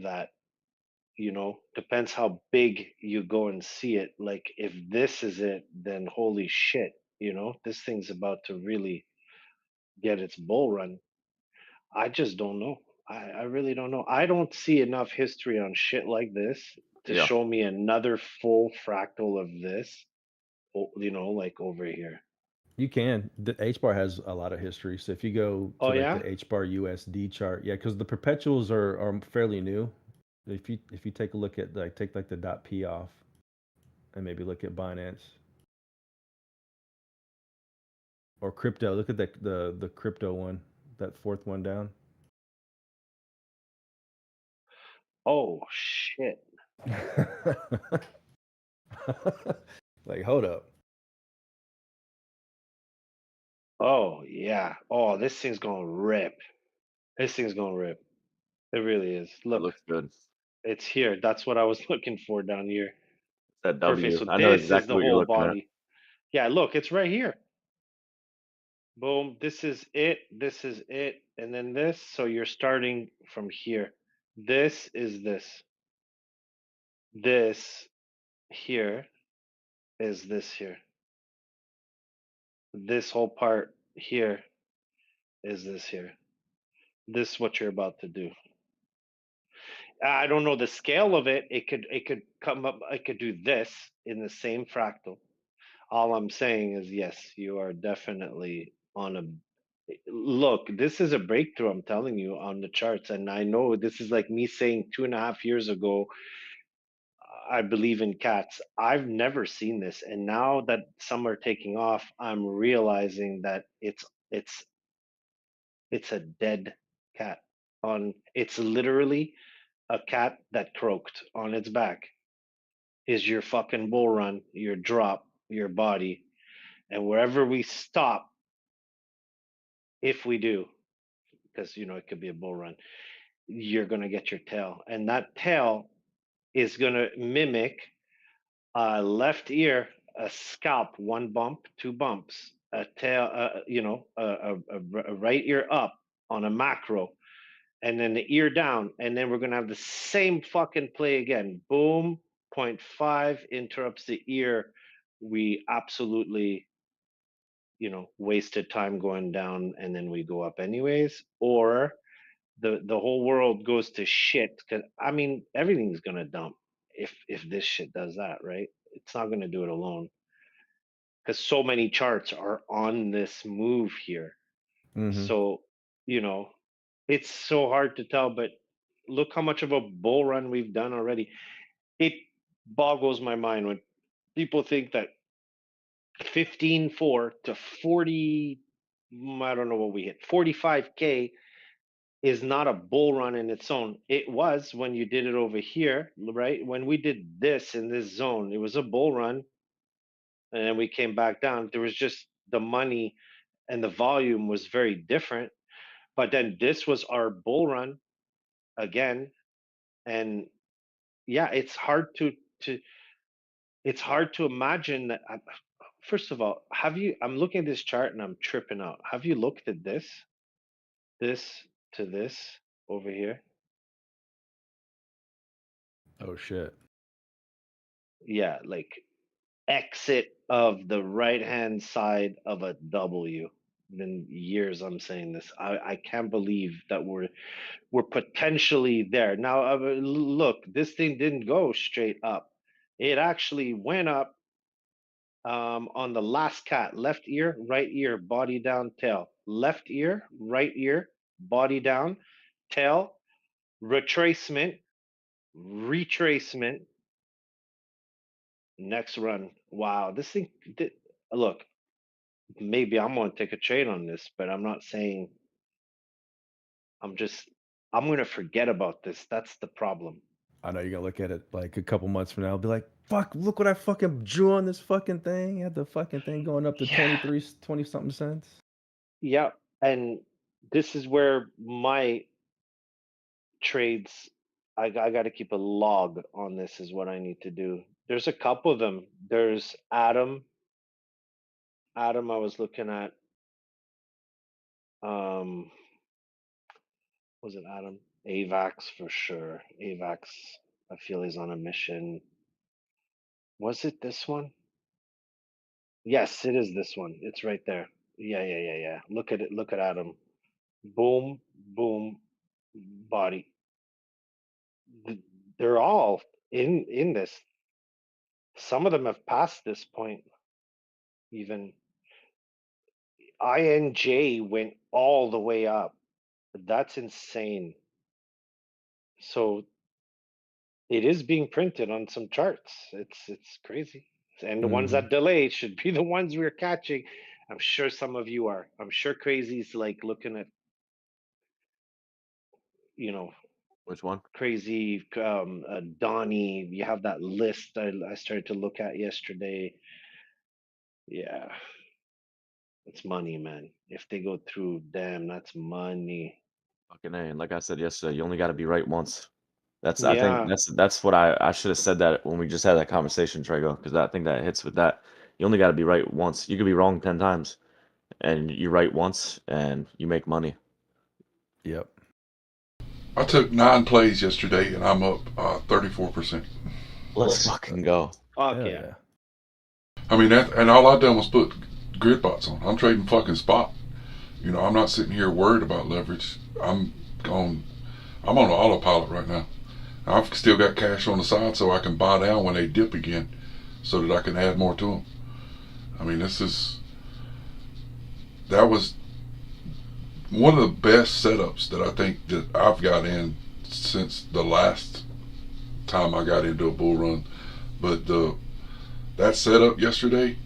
that. Depends how big you go and see it. Like if this is it, then holy shit, this thing's about to really get its bull run. I just don't know. I really don't know. I don't see enough history on shit like this to Yeah. show me another full fractal of this, like over here. You can. The H bar has a lot of history. So if you go Oh to like yeah? the H bar USD chart, yeah, because the perpetuals are fairly new. If you take a look at take like the dot P off and maybe look at Binance or crypto, look at the crypto one, that fourth one down. Oh shit. Like, hold up. Oh yeah. Oh, this thing's gonna rip. This thing's gonna rip. It really is. It Look, looks good. it's here. That's what I was looking for down here. That Perfect. W. So I know this is exactly the what you're whole looking at. body. Yeah, look, it's right here. Boom. This is it. This is it. And then this. So you're starting from here. This is this. This here is this here. This whole part here is this here. This is what you're about to do. I don't know the scale of it. It could come up. I could do this in the same fractal. All I'm saying is yes, you are definitely on a look. This is a breakthrough. I'm telling you on the charts, and I know this is like me saying 2.5 years ago. I believe in cats. I've never seen this, and now that some are taking off, I'm realizing that it's it's a dead cat. It's literally a cat that croaked on its back. Is your fucking bull run, your drop, your body, and wherever we stop, if we do, because it could be a bull run, you're gonna get your tail, and that tail is gonna mimic a left ear, a scalp, one bump, two bumps, a tail, a right ear up on a macro, and then the ear down, and then we're gonna have the same fucking play again. Boom, 0.5 interrupts the ear. We absolutely, wasted time going down, and then we go up anyways. Or the whole world goes to shit. Because I mean, everything's gonna dump if this shit does that, right? It's not gonna do it alone because so many charts are on this move here. Mm-hmm. So, you know, it's so hard to tell, but look how much of a bull run we've done already. It boggles my mind when people think that 15.4 to 40, I don't know what we hit, 45K is not a bull run in its own. It was when you did it over here, right? When we did this in this zone, it was a bull run. And then we came back down. There was just the money and the volume was very different. But then this was our bull run again. And yeah, to it's hard to imagine that. First of all, I'm looking at this chart and I'm tripping out. Have you looked at this to this over here? Oh shit. Yeah, like exit of the right hand side of a W. Been years I'm saying this. I can't believe that we're potentially there. Now, look, this thing didn't go straight up. It actually went up on the last cat, left ear, right ear, body down, tail. Left ear, right ear, body down, tail, retracement, retracement, next run. Wow, this thing, look, maybe I'm going to take a trade on this, but I'm not saying I'm just, I'm going to forget about this. That's the problem. I know you're gonna look at it like a couple months from now, and be like, "Fuck! Look what I fucking drew on this fucking thing." Had the fucking thing going up to Yeah. 20 something cents. Yeah. And this is where my trades, I got to keep a log on this, is what I need to do. There's a couple of them. There's Adam. Adam, I was looking at. Um, was it Adam? AVAX for sure. AVAX, I feel he's on a mission. Was it this one? Yes, it is this one. It's right there. Yeah, yeah, yeah, yeah. Look at it. Look at Adam. Boom, boom, body. They're all in this. Some of them have passed this point. Even INJ went all the way up. That's insane. So it is being printed on some charts. It's crazy. And the ones Mm-hmm. that delay should be the ones we're catching. I'm sure some of you are. I'm sure Crazy's like looking at, you know, Which one? Crazy, Donnie. You have that list I started to look at yesterday. Yeah, it's money, man. If they go through, damn, that's money. Fucking A. And like I said yesterday, you only got to be right once. I think Yeah, that's what I should have said that when we just had that conversation, Trego, because I think that hits with that. You only got to be right once. You could be wrong 10 times, and you're right once, and you make money. Yep. I took 9 plays yesterday and I'm up 34%. Let's fucking go. fuck Hell yeah. yeah. I mean, and all I done was put grid bots on. I'm trading fucking spot. You know, I'm not sitting here worried about leverage. I'm on autopilot right now. I've still got cash on the side so I can buy down when they dip again so that I can add more to them. I mean, that was one of the best setups that I think that I've got in since the last time I got into a bull run. But that setup yesterday,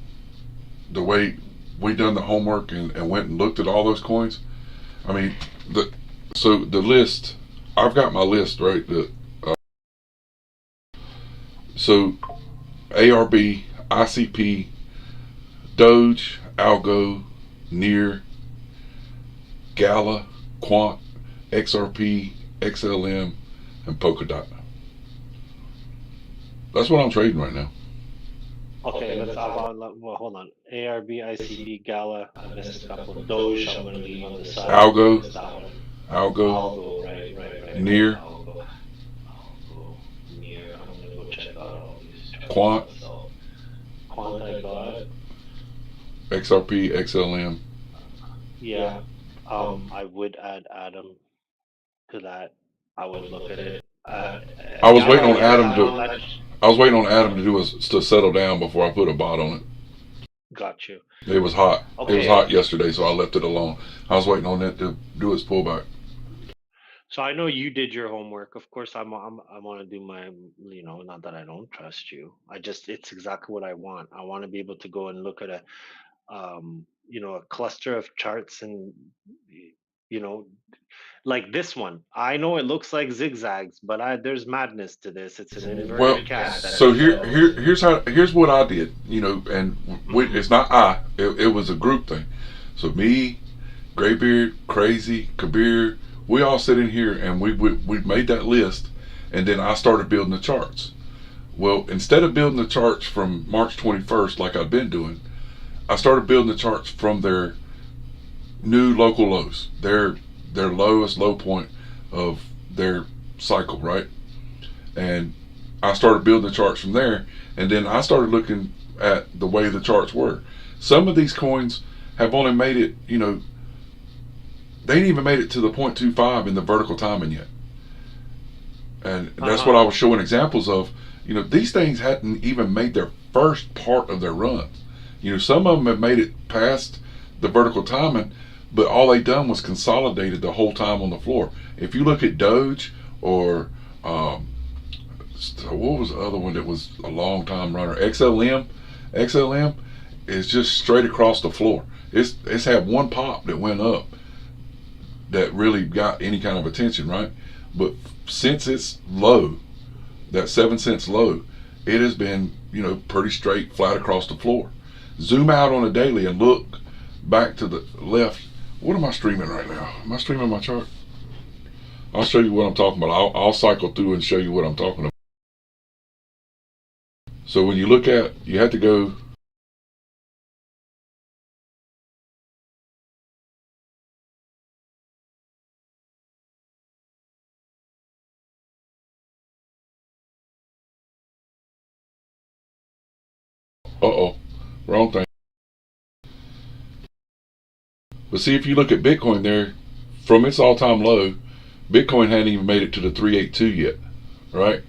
the way we done the homework and went and looked at all those coins, I mean, so the list, I've got my list right. So ARB, ICP, Doge, Algo, Near, Gala, Quant, XRP, XLM, and Polkadot. That's what I'm trading right now. Okay, well, hold on. ARB, ICB, Gala. I missed a couple. Doge, I'm gonna leave on the side. Algo, Missed that one. Algo, I'll go right. Near, I'll go near. I'm gonna go check out all these charts Quant, myself. Quant, I got. XRP, XLM. Yeah. I would add Adam to that. I would look at it. I was waiting Gala, on yes, Adam I'm on to. that. I was waiting on Adam to do us to settle down before I put a bot on it. Got you. It was hot. It was Okay. hot yesterday, so I left it alone. I was waiting on it to do its pullback. So I know you did your homework. Of course, I want to do my, not that I don't trust you. It's exactly what I want. I want to be able to go and look at a cluster of charts and, you know, like this one. I know it looks like zigzags, but there's madness to this. It's an Well, inverted CAT that so just fell. here's what I did. And Hmm. it's not it was a group thing. So me, Graybeard, Crazy, Kabir, we all sit in here and we made that list, and then I started building the charts. Well, instead of building the charts from March 21st like I've been doing, I started building the charts from their new local lows, their lowest low point of their cycle, right? And I started building the charts from there, and then I started looking at the way the charts were. Some of these coins have only made it, they ain't even made it to the 0.25 in the vertical timing yet. And that's what Uh-huh. I was showing examples of. These things hadn't even made their first part of their runs. Some of them have made it past the vertical timing, but all they done was consolidated the whole time on the floor. If you look at Doge or um, what was the other one that was a long time runner? XLM is just straight across the floor. It's had one pop that went up that really got any kind of attention, right? But since it's low, that 7 cents low, it has been, pretty straight, flat across the floor. Zoom out on a daily and look back to the left. What am I streaming right now? Am I streaming my chart? I'll show you what I'm talking about. I'll cycle through and show you what I'm talking about. So when you look at, you have to go. Uh-oh, wrong thing. But see, if you look at Bitcoin there, from its all-time low, Bitcoin hadn't even made it to the 382 yet, right?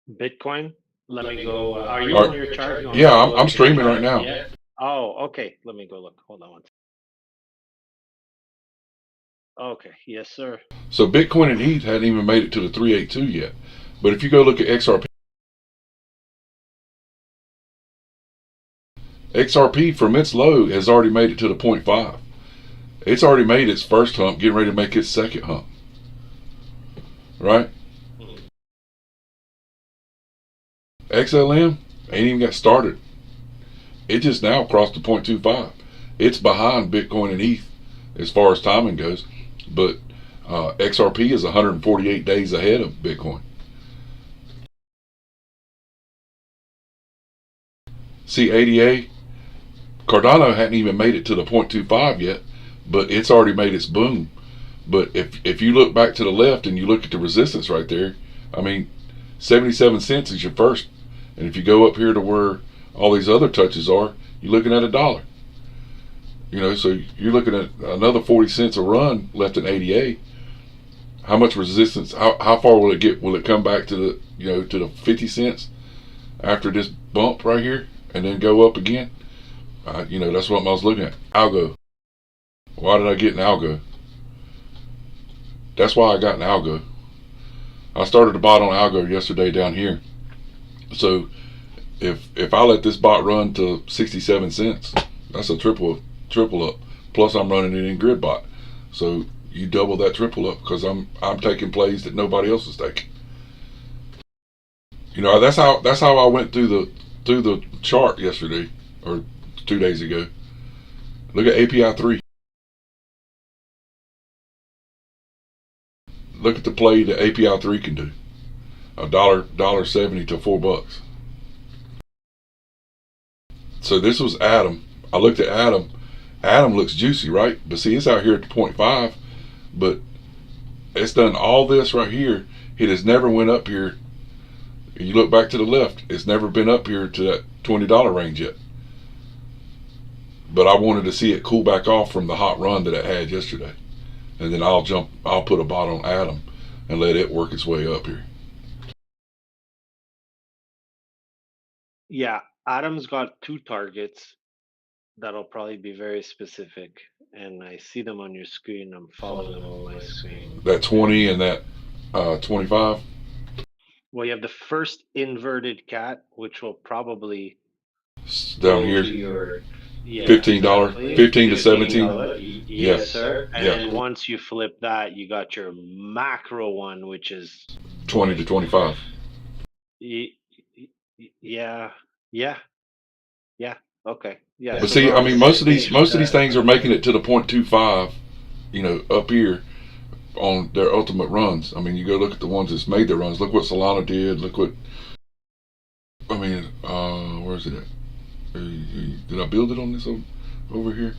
Bitcoin. Let me go. Are you All on right. your chart? You want Yeah, me to go I'm look at your streaming right chart? now. Yeah. Oh, okay. Let me go look. Hold on one second. Okay. Yes, sir. So Bitcoin and ETH hadn't even made it to the 382 yet. But if you go look at XRP from its low has already made it to the 0.5. It's already made its first hump, getting ready to make its second hump, right? Hmm. XLM ain't even got started. It just now crossed the 0.25. It's behind Bitcoin and ETH as far as timing goes, but XRP is 148 days ahead of Bitcoin. See, ADA, Cardano hadn't even made it to the 0.25 yet, but it's already made its boom. But if you look back to the left and you look at the resistance right there, I mean, 77 cents is your first. And if you go up here to where all these other touches are, you're looking at $1. So you're looking at another 40 cents a run left in ADA. How much resistance? How far will it get? Will it come back to the 50 cents after this bump right here, and then go up again? That's what I was looking at. Algo. Why did I get an algo? That's why I got an algo. I started the bot on algo yesterday down here. So if I let this bot run to 67 cents, that's a triple up. Plus I'm running it in GridBot. So you double that triple up because I'm taking plays that nobody else is taking. That's how I went through the chart yesterday or 2 days ago. Look at API 3. Look at the play that API 3 can do. $1.70 to $4. So this was Adam. I looked at Adam, Adam looks juicy, right? But see, it's out here at the 0.5, but it's done all this right here. It has never went up here. You look back to the left, it's never been up here to that $20 range yet. But I wanted to see it cool back off from the hot run that it had yesterday. And then I'll put a bot on Adam and let it work its way up here. Yeah, Adam's got 2 targets that'll probably be very specific, and I see them on your screen. I'm following them on my screen. That 20 and that 25. Well, you have the first inverted cat, which will probably Down go here, to your $15, exactly, 15 to 17. $15. Yeah. Yes, sir. And Yeah. then once you flip that, you got your macro one, which is 20 to 25. y- yeah, yeah, yeah. Okay, yeah. But So see, we're I on the mean, same page most with of these that. things are making it to the 0.25, up here on their ultimate runs. I mean, you go look at the ones that's made their runs. Look what Solana did. Look what, I mean, where's it at? Did I build it on this over here?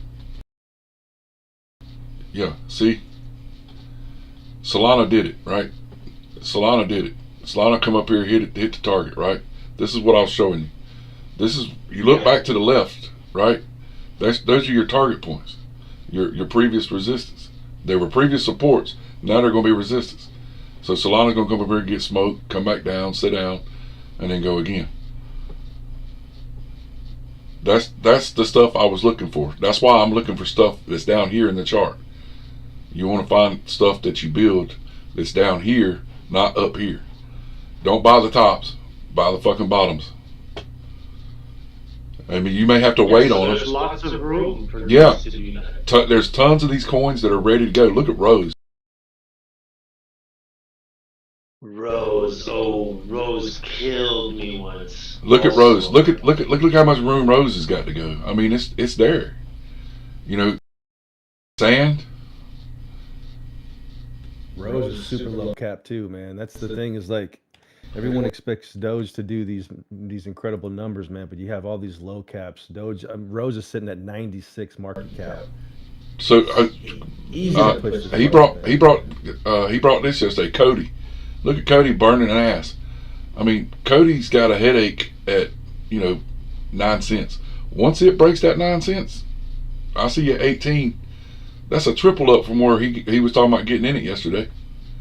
Yeah, see? Solana did it, right? Solana did it. Solana come up here, hit the target, right? This is what I was showing you. This is, you look back to the left, right? Those are your target points, your previous resistance. They were previous supports. Now they're going to be resistance. So Solana's going to come up here and get smoked, come back down, sit down, and then go again. That's the stuff I was looking for. That's why I'm looking for stuff that's down here in the chart. You want to find stuff that you build that's down here, not up here. Don't buy the tops, buy the fucking bottoms. I mean, you may have to wait on There's it. lots of room for Yeah. this to do that. There's tons of these coins that are ready to go. Look at Rose. Rose, oh, Rose killed me once. Look at Rose. Look how much room Rose has got to go. I mean, it's there. Sand. Rose is super low cap too, man. That's the thing is like everyone expects Doge to do these incredible numbers, man. But you have all these low caps. Rose is sitting at 96 market cap. So Easy to push this he button, brought man. he brought this yesterday. Cody. Look at Cody burning an ass. I mean, Cody's got a headache at 9 cents. Once it breaks that 9 cents, I see you at 18. That's a triple up from where he was talking about getting in it yesterday.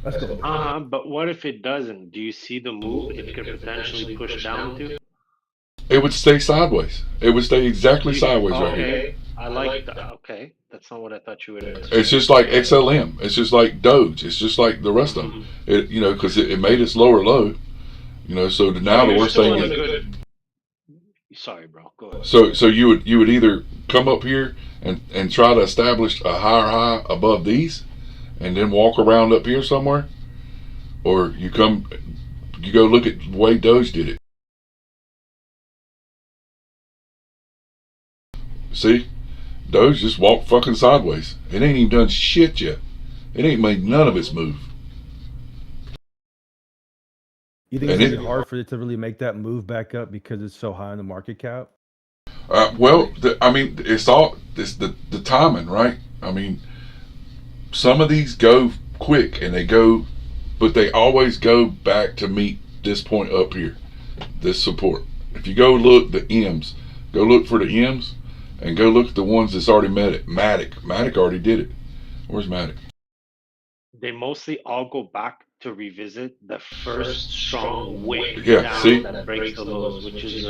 Let's go. But what if it doesn't? Do you see the move it could potentially push down to? It would stay sideways. It would stay exactly sideways right here. Okay, I like that. Okay, that's not what I thought you would have. It's just like XLM. It's just like Doge. It's just like the rest of them. Because it made its lower low. So now the worst thing is. Sorry, bro. Go ahead. So you would either come up here and try to establish a higher high above these, and then walk around up here somewhere, or you go look at the way Doge did it. See, Doge just walked fucking sideways. It ain't even done shit yet. It ain't made none of its move. You think it's gonna be hard for it to really make that move back up because it's so high in the market cap? It's the timing, right? I mean, some of these go quick and but they always go back to meet this point up here, this support. If you go look the M's, go look for the M's, and go look at the ones that's already met it. Matic already did it. Where's Matic? They mostly all go back to revisit the first strong wick down that breaks the lows, which is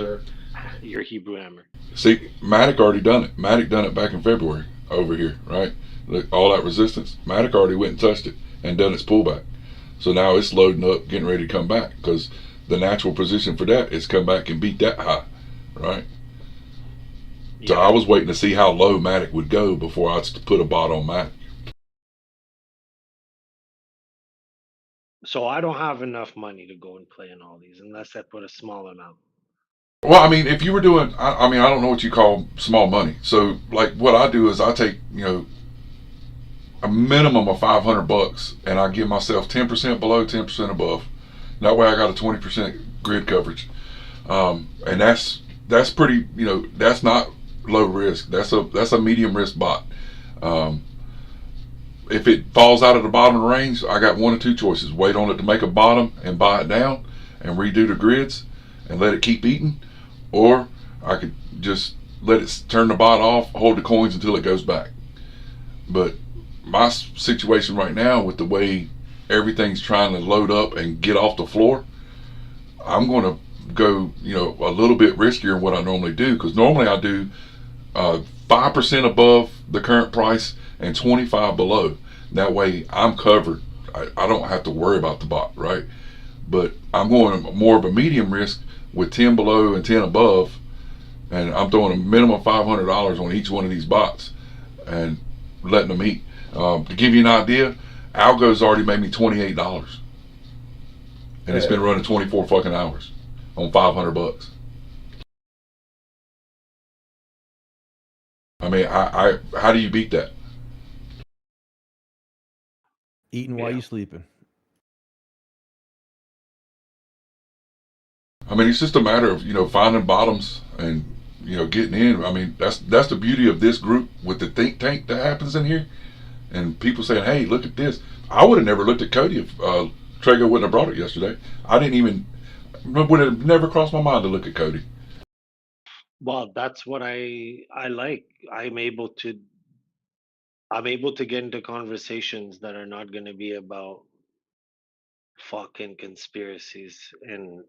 your Hebrew hammer. See, Matic already done it. Matic done it back in February over here, right? Look, all that resistance. Matic already went and touched it and done its pullback. So now it's loading up, getting ready to come back because the natural position for that is come back and beat that high, right? Yeah. So I was waiting to see how low Matic would go before I put a bot on Matic. So I don't have enough money to go and play in all these unless I put a small amount. Well, I mean, if you were doing, I don't know what you call small money. So, like, what I do is I take, a minimum of $500, and I give myself 10% below, 10% above. That way, I got a 20% grid coverage, and that's pretty. That's not low risk. That's a medium risk bot. Um, if it falls out of the bottom of the range, I got one or two choices: wait on it to make a bottom and buy it down, and redo the grids, and let it keep eating, or I could just let it turn the bot off, hold the coins until it goes back. But my situation right now, with the way everything's trying to load up and get off the floor, I'm going to go, a little bit riskier than what I normally do, because normally I do 5% above the current price and 25 below. That way I'm covered. I don't have to worry about the bot, right? But I'm going more of a medium risk with 10 below and 10 above, and I'm throwing a minimum $500 on each one of these bots and letting them eat. To give you an idea, Algo's already made me $28, and it's been running 24 fucking hours on $500. I mean, I how do you beat that? Eating while Yeah. you sleeping. I mean, it's just a matter of finding bottoms and getting in. I mean, that's the beauty of this group with the think tank that happens in here, and people saying, "Hey, look at this." I would have never looked at Cody if Trago wouldn't have brought it yesterday. I didn't even would have never crossed my mind to look at Cody. Well, that's what I like. I'm able to get into conversations that are not going to be about fucking conspiracies and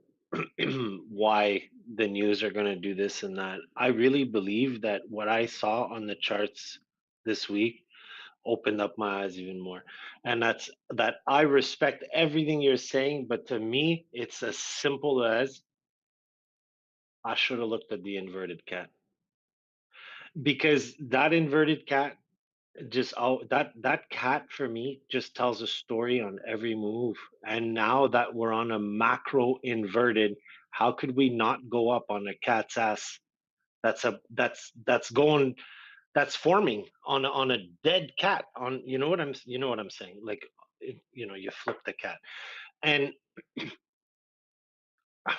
why the news are going to do this and that. I really believe that what I saw on the charts this week opened up my eyes even more. And that's that I respect everything you're saying, but to me, it's as simple as I should have looked at the inverted cat, because that inverted cat just that cat for me just tells a story on every move. And now that we're on a macro inverted, how could we not go up on a cat's ass? That's going, that's forming on a dead cat, on, you know what I'm saying, like, you flip the cat. And I mean,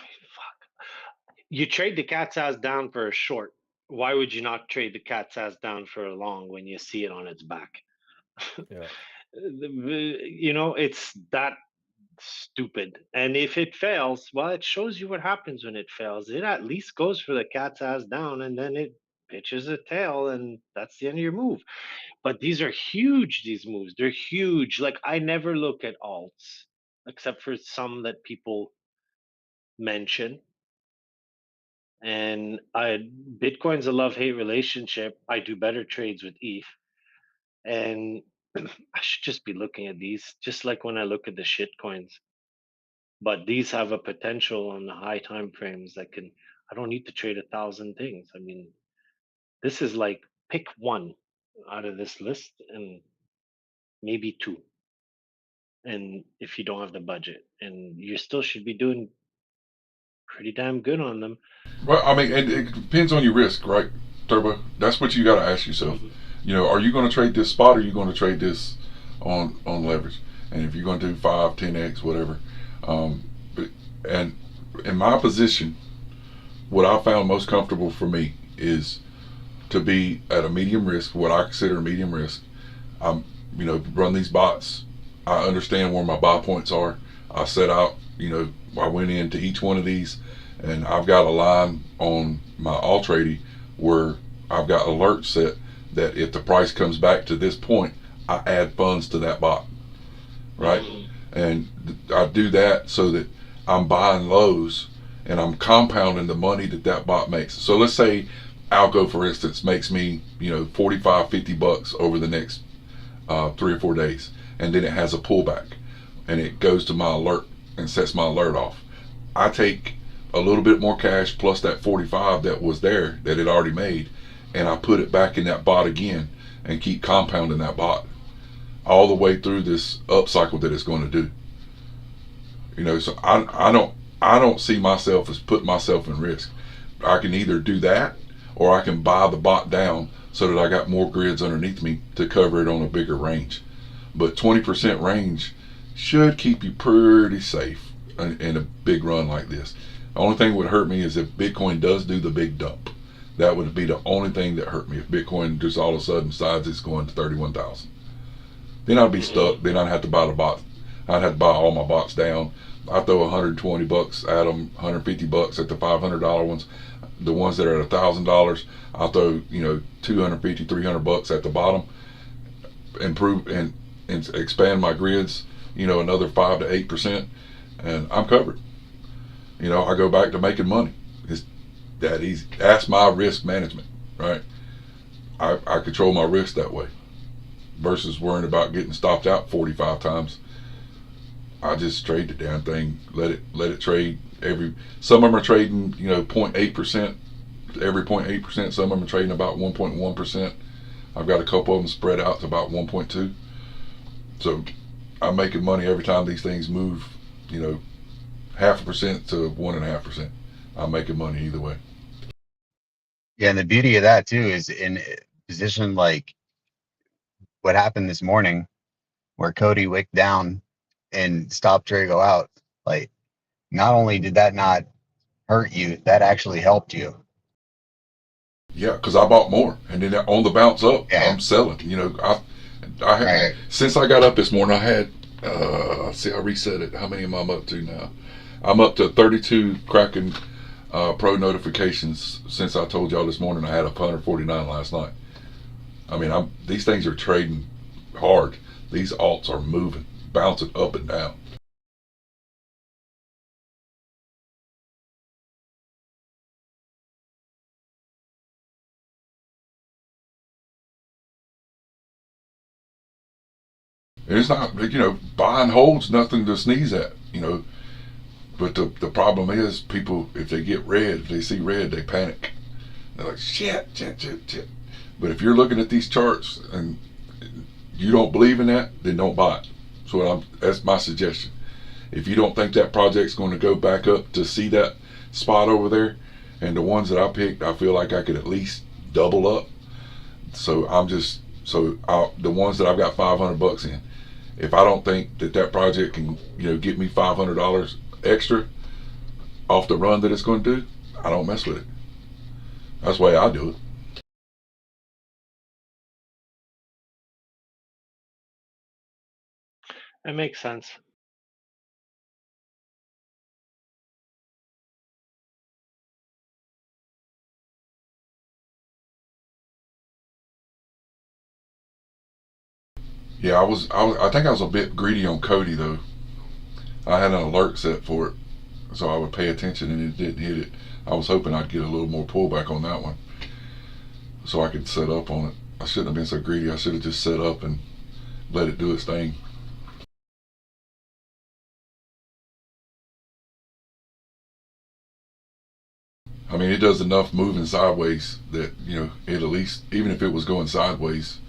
you trade the cat's ass down for a short. Why would you not trade the cat's ass down for a long when you see it on its back? Yeah. It's that stupid. And if it fails, well, it shows you what happens when it fails. It at least goes for the cat's ass down, and then it pitches a tail, and that's the end of your move. But these are huge, these moves. They're huge. Like, I never look at alts except for some that people mention. And Bitcoin's a love-hate relationship. I do better trades with ETH. And I should just be looking at these, just like when I look at the shit coins. But these have a potential on the high time frames that can. I don't need to trade 1,000 things. I mean, this is like, pick one out of this list and maybe two. And if you don't have the budget, and you still should be doing pretty damn good on them. Well, I mean, it depends on your risk, right, Turbo? That's what you got to ask yourself. Mhm. Are you going to trade this spot, or are you going to trade this on leverage? And if you're going to do 5, 10x, whatever. But, and in my position, what I found most comfortable for me is to be at a medium risk, what I consider a medium risk. I'm, run these bots. I understand where my buy points are. I set out, I went into each one of these, and I've got a line on my AllTrady where I've got alerts set that if the price comes back to this point, I add funds to that bot, right? Mhm. And I do that so that I'm buying lows and I'm compounding the money that bot makes. So let's say Algo, for instance, makes me 45, $50 over the next 3 or 4 days, and then it has a pullback, and it goes to my alert and sets my alert off. I take a little bit more cash plus that 45 that was there that it already made, and I put it back in that bot again and keep compounding that bot all the way through this up cycle that it's going to do. So I don't see myself as putting myself in risk. I can either do that, or I can buy the bot down so that I got more grids underneath me to cover it on a bigger range. But 20% range should keep you pretty safe in a big run like this. The only thing that would hurt me is if Bitcoin does do the big dump. That would be the only thing that hurt me if Bitcoin just all of a sudden decides it's going to 31,000. Then I'd be stuck. Then I'd have to buy the bots. I'd have to buy all my bots down. I throw $120 at them, $150 at the $500 ones. The ones that are at $1,000, I'll throw $250, $300 at the bottom. Improve and expand my grids, another 5 to 8%, and I'm covered. I go back to making money. It's that easy. That's my risk management, right? I control my risk that way versus worrying about getting stopped out 45 times. I just trade the damn thing. Let it trade some of them are trading 0.8% every 0.8%. Some of them are trading about 1.1%. I've got a couple of them spread out to about 1.2. So I'm making money every time these things move, 0.5% to 1.5%. I'm making money either way. Yeah, and the beauty of that too is in a position like what happened this morning, where Cody wicked down and stopped Drago out. Like, not only did that not hurt you, that actually helped you. Yeah, because I bought more, and then on the bounce up, Yeah. I'm selling. I had, Right. Since I got up this morning, I had I reset it. How many am I up to now? I'm up to 32 Kraken Pro notifications since I told y'all this morning. I had 149 last night. I mean, these things are trading hard. These alts are moving, bouncing up and down. And it's not, buy and hold's nothing to sneeze at, But the problem is, people, if they get red, if they see red, they panic. They're like, shit. But if you're looking at these charts and you don't believe in that, then don't buy it. So that's my suggestion. If you don't think that project's going to go back up to see that spot over there, and the ones that I picked, I feel like I could at least double up. So the ones that I've got $500 in, if I don't think that project can get me $500 extra off the run that it's going to do, I don't mess with it. That's the way I do it. It makes sense. Yeah, I think I was a bit greedy on Cody though. I had an alert set for it, so I would pay attention, and it didn't hit it. I was hoping I'd get a little more pullback on that one, so I could set up on it. I shouldn't have been so greedy. I should have just set up and let it do its thing. I mean, it does enough moving sideways that it at least, even if it was going sideways,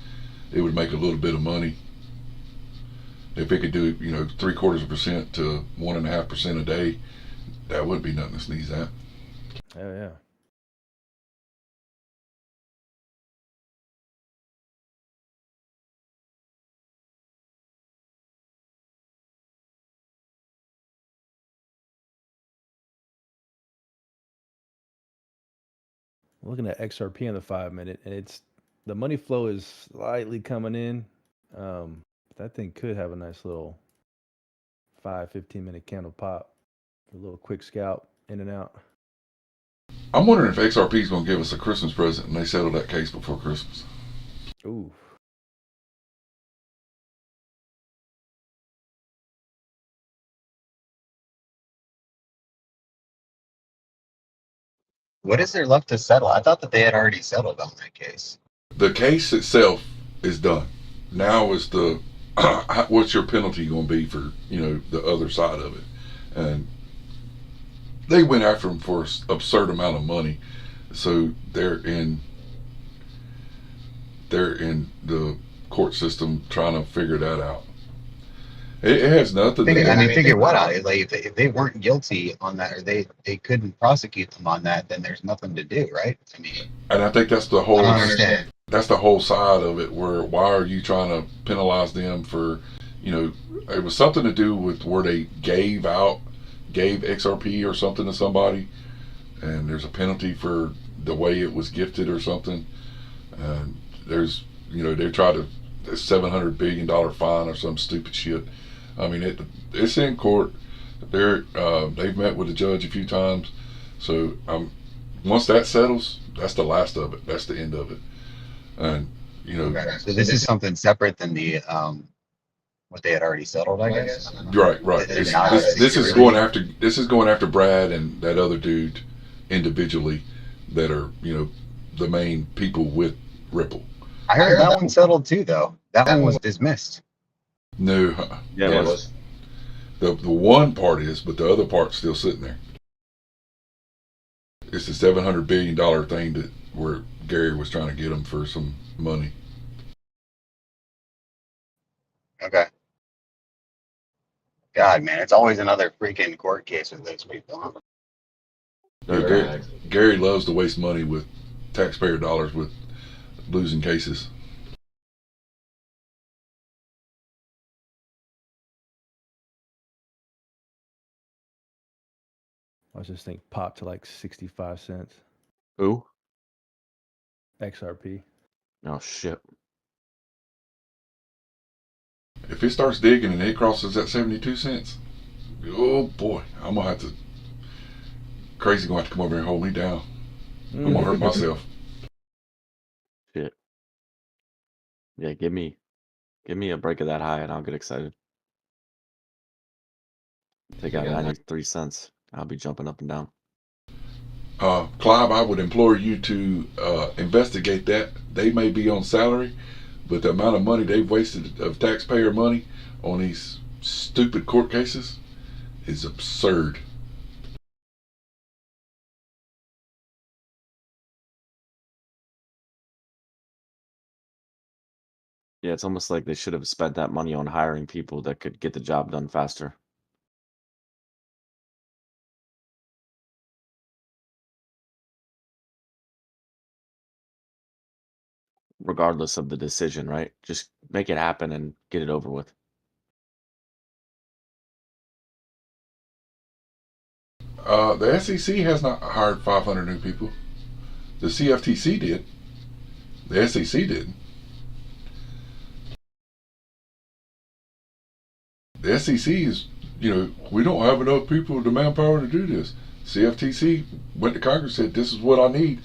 it would make a little bit of money. If it could do 0.75% to 1.5% a day, that wouldn't be nothing to sneeze at. Hell yeah. Looking at XRP on the 5 minute, and the money flow is slightly coming in. That thing could have a nice little 15 minute candle pop. A little quick scalp in and out. I'm wondering if XRP is going to give us a Christmas present and they settle that case before Christmas. Ooh. What is there left to settle? I thought that they had already settled on that case. The case itself is done. Now is what's your penalty going to be for the other side of it? And they went after him for an absurd amount of money, so they're in the court system trying to figure that out. It has nothing to do. I mean, figure what out? Like, if they weren't guilty on that, or they couldn't prosecute them on that, then there's nothing to do, right? I mean, and I think that's the whole. I don't understand. That's the whole side of it. Where why are you trying to penalize them for? It was something to do with where they gave XRP or something to somebody, and there's a penalty for the way it was gifted or something. And there's, they try to $700 billion fine or some stupid shit. I mean, it's in court. They've met with the judge a few times. So once that settles, that's the last of it. That's the end of it. And Okay. So this is something separate than the what they had already settled, I guess. right. It's not a This is going after Brad and that other dude individually that are the main people with Ripple. I heard that one settled too, though. That one was dismissed. No, Yeah, it was. the one part is, but the other part's still sitting there. It's the $700 billion thing that where Gary was trying to get him for some money. Okay. God, man, it's always another freaking court case with those people. Huh? Yeah, Gary loves to waste money with taxpayer dollars with losing cases. I just think popped to like 65 cents. Who? XRP. Oh shit. If it starts digging and it crosses that 72 cents, oh boy, I'm gonna have to. Crazy gonna have to come over here and hold me down. I'm gonna hurt myself. Shit. Yeah, give me a break of that high and I'll get excited. Take out 93 cents. I'll be jumping up and down. Clive, I would implore you to investigate that. They may be on salary, but the amount of money they've wasted of taxpayer money on these stupid court cases is absurd. Yeah, it's almost like they should have spent that money on hiring people that could get the job done faster. Regardless of the decision, right? Just make it happen and get it over with. The SEC has not hired 500 new people. The CFTC did. The SEC didn't. The SEC is, we don't have enough people, the manpower to do this. CFTC went to Congress, said, this is what I need.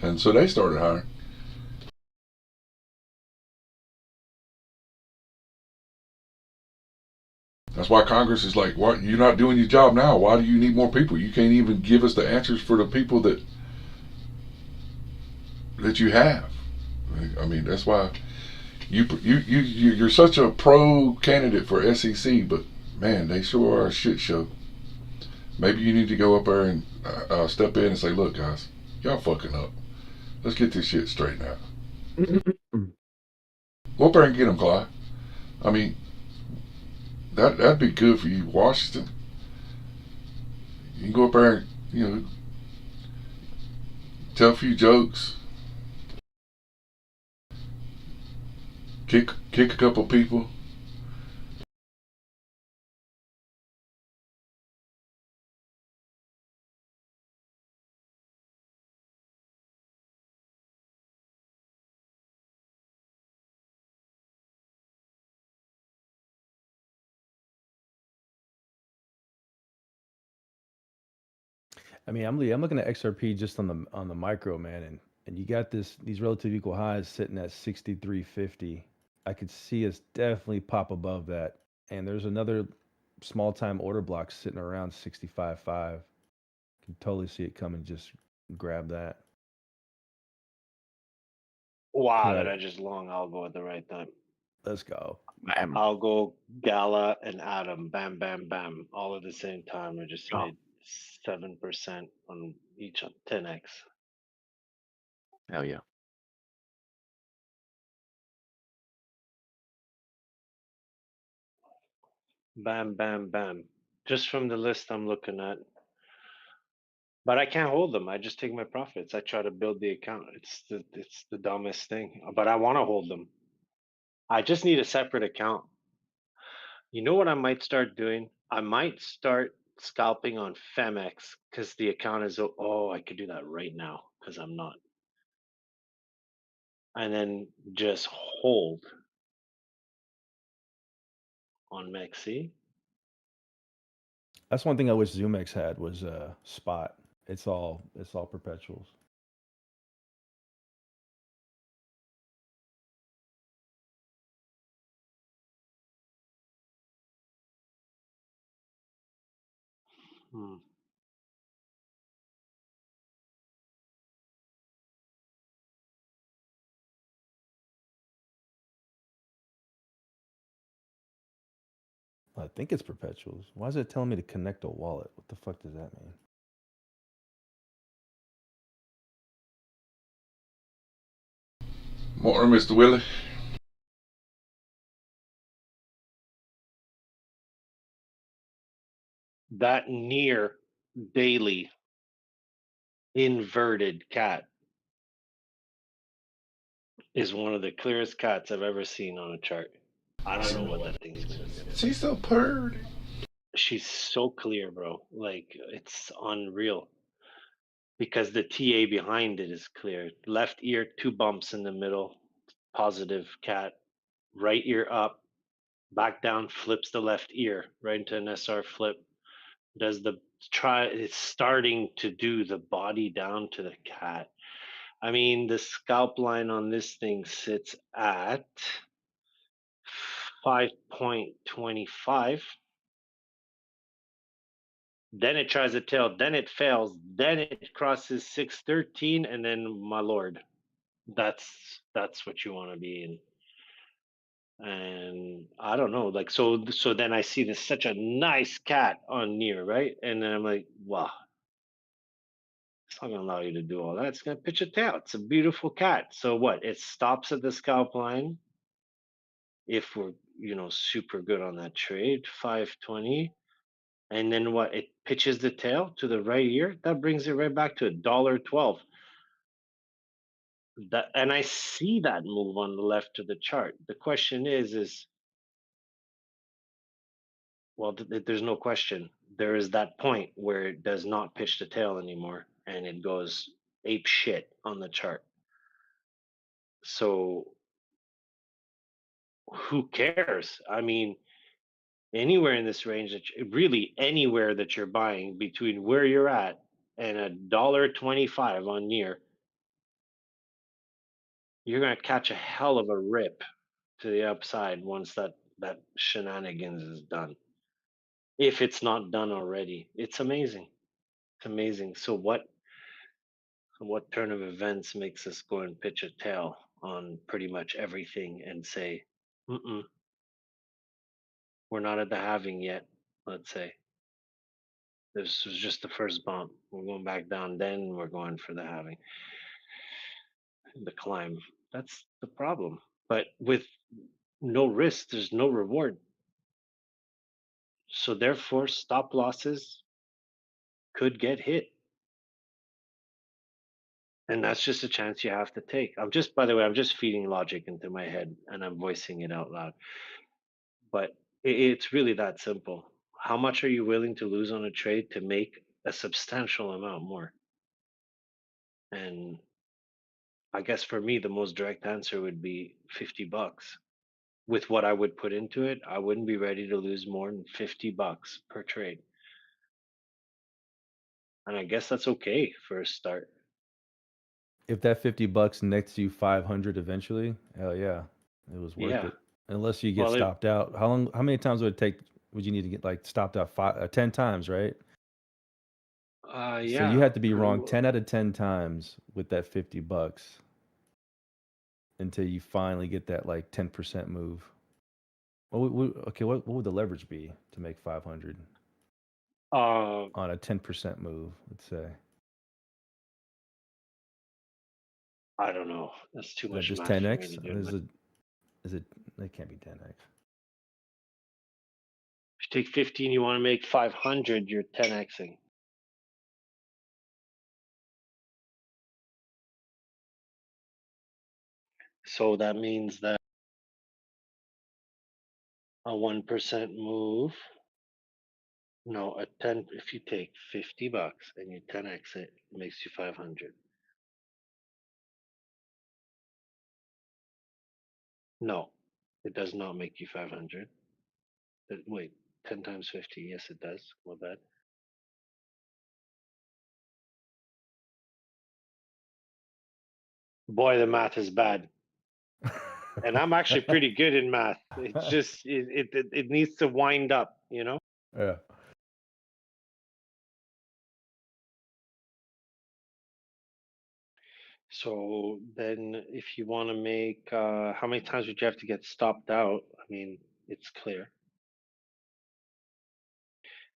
And so they started hiring. That's why Congress is like, "What? You're not doing your job now. Why do you need more people? You can't even give us the answers for the people that you have." I mean, that's why you're such a pro candidate for SEC, but man, they sure are a shit show. Maybe you need to go up there and step in and say, "Look, guys, y'all fucking up. Let's get this shit straightened out." Go up there and get them, Clyde. I mean, that'd be good for you, Washington. You can go up there and tell a few jokes, kick a couple people. I mean, I'm looking at XRP just on the micro, man, and you got these relative equal highs sitting at 63.50. I could see us definitely pop above that, and there's another small time order block sitting around 65.5. Can totally see it coming. Just grab that. Wow, Put did out I just long algo at the right time? Let's go. Bam. I'll go Gala and Adam, bam, bam, bam, all at the same time. I just made 7% on each 10x. Hell yeah. Bam, bam, bam. Just from the list I'm looking at. But I can't hold them. I just take my profits. I try to build the account. It's the dumbest thing. But I want to hold them. I just need a separate account. You know what I might start doing? I might start scalping on Femex because the account is, oh, I could do that right now because I'm not. And then just hold on Mexi. That's one thing I wish ZoomX had was spot. It's all perpetuals. Hmm. I think it's perpetuals. Why is it telling me to connect a wallet? What the fuck does that mean? Morning, Mr. Willie. That near daily inverted cat is one of the clearest cats I've ever seen on a chart. I don't know what that thing's gonna do. She's so purty. She's so clear, bro. Like it's unreal because the TA behind it is clear. Left ear, two bumps in the middle, positive cat. Right ear up, back down, flips the left ear right into an SR flip. Does the try? It's starting to do the body down to the cat. I mean, the scalp line on this thing sits at 5.25. Then it tries a tail, then it fails, then it crosses 613, and then my lord, that's what you want to be in. And I don't know, like so then I see this such a nice cat on near, right? And then I'm like, wow, it's not gonna allow you to do all that. It's gonna pitch a tail. It's a beautiful cat. So what? It stops at the scalp line if we're super good on that trade, 520. And then what? It pitches the tail to the right ear. That brings it right back to $1.12. That, and I see that move on the left of the chart. The question is well, there's no question. There is that point where it does not pitch the tail anymore, and it goes ape shit on the chart. So who cares? I mean, anywhere in this range really anywhere that you're buying between where you're at and $1.25 on near, you're gonna catch a hell of a rip to the upside once that shenanigans is done. If it's not done already, it's amazing. It's amazing. So what turn of events makes us go and pitch a tail on pretty much everything and say, mm-mm, we're not at the halving yet? Let's say this was just the first bump. We're going back down. Then we're going for the halving, the climb. That's the problem. But with no risk, there's no reward. So therefore, stop losses could get hit. And that's just a chance you have to take. By the way, I'm just feeding logic into my head and I'm voicing it out loud. But it's really that simple. How much are you willing to lose on a trade to make a substantial amount more? And I guess for me, the most direct answer would be $50. With what I would put into it, I wouldn't be ready to lose more than $50 per trade. And I guess that's okay for a start. If that $50 nets you 500 eventually, hell yeah, it was worth Yeah. it. Unless you get Well, stopped out. How many times would it take? Would you need to get like stopped out 10 times, right? So you yeah. had to be wrong 10 out of 10 times with that $50 until you finally get that like 10% move. What would the leverage be to make 500 Uh, on a 10% move, let's say? I don't know. That's too Is that much just math for me to 10x? do. Is it it can't be 10x. If you take 15, you want to make 500, you're 10xing. So that means that a 1% move No, a 10, if you take $50 and you 10x it, it makes you 500. No, it does not make you 500. Wait, 10 times 50. Yes, it does. My bad. Boy, the math is bad. And I'm actually pretty good in math. It's just it needs to wind up, you know? Yeah. So then if you want to make how many times would you have to get stopped out? I mean, it's clear.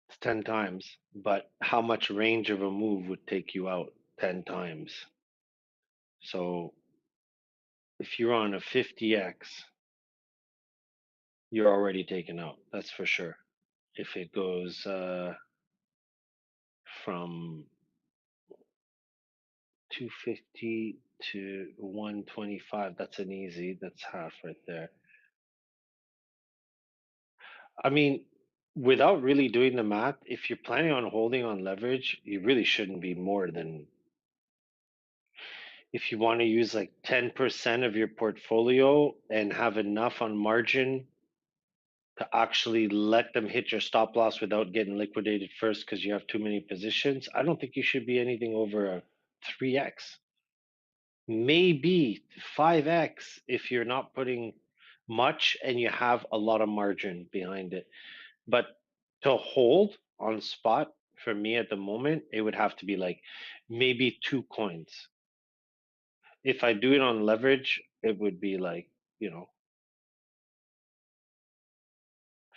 It's 10 times, but how much range of a move would take you out 10 times? So if you're on a 50x, you're already taken out. That's for sure. If it goes from 250 to 125, that's an easy. That's half right there. I mean, without really doing the math, if you're planning on holding on leverage, you really shouldn't be more than, if you want to use like 10% of your portfolio and have enough on margin to actually let them hit your stop loss without getting liquidated first because you have too many positions, I don't think you should be anything over a 3x. Maybe 5x if you're not putting much and you have a lot of margin behind it. But to hold on spot for me at the moment, it would have to be like maybe 2 coins. If I do it on leverage, it would be like, you know,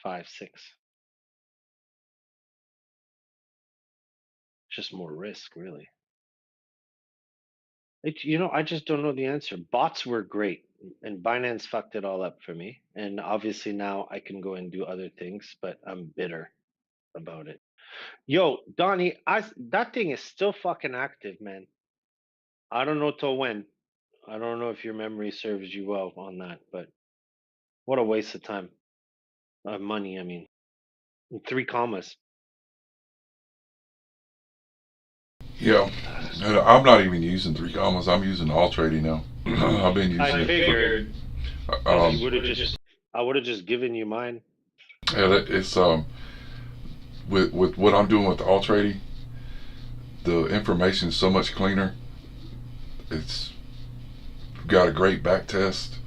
5, 6. Just more risk, really. I just don't know the answer. Bots were great, and Binance fucked it all up for me. And obviously now I can go and do other things, but I'm bitter about it. Yo, Donnie, that thing is still fucking active, man. I don't know till when. I don't know if your memory serves you well on that, but what a waste of time. Money, I mean. 3 commas. Yeah, and I'm not even using 3 commas. I'm using all trading now. I've been using I it figured for. because I would have just given you mine. Yeah, it's with what I'm doing with the all trading, the information is so much cleaner. It's got a great back test.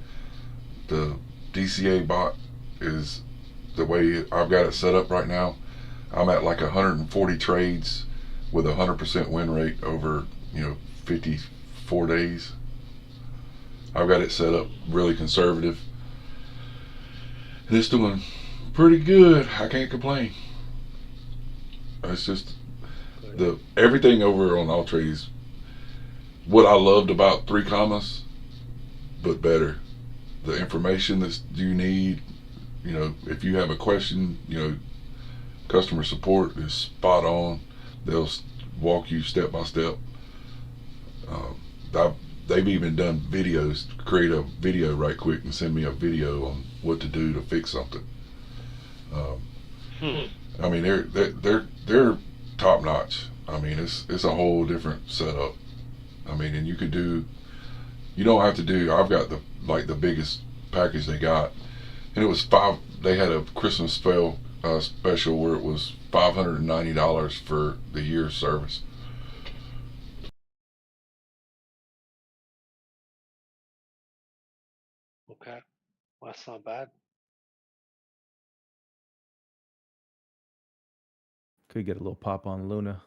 The DCA bot is the way I've got it set up right now. I'm at like 140 trades with a 100% win rate over 54 days. I've got it set up really conservative. And it's doing pretty good. I can't complain. It's just the everything over on all trades. What I loved about 3 commas, but better. The information that you need. If you have a question, customer support is spot on. They'll walk you step by step. Uh, they've even done videos. Create a video right quick and send me a video on what to do to fix something. Um, Hmm. I mean, they're top notch. I mean, it's a whole different setup. I mean, and you could do. You don't have to do. I've got the biggest package they got, and it was five. They had a Christmas special where it was $590 for the year's service. Okay. Well, that's not bad. Could get a little pop on Luna.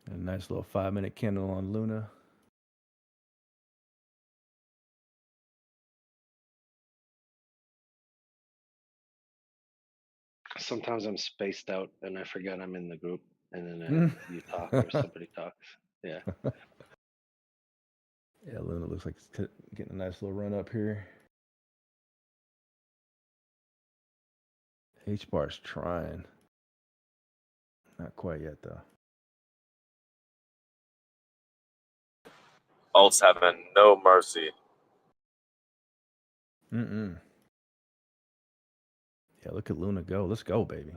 A nice little 5-minute candle on Luna. Sometimes I'm spaced out and I forget I'm in the group, and then you talk or somebody talks. Yeah. Yeah, Luna looks like it's getting a nice little run up here. H bar's trying. Not quite yet though. Alts having no mercy. Yeah, look at Luna go. Let's go, baby.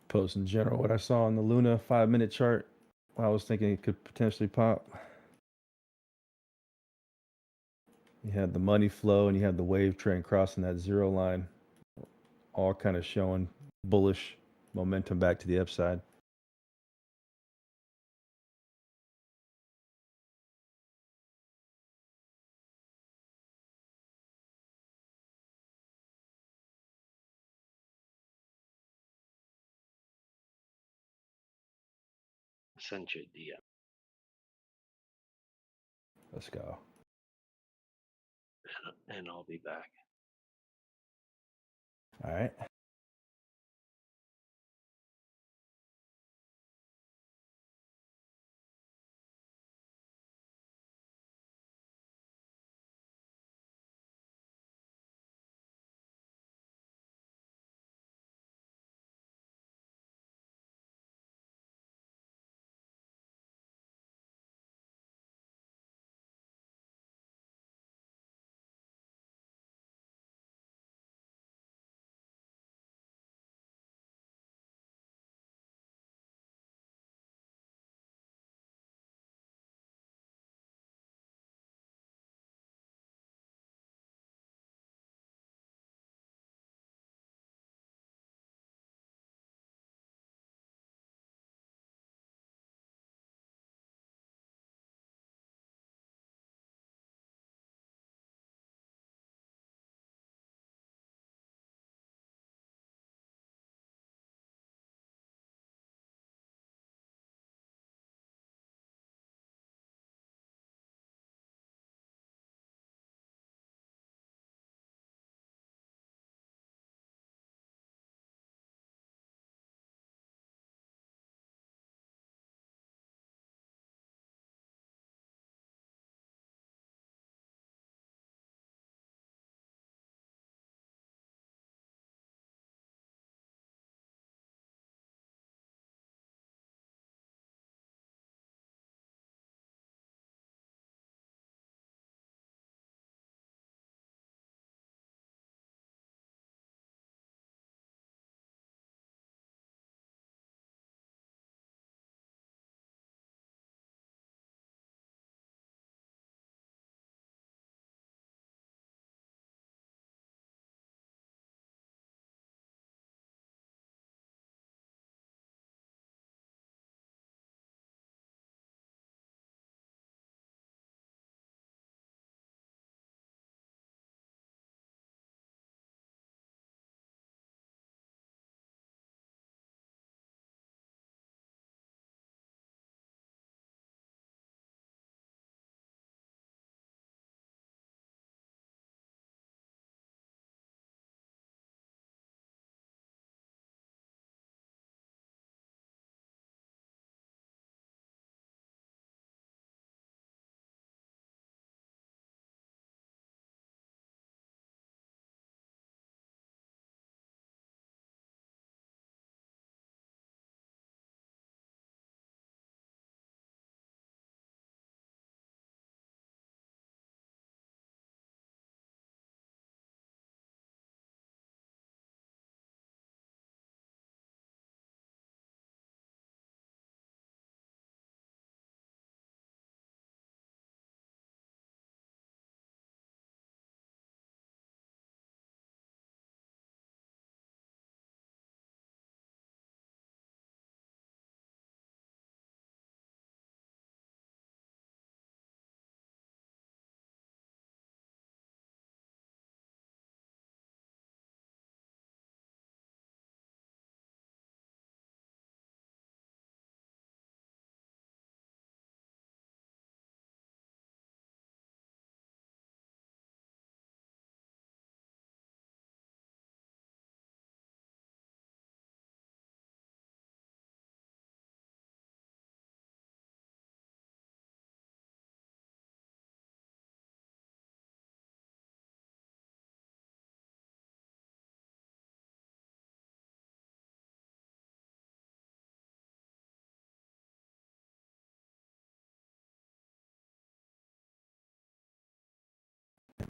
Post in general what I saw on the Luna 5-minute chart. I was thinking it could potentially pop. You had the money flow and you had the wave trend crossing that zero line, all kind of showing bullish momentum back to the upside. Send you a DM. Let's go. And I'll be back. All right.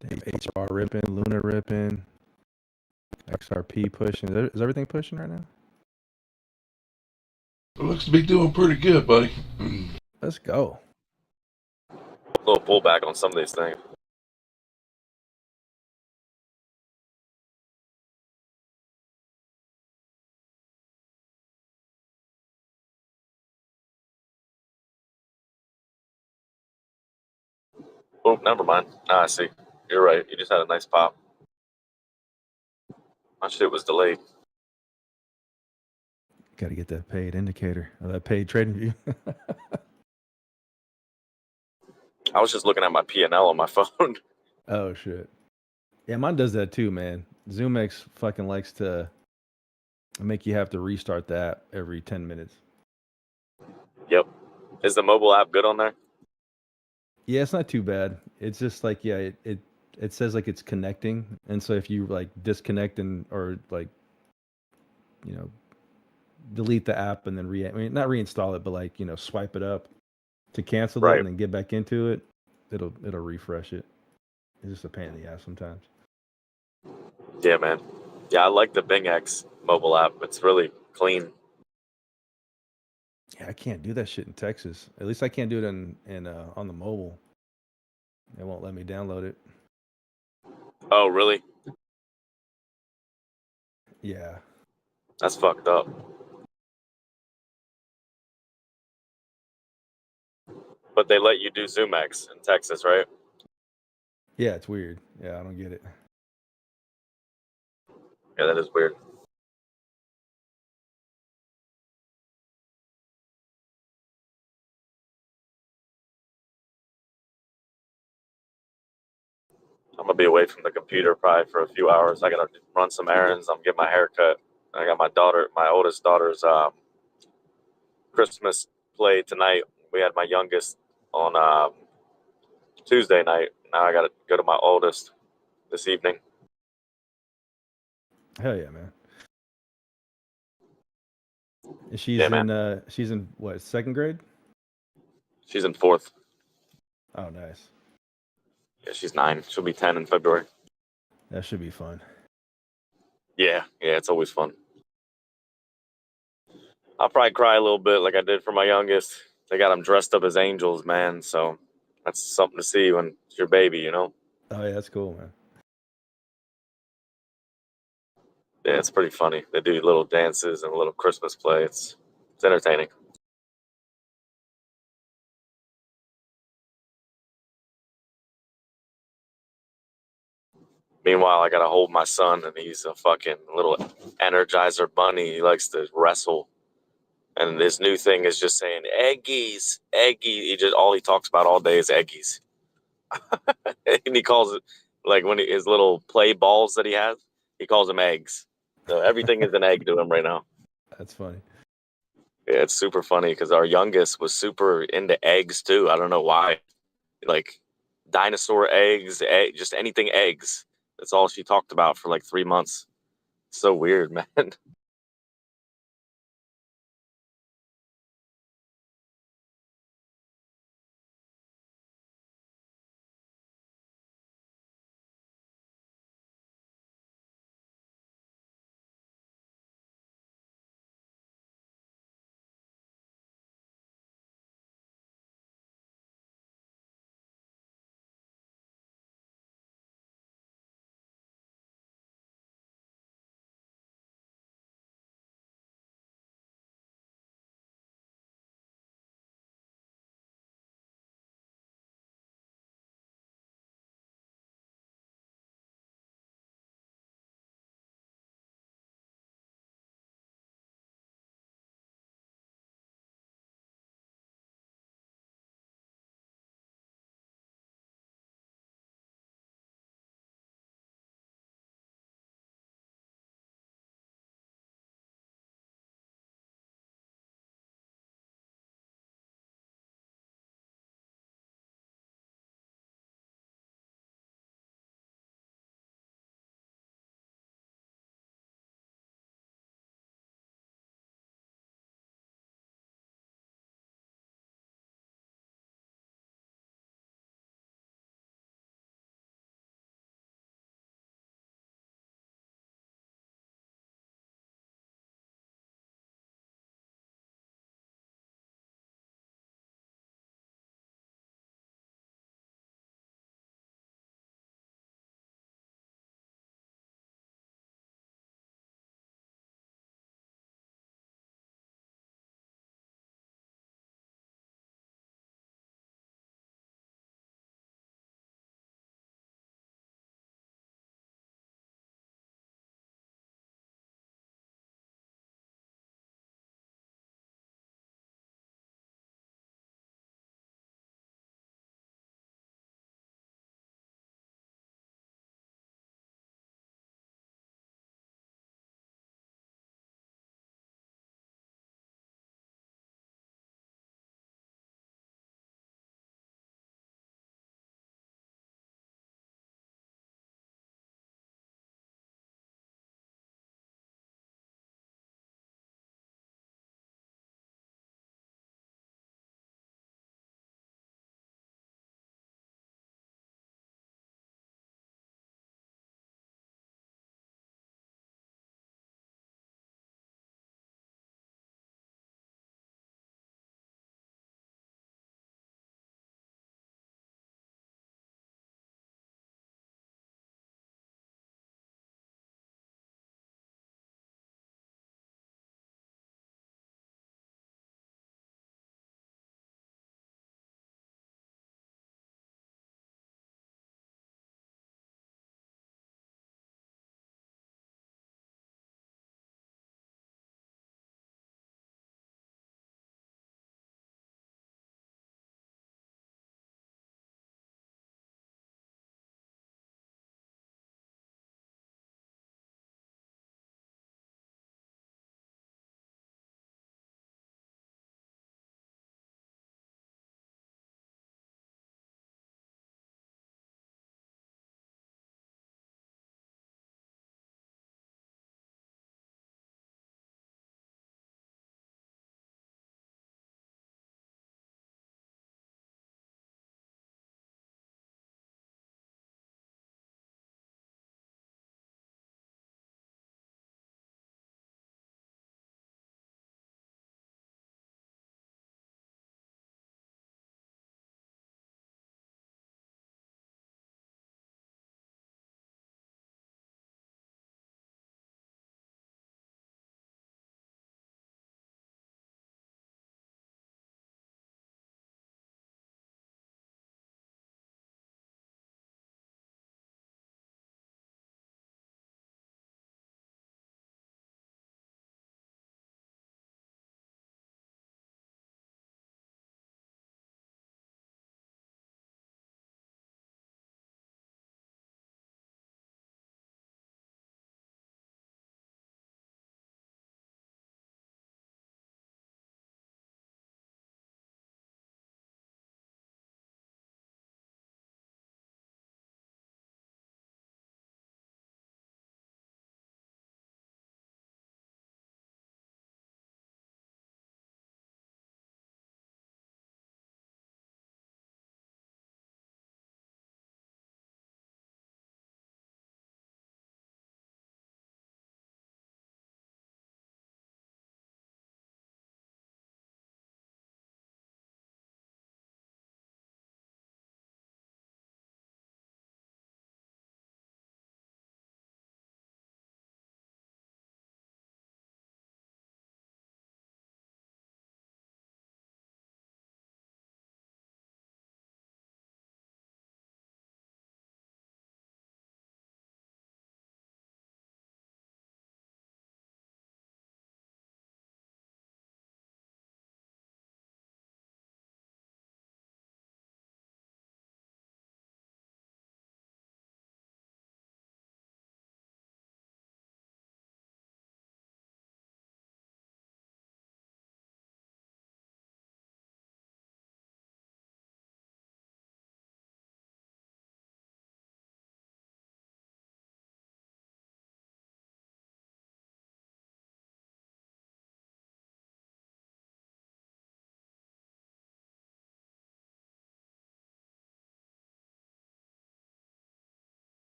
HR ripping, Luna ripping, XRP pushing. Is everything pushing right now? It looks to be doing pretty good, buddy. Let's go. A little pullback on some of these things. Oh, never mind. Ah, I see. You're right. You just had a nice pop. My shit was delayed. Got to get that paid indicator or that paid trading view. I was just looking at my P&L on my phone. Oh shit. Yeah, mine does that too, man. ZoomX fucking likes to make you have to restart the app every 10 minutes. Yep. Is the mobile app good on there? Yeah, it's not too bad. It's just like, yeah, it says like it's connecting, and so if you like disconnect or like, you know, delete the app and then I mean, not reinstall it, but like, swipe it up to cancel it Right. and then get back into it, it'll refresh it. It's just a pain in the ass sometimes. Yeah, man. Yeah, I like the Bing X mobile app. It's really clean. Yeah, I can't do that shit in Texas. At least I can't do it on the mobile. It won't let me download it. Oh, really? Yeah. That's fucked up. But they let you do ZoomX in Texas, right? Yeah, it's weird. Yeah, I don't get it. Yeah, that is weird. I'm gonna be away from the computer probably for a few hours. I gotta run some errands. I'm getting my hair cut. I got my oldest daughter's Christmas play tonight. We had my youngest on Tuesday night. Now I gotta go to my oldest this evening. Hell yeah, man. And Yeah, man. She's in what, second grade? She's in fourth. Oh, nice. Yeah, she's 9. She'll be 10 in February. That should be fun. Yeah, it's always fun. I'll probably cry a little bit like I did for my youngest. They got them dressed up as angels, man. So that's something to see when it's your baby, you know? Oh yeah, that's cool, man. Yeah, it's pretty funny. They do little dances and a little Christmas play. It's entertaining. Meanwhile, I gotta hold my son, and he's a fucking little energizer bunny. He likes to wrestle, and his new thing is just saying eggies, eggies. All he talks about all day is eggies, and he calls it like his little play balls that he has. He calls them eggs. So everything is an egg to him right now. That's funny. Yeah, it's super funny because our youngest was super into eggs too. I don't know why. Like dinosaur eggs, just anything eggs. That's all she talked about for like 3 months. So weird, man.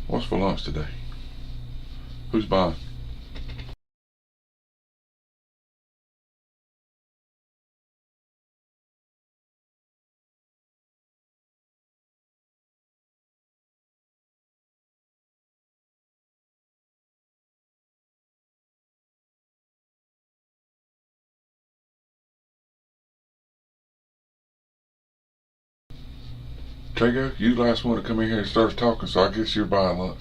What's for lunch today? Who's buying? Trago, you the last one to come in here and start talking, so I guess you're buying lunch.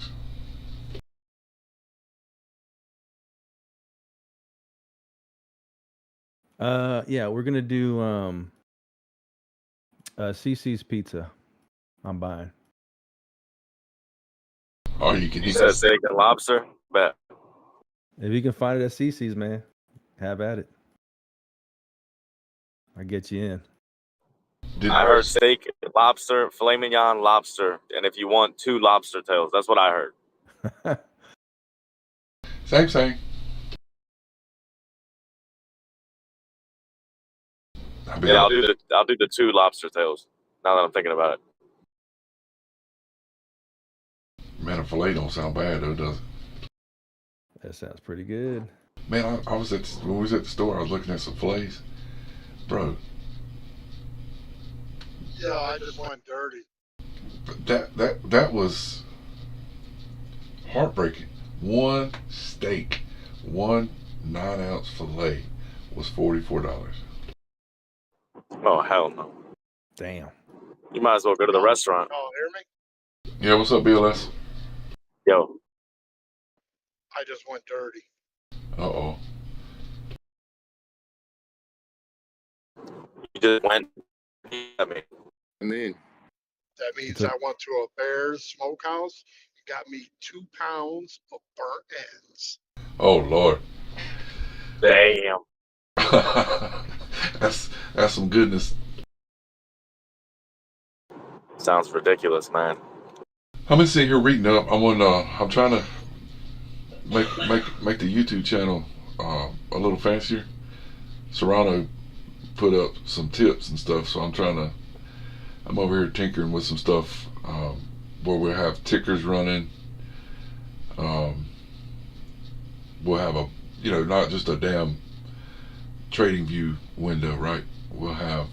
Yeah, we're gonna do CC's Pizza. I'm buying. Oh, you can You eat. said steak and lobster? Bet. If you can find it at CC's, man, have at it. I'll get you in. I heard steak, lobster, filet mignon, lobster, and if you want 2 lobster tails, that's what I heard. Same. Yeah, I'll do the 2 lobster tails. Now that I'm thinking about it. Man, a filet don't sound bad though, does it? That sounds pretty good. Man, I was when we was at the store, I was looking at some fillets, bro. Yeah, I just went dirty. That was heartbreaking. One steak, one 9-ounce filet was $44. Oh, hell no. Damn. You might as well go to the restaurant. Oh, hear me? Yeah, what's up, BLS? Yo. I just went dirty. Uh-oh. You just went. I mean, that means I went to a Bears smokehouse and got me 2 pounds of burnt ends. Oh Lord. Damn. that's some goodness. Sounds ridiculous, man. I'm gonna sit here reading up. I'm trying to make the YouTube channel a little fancier. Serrano put up some tips and stuff, so I'm over here tinkering with some stuff where we'll have tickers running. We'll have not just a damn trading view window, right? We'll have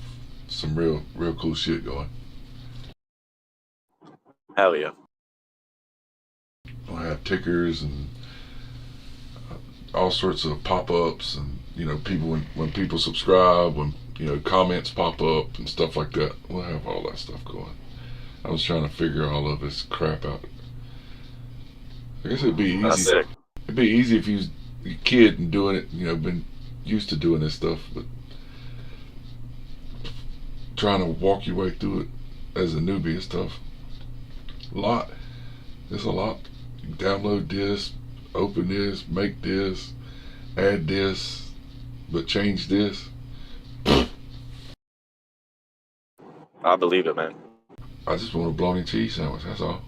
some real cool shit going. Hell yeah. We'll have tickers and all sorts of pop-ups, and people when people subscribe, when comments pop up and stuff like that. We'll have all that stuff going. I was trying to figure all of this crap out. I guess it'd be easy. That's sick. It'd be easy if you was a kid and doing it, been used to doing this stuff, but trying to walk your way through it as a newbie is tough. It's a lot. You can download this, open this, make this, add this, but change this. I believe it, man. I just want a bologna cheese sandwich, that's all.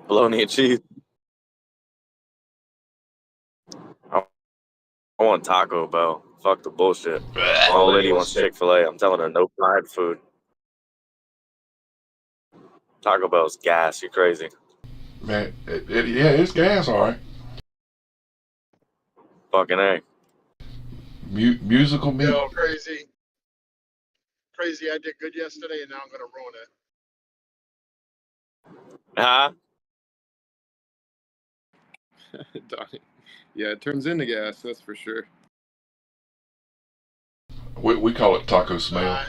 Bologna and cheese. I want Taco Bell. Fuck the bullshit. My old lady wants Chick-fil-A. I'm telling her no fried food. Taco Bell's gas. You crazy. Man, it's gas, all right. Fucking A. Musical meat. Yo, crazy. Crazy, I did good yesterday and now I'm going to ruin it. Huh? Donnie. Yeah, it turns into gas, that's for sure. We call it taco smell.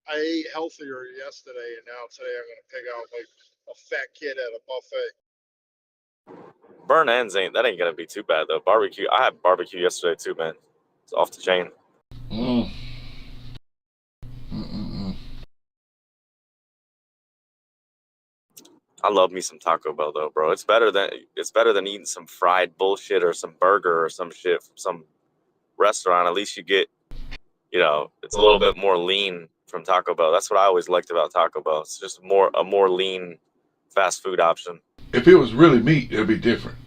I ate healthier yesterday, and now today I'm going to pick out like a fat kid at a buffet. Burn ends that ain't gonna be too bad though. Barbecue. I had barbecue yesterday too, man. It's off the chain. I love me some Taco Bell though, bro. It's better than eating some fried bullshit or some burger or some shit from some restaurant. At least you get, it's a little bit more lean from Taco Bell. That's what I always liked about Taco Bell. It's just a more lean fast food option. If it was really meat, it'd be different.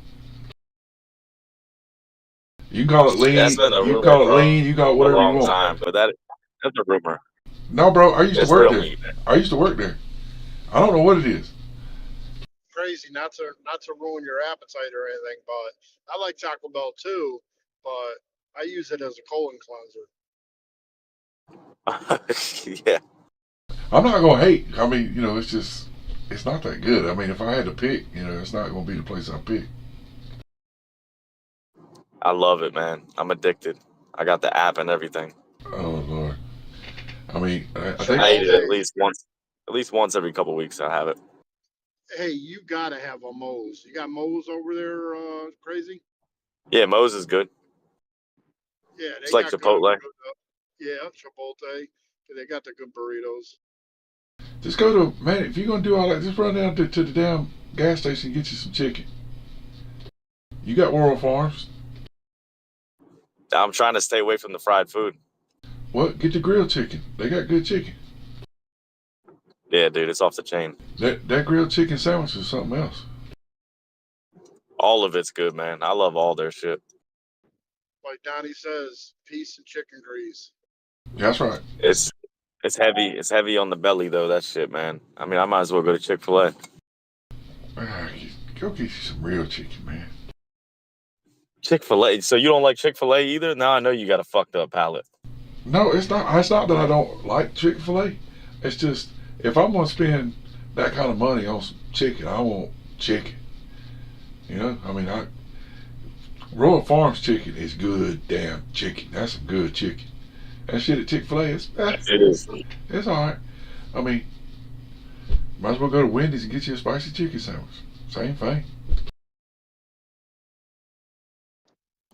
You can call it lean. You call it lean. You call it whatever you want. Time, but that's a rumor. No, bro. I used to work there. I don't know what it is. crazy. Not to ruin your appetite or anything, but I like Taco Bell too. But I use it as a colon cleanser. Yeah, I'm not gonna hate. I mean, it's just it's not that good. I mean, if I had to pick, it's not gonna be the place I pick. I love it, man. I'm addicted. I got the app and everything. Oh Lord. I mean, I think I eat it Chipotle. at least once every couple weeks. I have it. Hey, you gotta have a Moe's. You got Moe's over there, crazy? Yeah, Moe's is good. Yeah, It's they like got good. Chipotle. Yeah, Chipotle. They got the good burritos. just go to man. If you're gonna do all that, just run down to the damn gas station and get you some chicken. You got World Farms. I'm trying to stay away from the fried food. What? Get the grilled chicken. They got good chicken. Yeah, dude, it's off the chain. That grilled chicken sandwich is something else. All of it's good, man. I love all their shit. Like Donnie says, peace and chicken grease. That's right. It's heavy. It's heavy on the belly though. That shit, man. I mean, I might as well go to Chick-fil-A. Go get you some real chicken, man. Chick-fil-A. So you don't like Chick-fil-A either? Now I know you got a fucked up palate. No, it's not. It's not that I don't like Chick-fil-A. It's just if I'm gonna spend that kind of money on some chicken, I want chicken. I mean, Royal Farms chicken is good. Damn chicken. That's some good chicken. That shit at Chick-fil-A, It is. it's all right. I mean, might as well go to Wendy's and get you a spicy chicken sandwich. Same thing.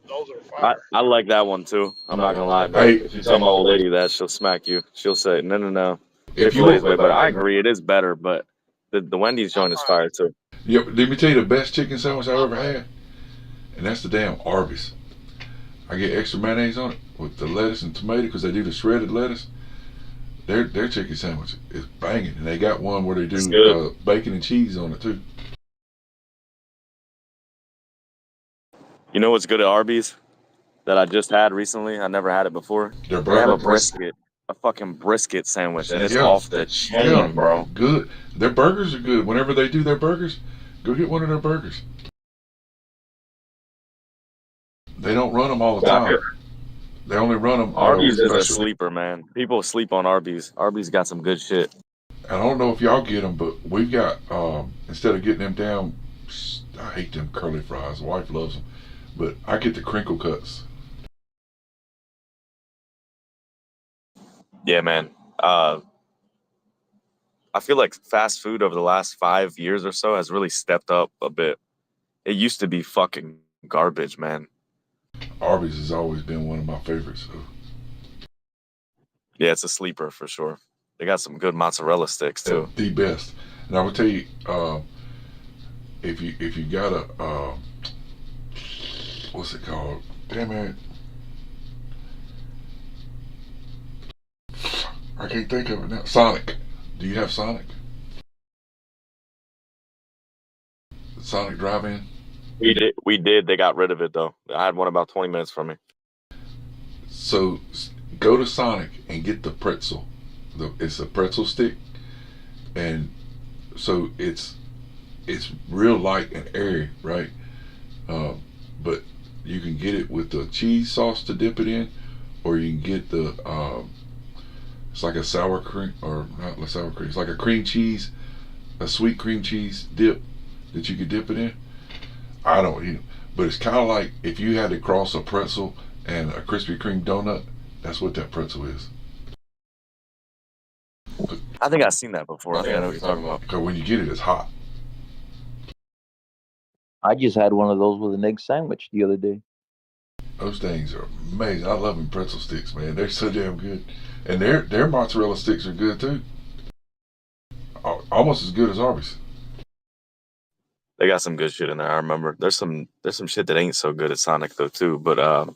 Those are fire. I like that one too. I'm not gonna lie, but Hey, if you tell my old lady that, she'll smack you. She'll say, no. if you Chick-fil-A is way better. I agree, it is better, but the Wendy's joint is fire too. let me tell you the best chicken sandwich I ever had, and that's the damn Arby's. I get extra mayonnaise on it with the lettuce and tomato because they do the shredded lettuce. Their chicken sandwich is banging, and they got one where they do bacon and cheese on it too. You know what's good at Arby's that I just had recently? I never had it before. Their They have burger, a fucking brisket sandwich, and it's Yeah. off the chain, bro. good. Their burgers are good. Whenever they do their burgers, go get one of their burgers. They don't run them all the time. They only run them. Arby's is a sleeper, man. People sleep on Arby's. Arby's got some good shit. I don't know if y'all get them, but we've got instead of getting them down, I hate them curly fries. The wife loves them, but I get the crinkle cuts. Yeah, man. I feel like fast food over the last 5 years or so has really stepped up a bit. It used to be fucking garbage, man. Arby's has always been one of my favorites. So. Yeah, it's a sleeper for sure. They got some good mozzarella sticks too. The best. And I will tell you, if you got a what's it called? Damn it. I can't think of it now. Sonic. Do you have Sonic? Sonic Drive-In? We did. They got rid of it though. I had one about 20 minutes from me. So go to Sonic and get the pretzel. It's a pretzel stick, and so it's real light and airy, right? But you can get it with the cheese sauce to dip it in, or you can get the it's like a sour cream, or not a sour cream. It's like a cream cheese, a sweet cream cheese dip that you could dip it in. I don't eat them, but it's kind of like if you had to cross a pretzel and a Krispy Kreme donut. That's what that pretzel is. I think I've seen that before. I think I know what you're talking about. Because when you get it, it's hot. I just had one of those with an egg sandwich the other day. Those things are amazing. I love them pretzel sticks, man. They're so damn good, and their mozzarella sticks are good too. Almost as good as Arby's. They got some good shit in there. I remember. There's some shit that ain't so good at Sonic though too. But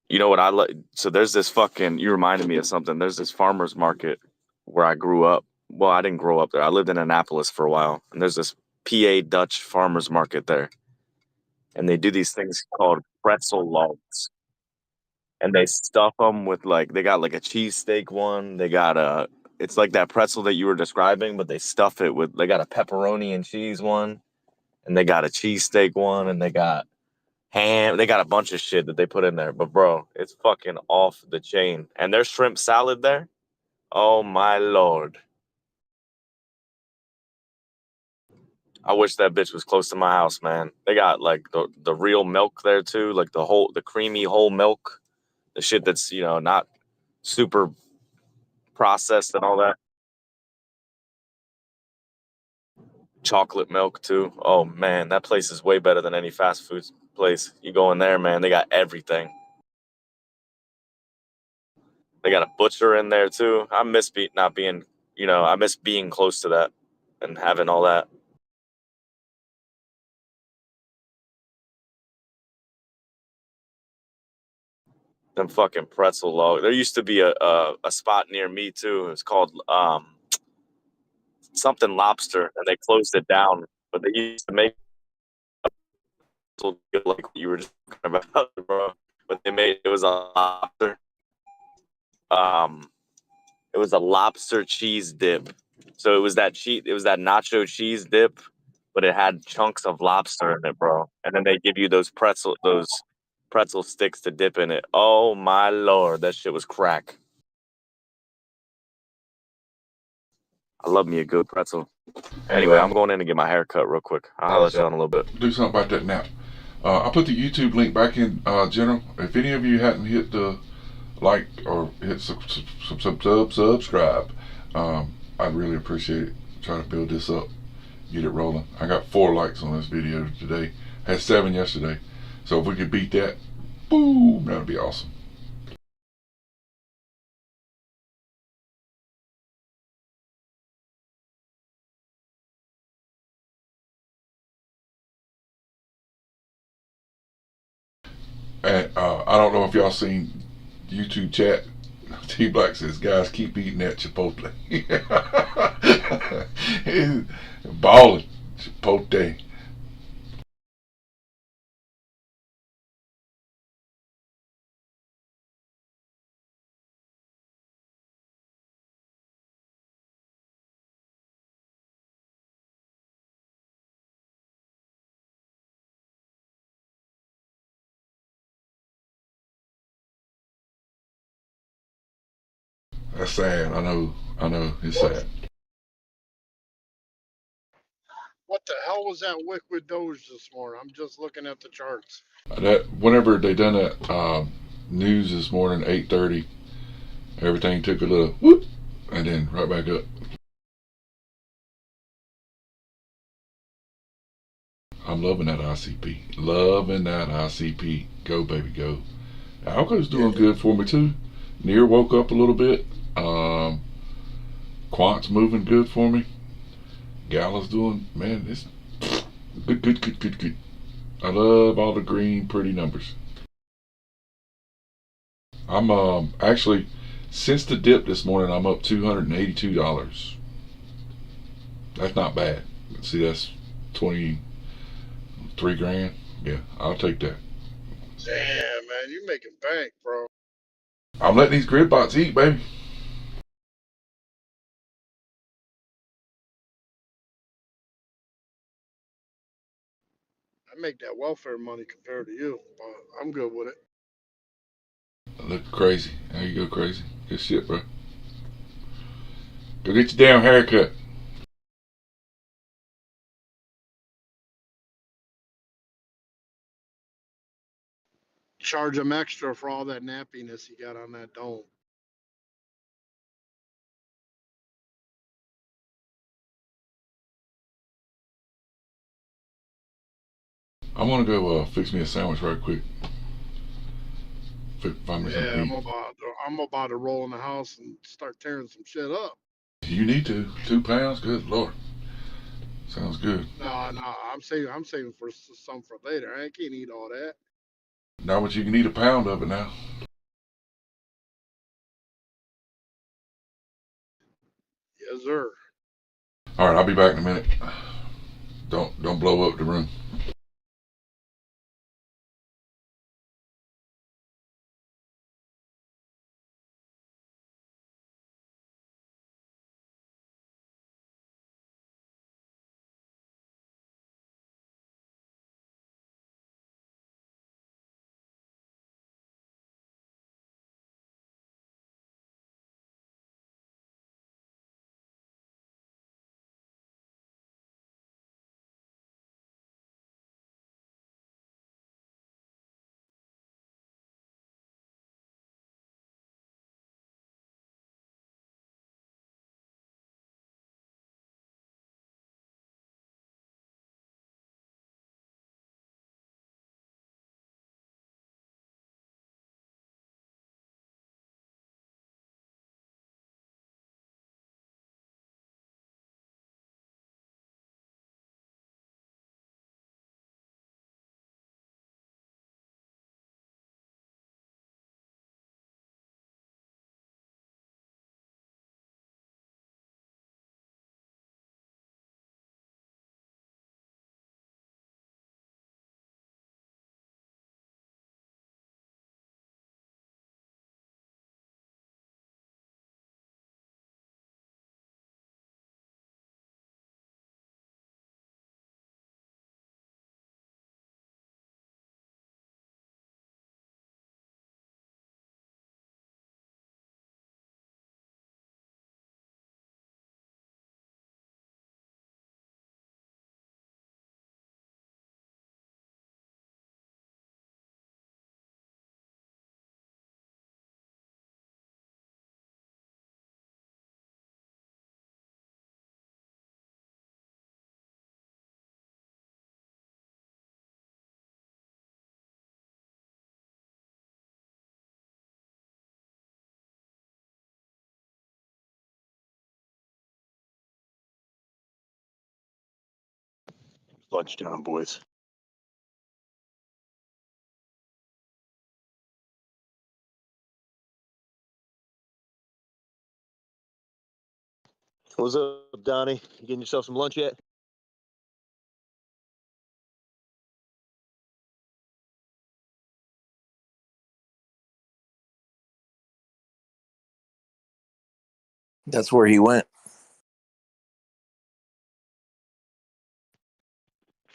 you know what I like? So there's this fucking. You reminded me of something. There's this farmers market where I grew up. Well, I didn't grow up there. I lived in Annapolis for a while, and there's this PA Dutch farmers market there, and they do these things called pretzel logs, and they stuff them with like they got like a cheesesteak one. They got It's like that pretzel that you were describing, but they stuff it with. They got a pepperoni and cheese one, and they got a cheesesteak one, and they got ham. They got a bunch of shit that they put in there. But bro, it's fucking off the chain. And their shrimp salad there. Oh my lord. I wish that bitch was close to my house, man. They got like the real milk there too, like the creamy whole milk, the shit that's, you know, not super processed and all that. Chocolate milk too. Oh man, that place is way better than any fast food place. You go in there, man, they got everything. They got a butcher in there too. I miss not being, you know, I miss being close to that and having all that. Them fucking pretzel log. There used to be a spot near me too. It's called something lobster, and they closed it down. But they used to make pretzel like what you were just talking about, bro. But they made it was a lobster. Um, it was a lobster cheese dip. So it was that nacho cheese dip, but it had chunks of lobster in it, bro. And then they give you those pretzel sticks to dip in it. Oh my lord, that shit was crack. I love me a good pretzel. Anyway, I'm going in to get my hair cut real quick. I'll holler at you in a little bit. Do something about that now. I put the YouTube link back in general. If any of you hadn't hit the like or hit subscribe, I'd really appreciate it. Try to build this up, get it rolling. I got 4 likes on this video today. Had 7 yesterday. So if we could beat that, boom, that'd be awesome. And I don't know if y'all seen YouTube chat. T Black says, guys, keep eating that Chipotle. Balling Chipotle. That's sad. I know. It's sad. What the hell was that liquid doge this morning? I'm just looking at the charts. That whenever they done that news this morning, 8:30, everything took a little whoop, and then right back up. I'm loving that ICP. Loving that ICP. Go baby, go. Alco's doing good for me too. Near woke up a little bit. Quant's moving good for me. Gala's doing, man, it's good. I love all the green, pretty numbers. I'm actually, since the dip this morning, I'm up $282. That's not bad. See, that's 23 grand. Yeah, I'll take that. Damn, man, you making bank, bro. I'm letting these grid bots eat, baby. I make that welfare money compared to you, but I'm good with it. Look crazy. There you go, crazy. Good shit, bro. Go get your damn haircut. Charge him extra for all that nappiness he got on that dome. I'm gonna go fix me a sandwich right quick. Find me Yeah, something to eat. I'm about to roll in the house and start tearing some shit up. You need to. 2 pounds? Good lord. Sounds good. No, I'm saving for some for later. I can't eat all that. Now, but you can eat a pound of it now. Yes, sir. All right, I'll be back in a minute. Don't blow up the room. Lunchtime, boys. What's up, Donnie? You getting yourself some lunch yet? That's where he went.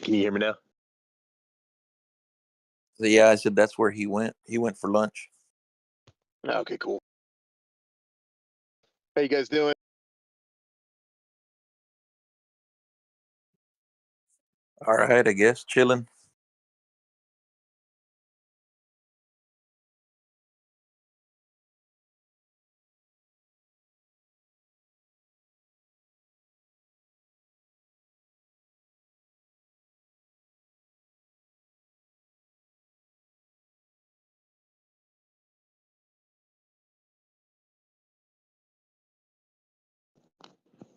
Can you hear me now? So, yeah, I said that's where he went. He went for lunch. Okay, cool. How you guys doing? All right, I guess chilling.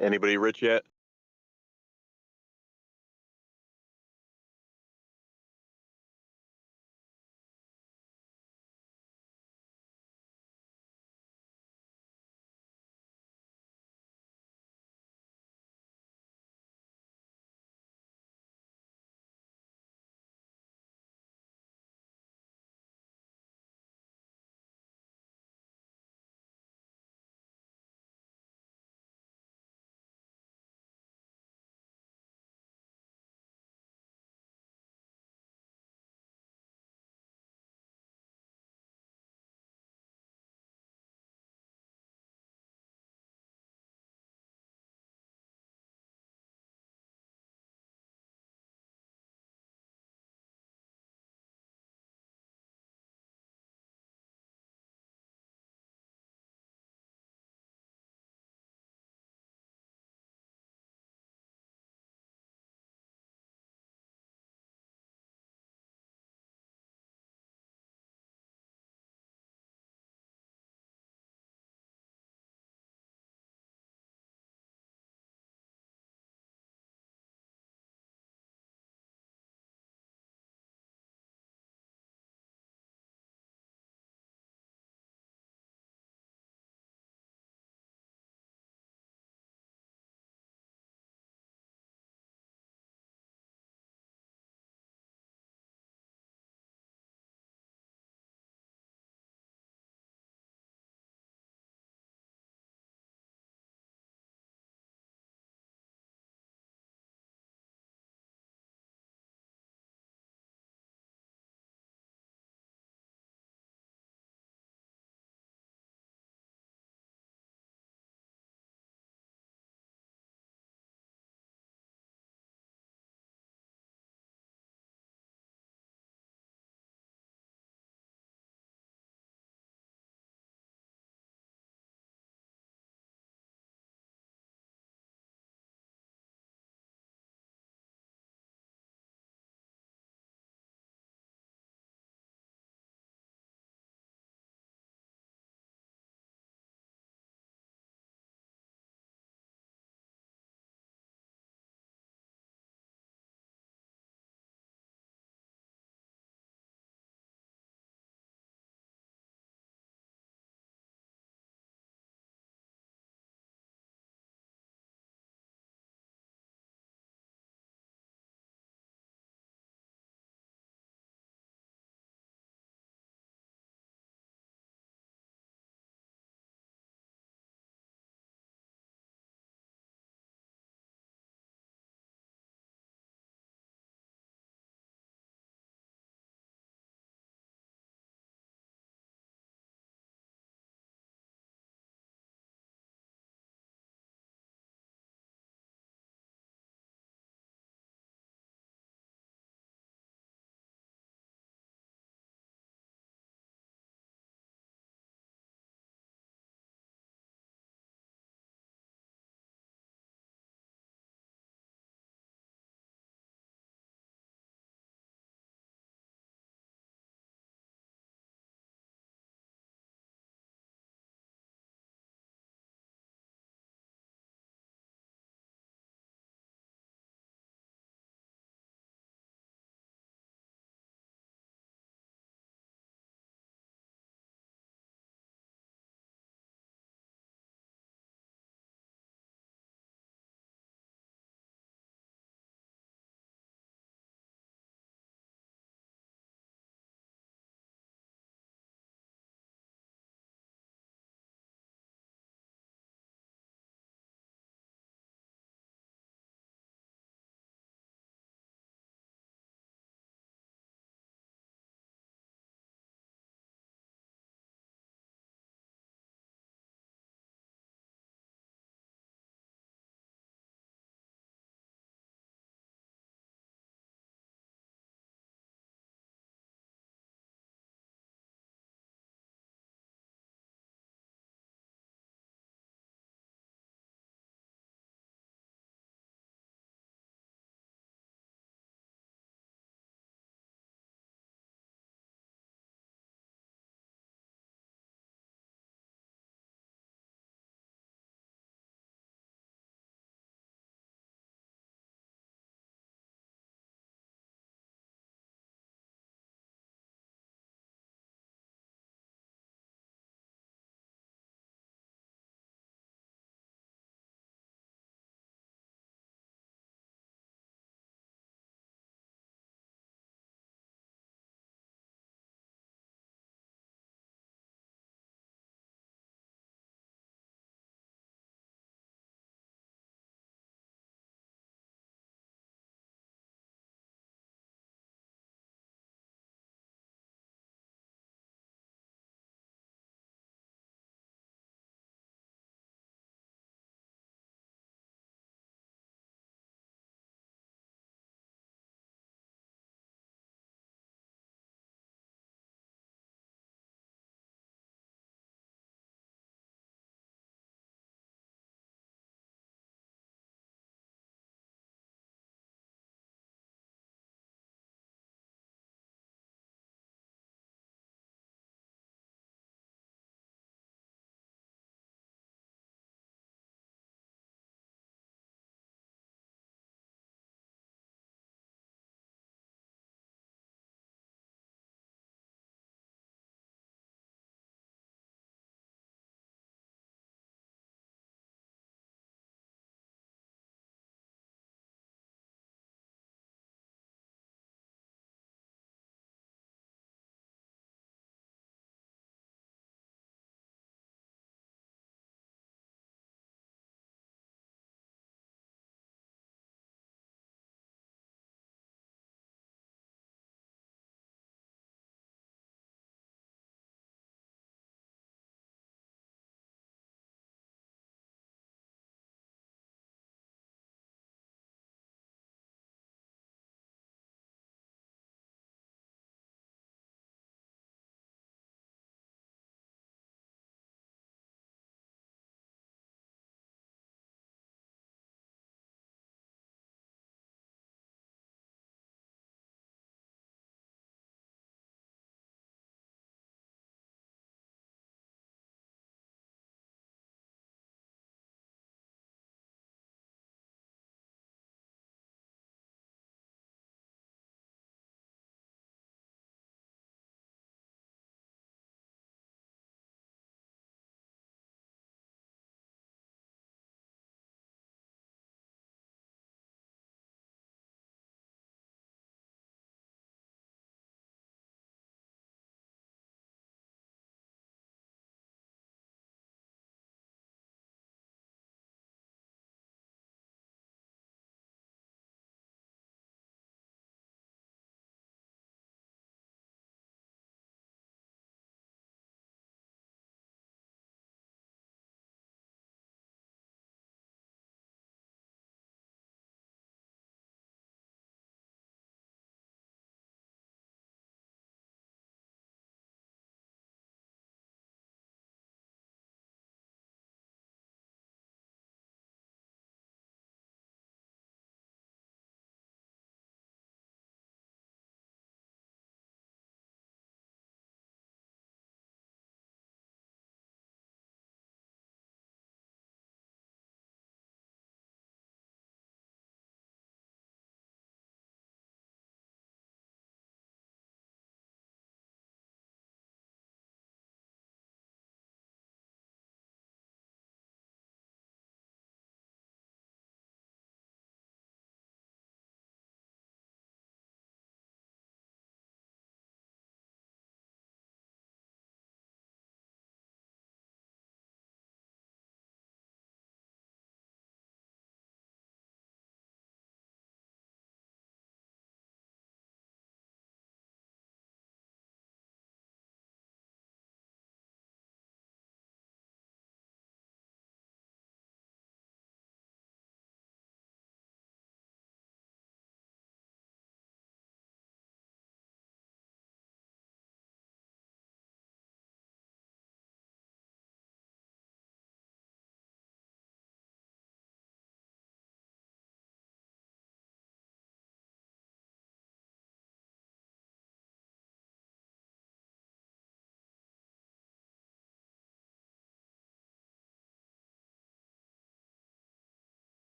Anybody rich yet?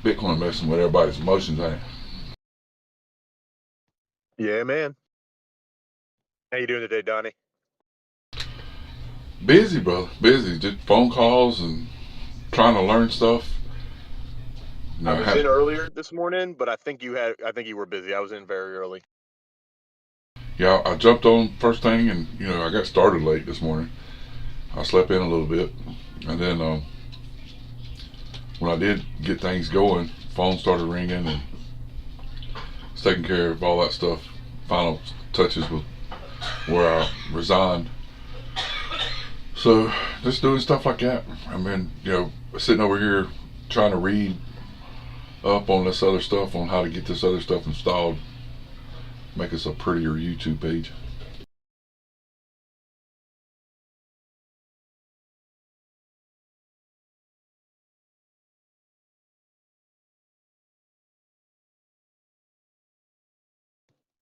Bitcoin messing with everybody's emotions, ain't it? Yeah, man. How you doing today, Donnie? Busy, brother. Busy. Just phone calls and trying to learn stuff. I was in earlier this morning, but I think you were busy. I was in very early. Yeah, I jumped on first thing, and I got started late this morning. I slept in a little bit, and then when I did get things going, phone started ringing, and was taking care of all that stuff. Final touches with where I resigned. So just doing stuff like that. I mean, sitting over here trying to read up on this other stuff, on how to get this other stuff installed, make us a prettier YouTube page.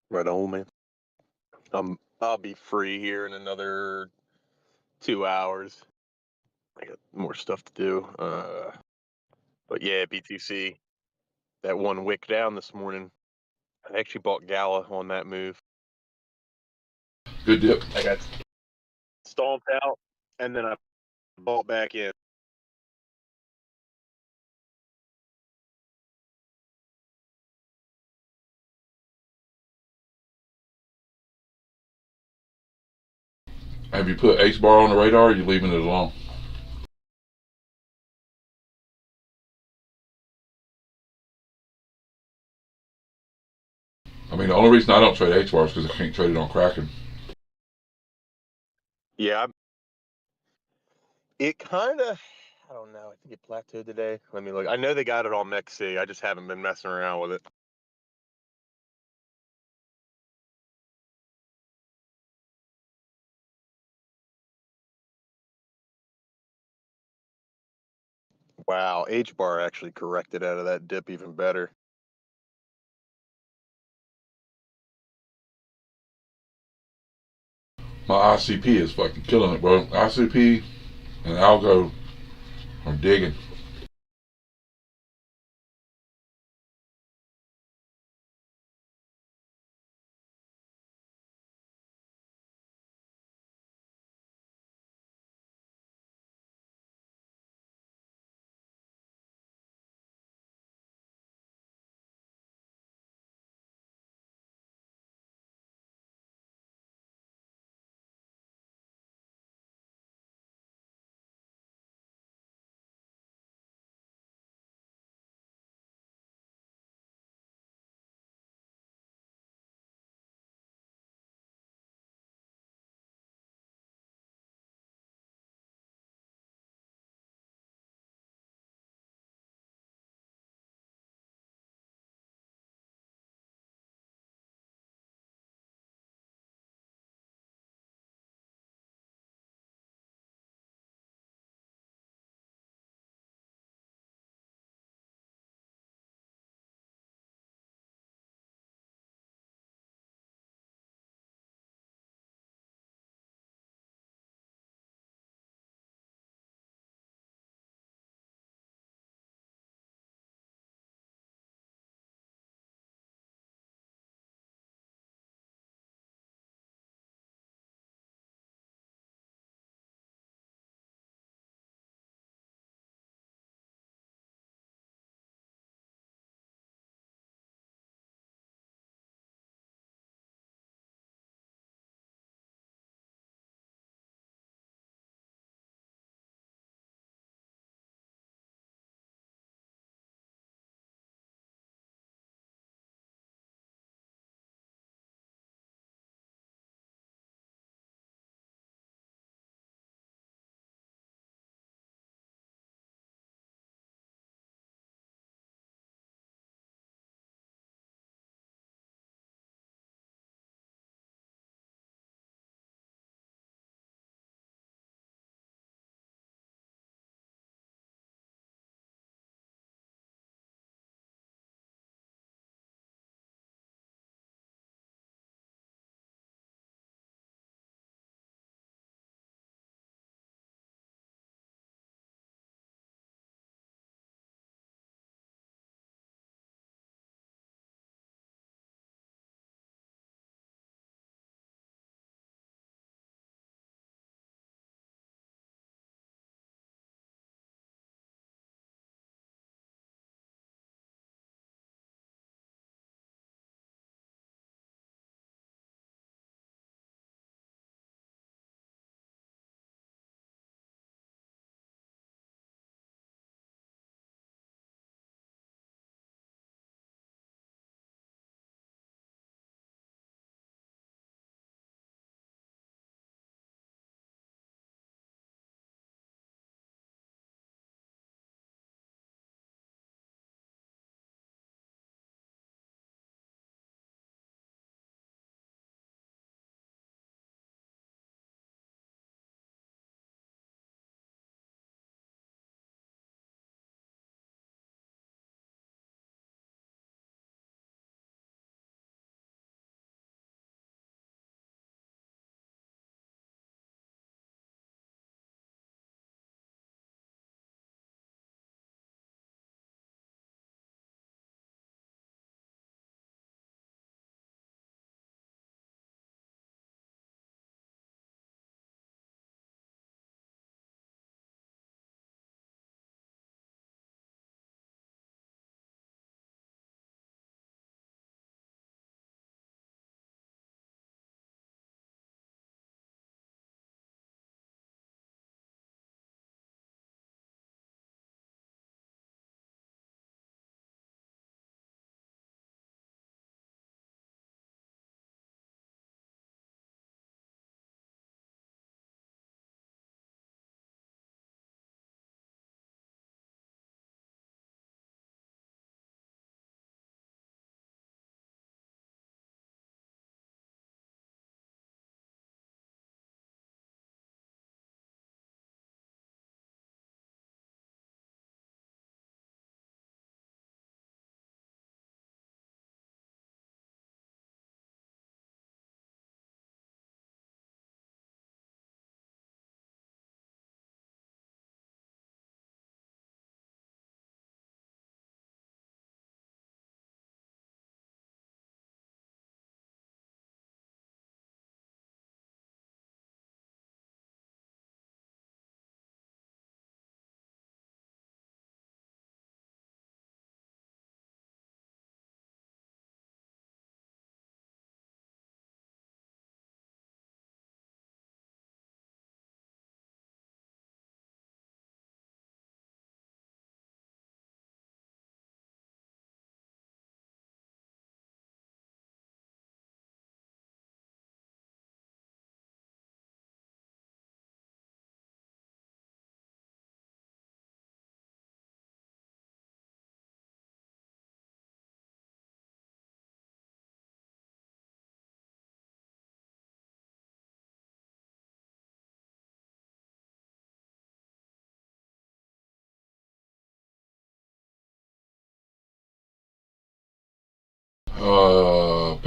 Right on, man. I'll be free here in another 2 hours. I got more stuff to do. But yeah, BTC, that one wick down this morning. I actually bought Gala on that move. Good dip. I got stomped out, and then I bought back in. Have you put H bar on the radar, or are you leaving it alone? I mean, the only reason I don't trade H bar is because I can't trade it on Kraken. Yeah, it kind of, I don't know. I think it plateaued today. Let me look. I know they got it on MEXC. I just haven't been messing around with it. Wow, H bar actually corrected out of that dip even better. My ICP is fucking killing it, bro. ICP and Algo are digging.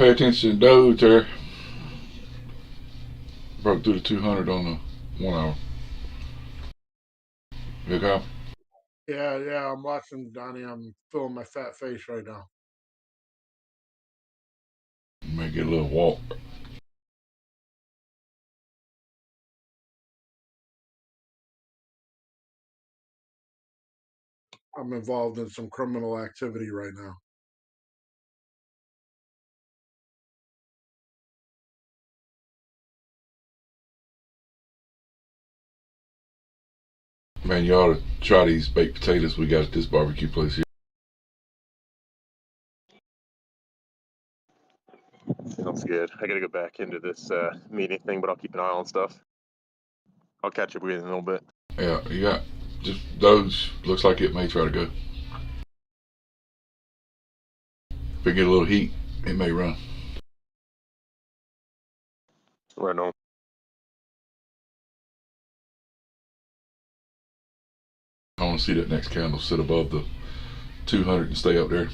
Pay attention to those there. Broke through the 200 on the 1 hour. You okay? Yeah, I'm watching Donnie. I'm filling my fat face right now. You may get a little walk. I'm involved in some criminal activity right now. Man, you ought to try these baked potatoes we got at this barbecue place here. Sounds good. I gotta go back into this meeting thing, but I'll keep an eye on stuff. I'll catch up with you in a little bit. Yeah, you got just those. Looks like it may try to go. If it get a little heat, it may run. Right on. I want to see that next candle sit above the 200 and stay up there.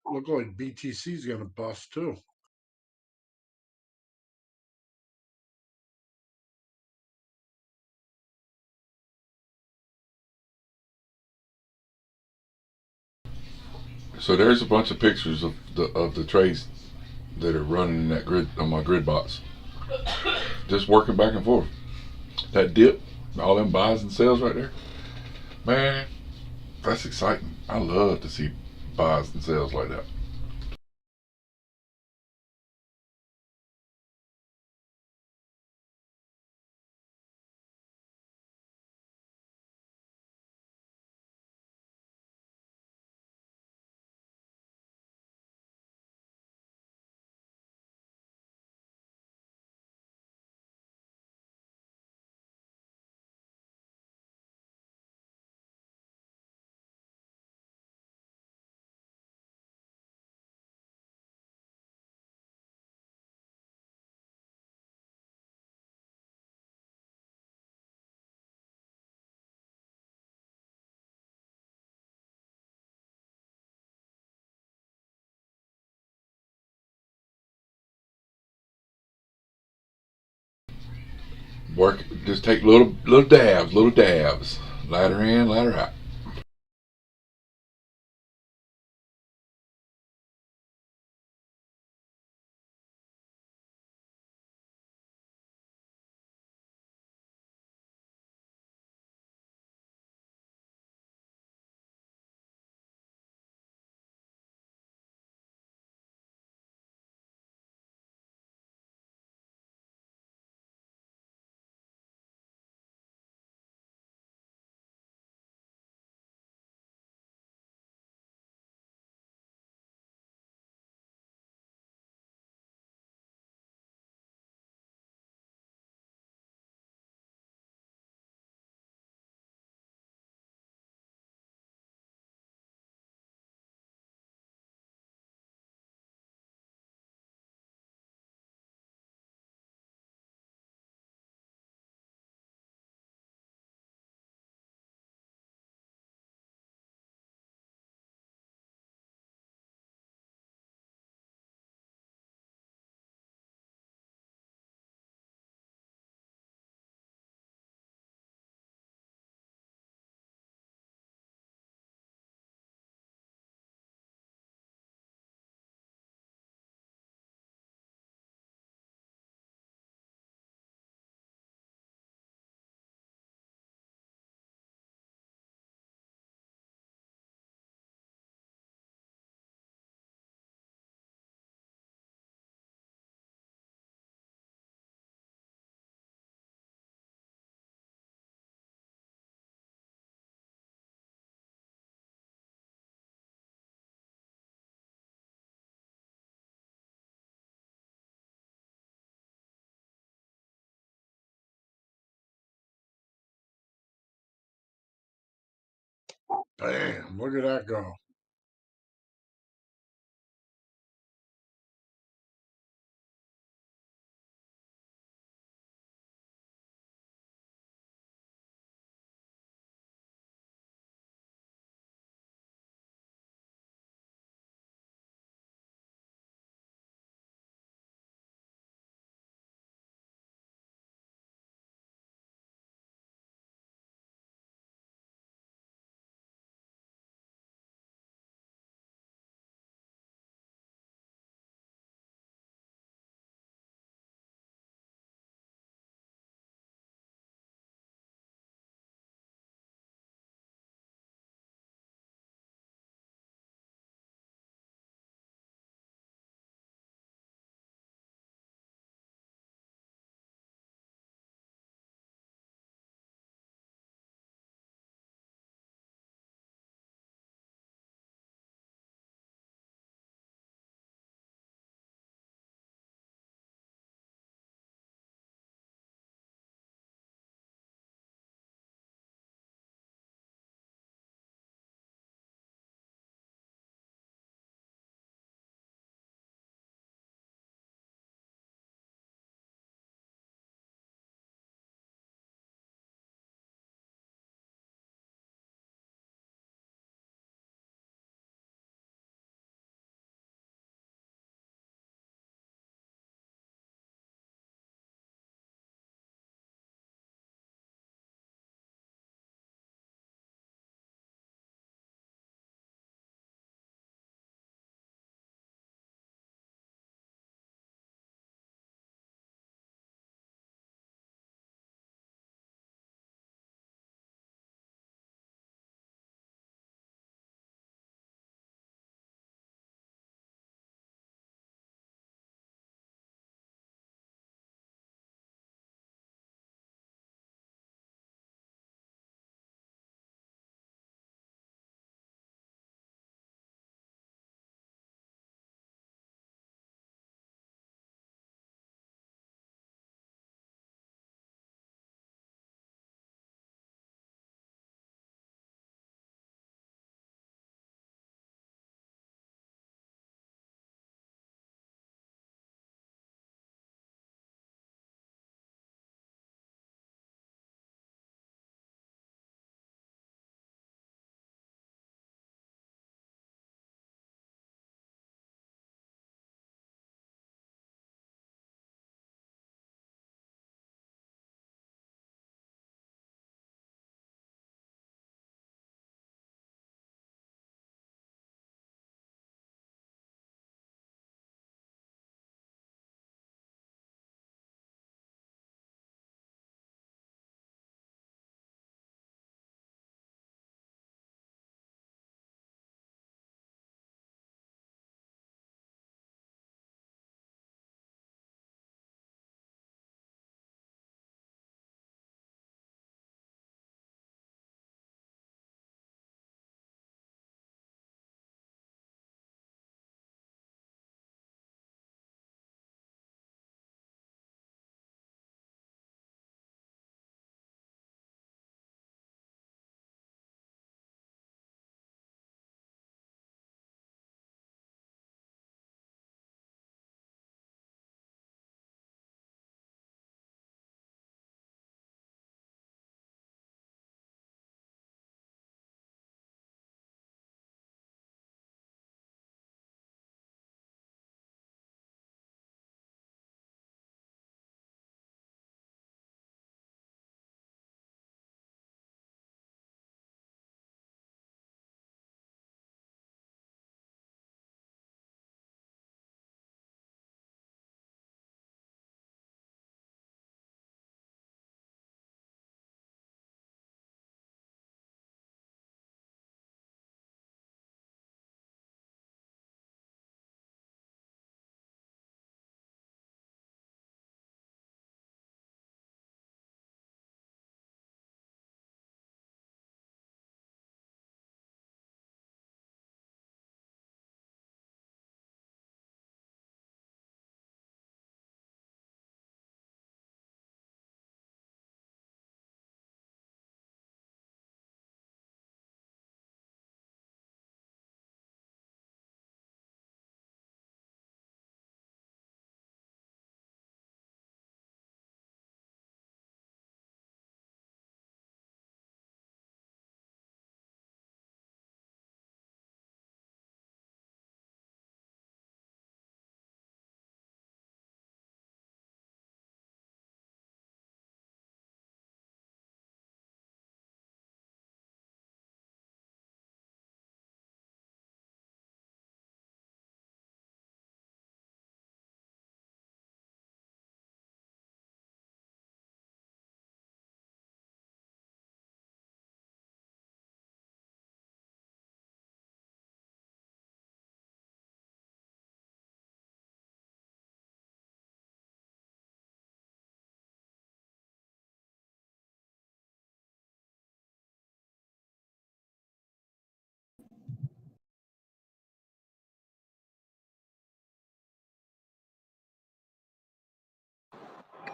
Look like BTC's gonna bust too. So there's a bunch of pictures of the trades that are running in that grid on my grid box. Just working back and forth. That dip, all them buys and sells right there. Man, that's exciting. I love to see buys and sells like that. Work, just take little dabs, ladder in, ladder out. Damn, look at that go.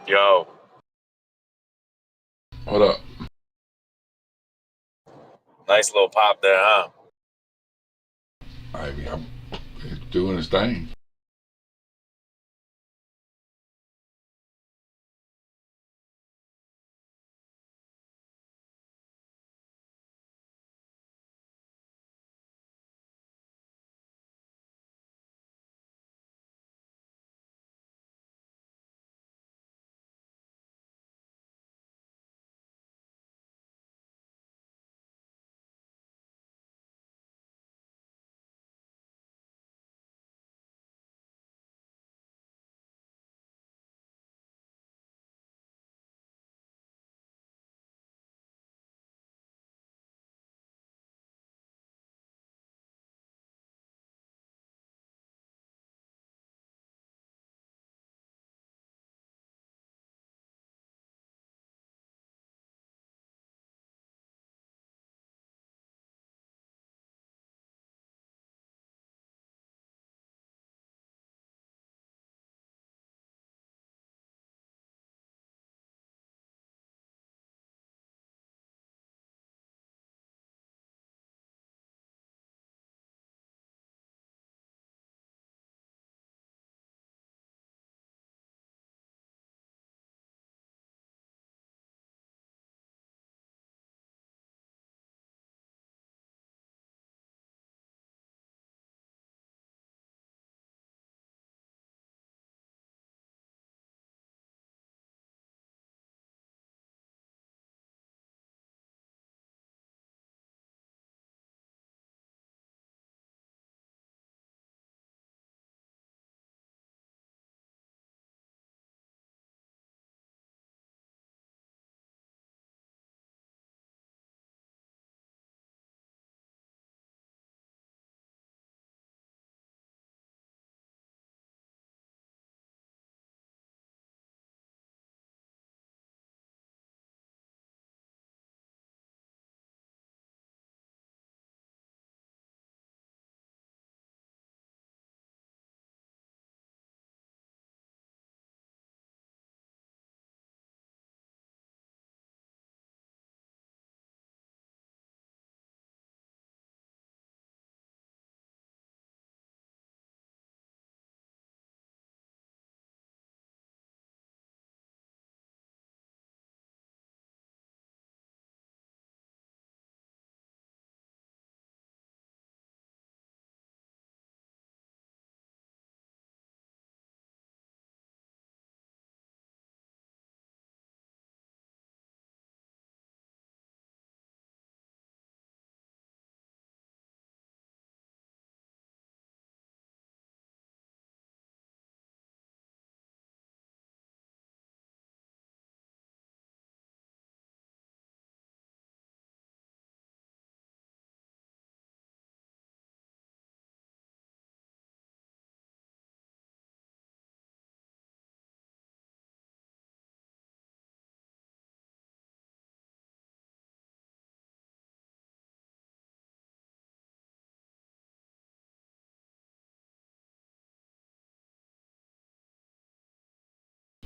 Yo, What up? nice little pop there, huh? I'm it's doing his thing.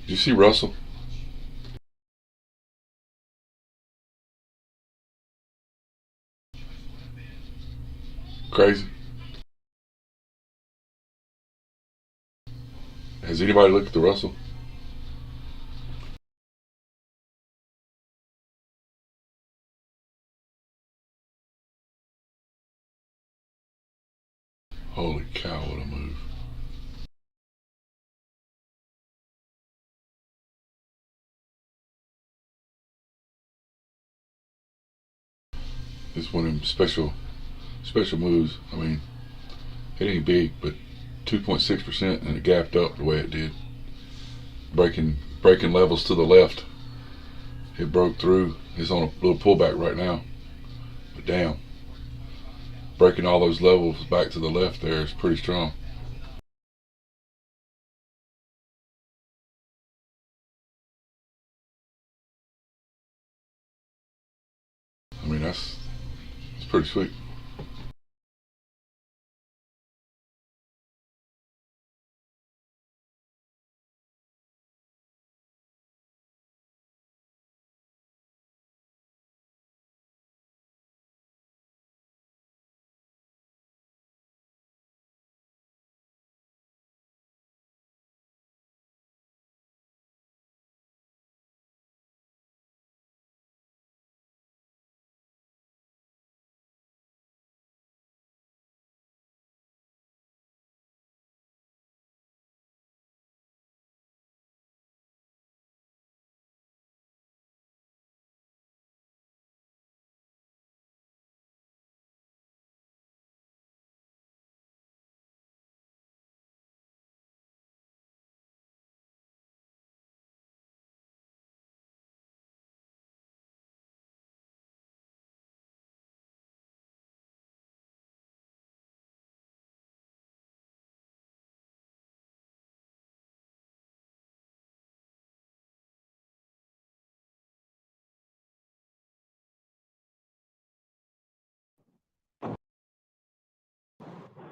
Did you see Russell? Crazy. Has anybody looked at the Russell? Holy cow, what a move. It's one of them special moves. I mean, it ain't big, but 2.6% and it gapped up the way it did. Breaking levels to the left. It broke through. It's on a little pullback right now. But damn, breaking all those levels back to the left there is pretty strong. I mean, that's pretty sweet.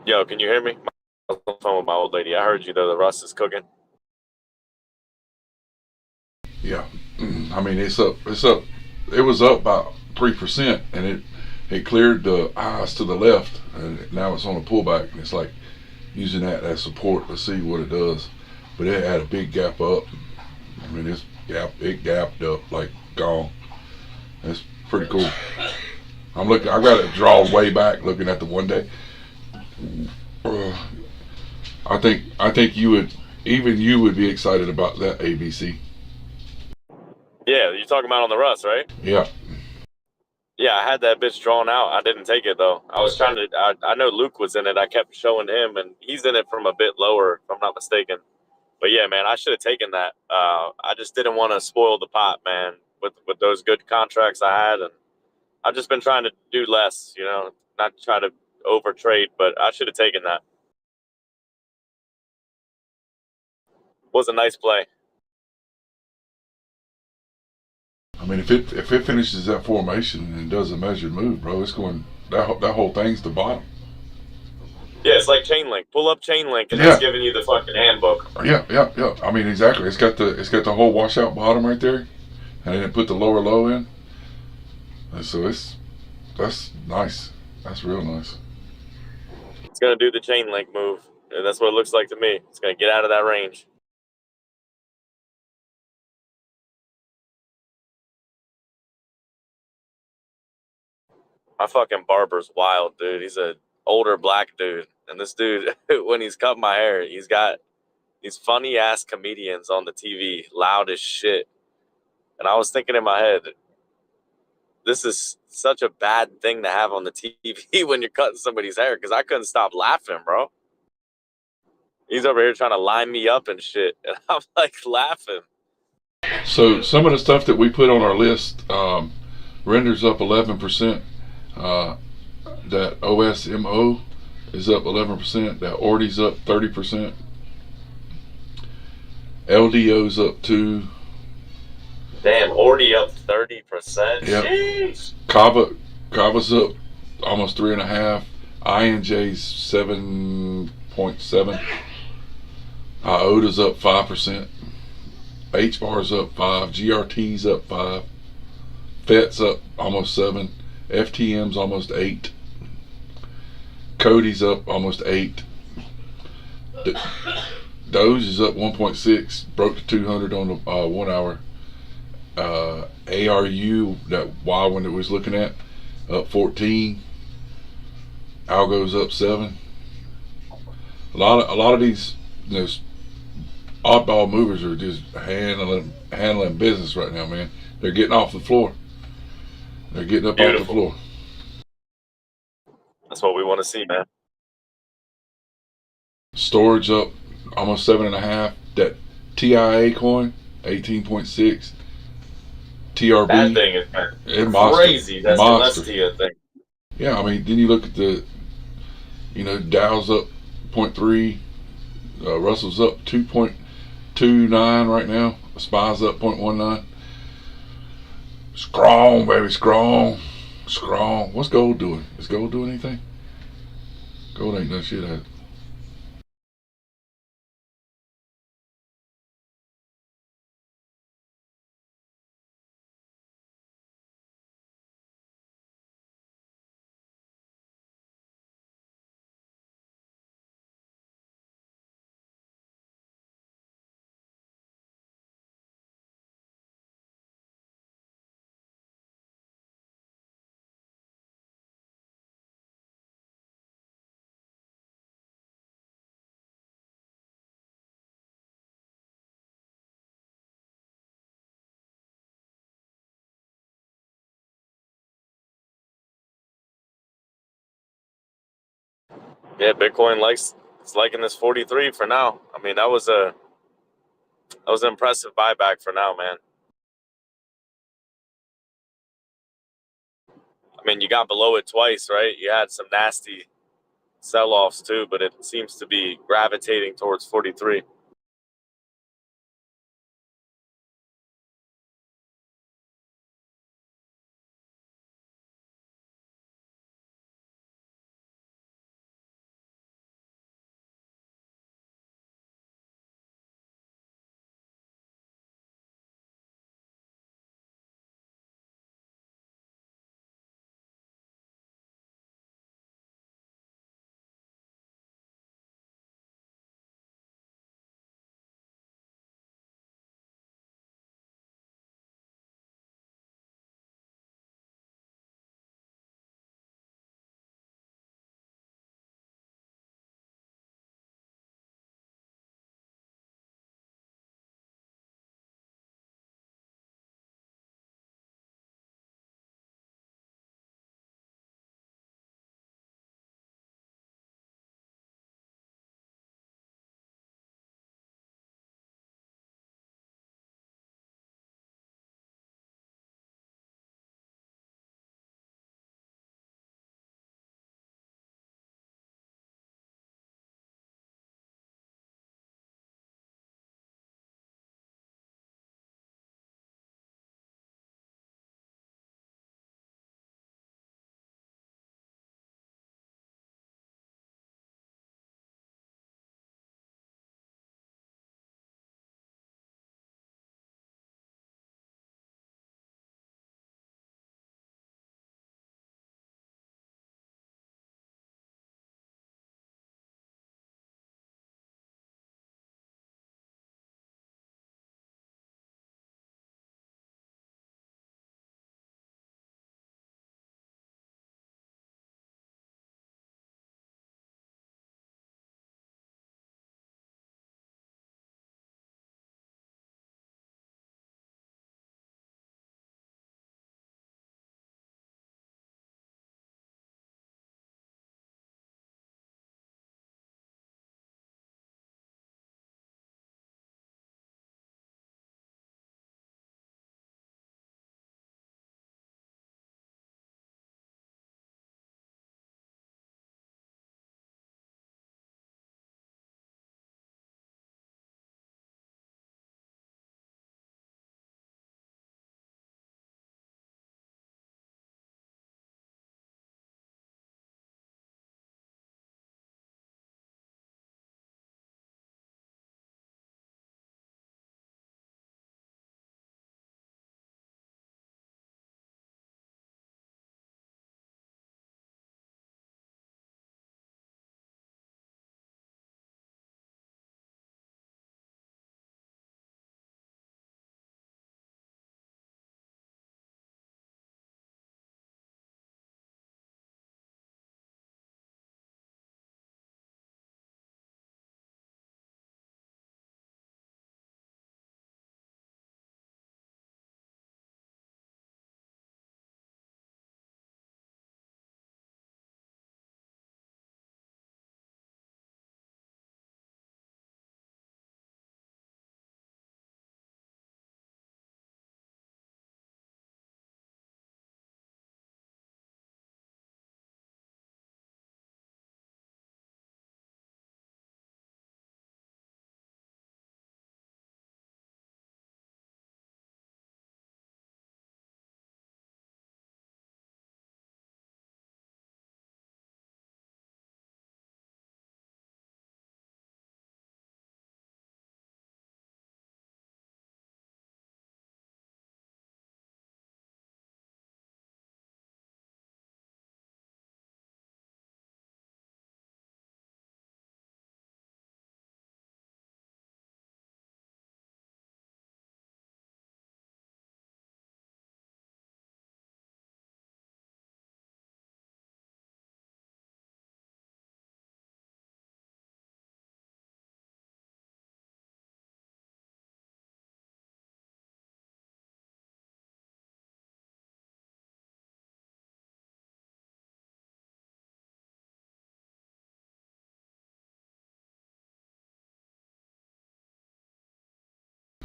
Yo, can you hear me? I was on the phone with my old lady. I heard you though. The rust is cooking. Yeah, I mean it's up. It's up. It was up about 3%, and it cleared the eyes to the left, and now it's on a pullback, and it's like using that as support to see what it does. But it had a big gap up. I mean it gapped up like gone. That's pretty cool. I'm looking. I got to draw way back looking at the 1 day. I think you would be excited about that ABC. Yeah, you're talking about on the rust, right? Yeah. Yeah, I had that bitch drawn out. I didn't take it though. I was trying to. I know Luke was in it. I kept showing him, and he's in it from a bit lower, if I'm not mistaken. But yeah, man, I should have taken that. I just didn't want to spoil the pot, man, with those good contracts I had, and I've just been trying to do less, not try to over trade. But I should have taken that. Was a nice play. I mean, if it finishes that formation and does a measured move, bro, it's going that whole thing's the bottom. Yeah, it's like chain link. Pull up chain link, and Yeah. it's giving you the fucking handbook. Yeah. I mean, exactly. It's got the whole washout bottom right there, and then it put the lower low in, and so that's nice. That's real nice. It's gonna do the chain link move, and that's what it looks like to me. It's gonna get out of that range. My fucking barber's wild, dude. He's a older black dude, and this dude, when he's cutting my hair, he's got these funny ass comedians on the TV, loud as shit. And I was thinking in my head, this is such a bad thing to have on the TV when you're cutting somebody's hair, because I couldn't stop laughing, bro. He's over here trying to line me up and shit, and I'm like laughing. So some of the stuff that we put on our list, renders up 11%. That OSMO is up 11%. That ORDI's up 30%. LDO's up 2. Damn, already up 30%. Yep. Jeez. Kava's up almost 3.5. INJ's 7.7. IOTA's up 5%. HBAR's up 5. GRT's up 5. FET's up almost 7. FTM's almost 8. Cody's up almost 8. Doge is up 1.6. Broke to 200 on the 1 hour. ARU, that wild one that we was looking at, up 14. Algo's up 7. A lot of these oddball movers are just handling business right now, man. They're getting off the floor. They're getting up off the floor. That's what we want to see, man. Storage up almost 7.5. That TIA coin, 18.6. TRB. That thing is crazy. That's the Lestia thing. Yeah, I mean, then you look at the, Dow's up 0.3. Russell's up 2.29 right now. SPY's up 0.19. Strong, baby, strong. What's gold doing? Is gold doing anything? Gold ain't done shit. Yeah, Bitcoin it's liking this 43 for now. I mean, that was an impressive buyback for now, man. I mean, you got below it twice, right? You had some nasty sell-offs too, but it seems to be gravitating towards 43.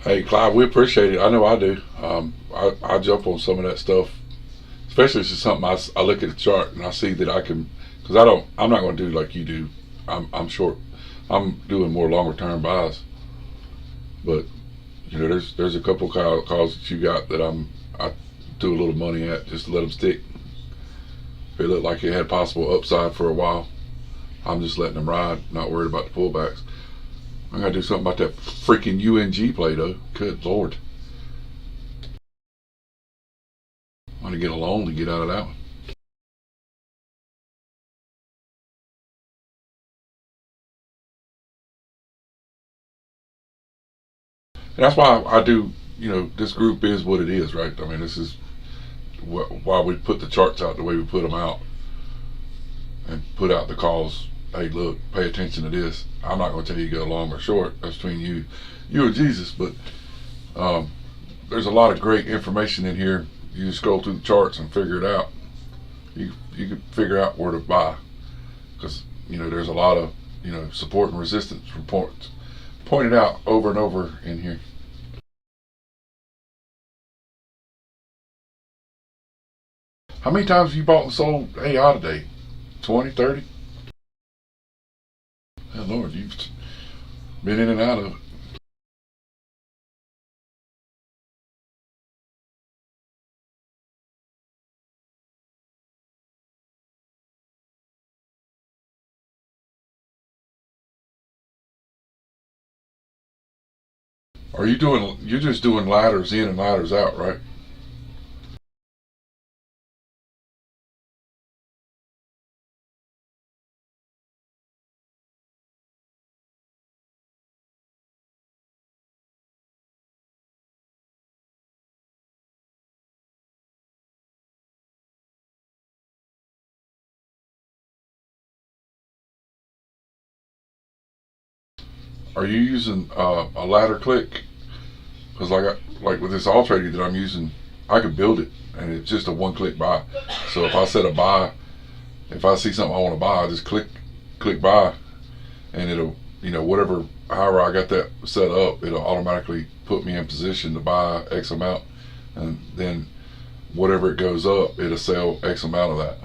Hey, Clive, we appreciate it. I know I do. I jump on some of that stuff, especially if it's something I look at the chart and I see that I can, because I'm not going to do like you do. I'm short. I'm doing more longer term buys, but there's a couple calls that you got that I do a little money at just to let them stick. If it looked like it had possible upside for a while, I'm just letting them ride, not worried about the pullbacks. I gotta do something about that freaking UNG play though. Good lord, I'm gonna get a loan to get out of that one. And that's why I do. This group is what it is, right? I mean, this is why we put the charts out the way we put them out, and put out the calls. Hey, look, pay attention to this. I'm not going to tell you to go long or short. That's between you and Jesus. But there's a lot of great information in here. You just scroll through the charts and figure it out. You can figure out where to buy, because there's a lot of support and resistance reports pointed out over and over in here. How many times have you bought and sold AI today? 20, 30? Oh, Lord, you've been in and out of it. You're just doing ladders in and ladders out, right? Are you using a ladder click? Because like with this all trading that I'm using, I could build it and it's just a one click buy. So if I set a buy, if I see something I want to buy, I just click buy, and it'll whatever, however I got that set up, it'll automatically put me in position to buy X amount, and then whatever it goes up, it'll sell X amount of that.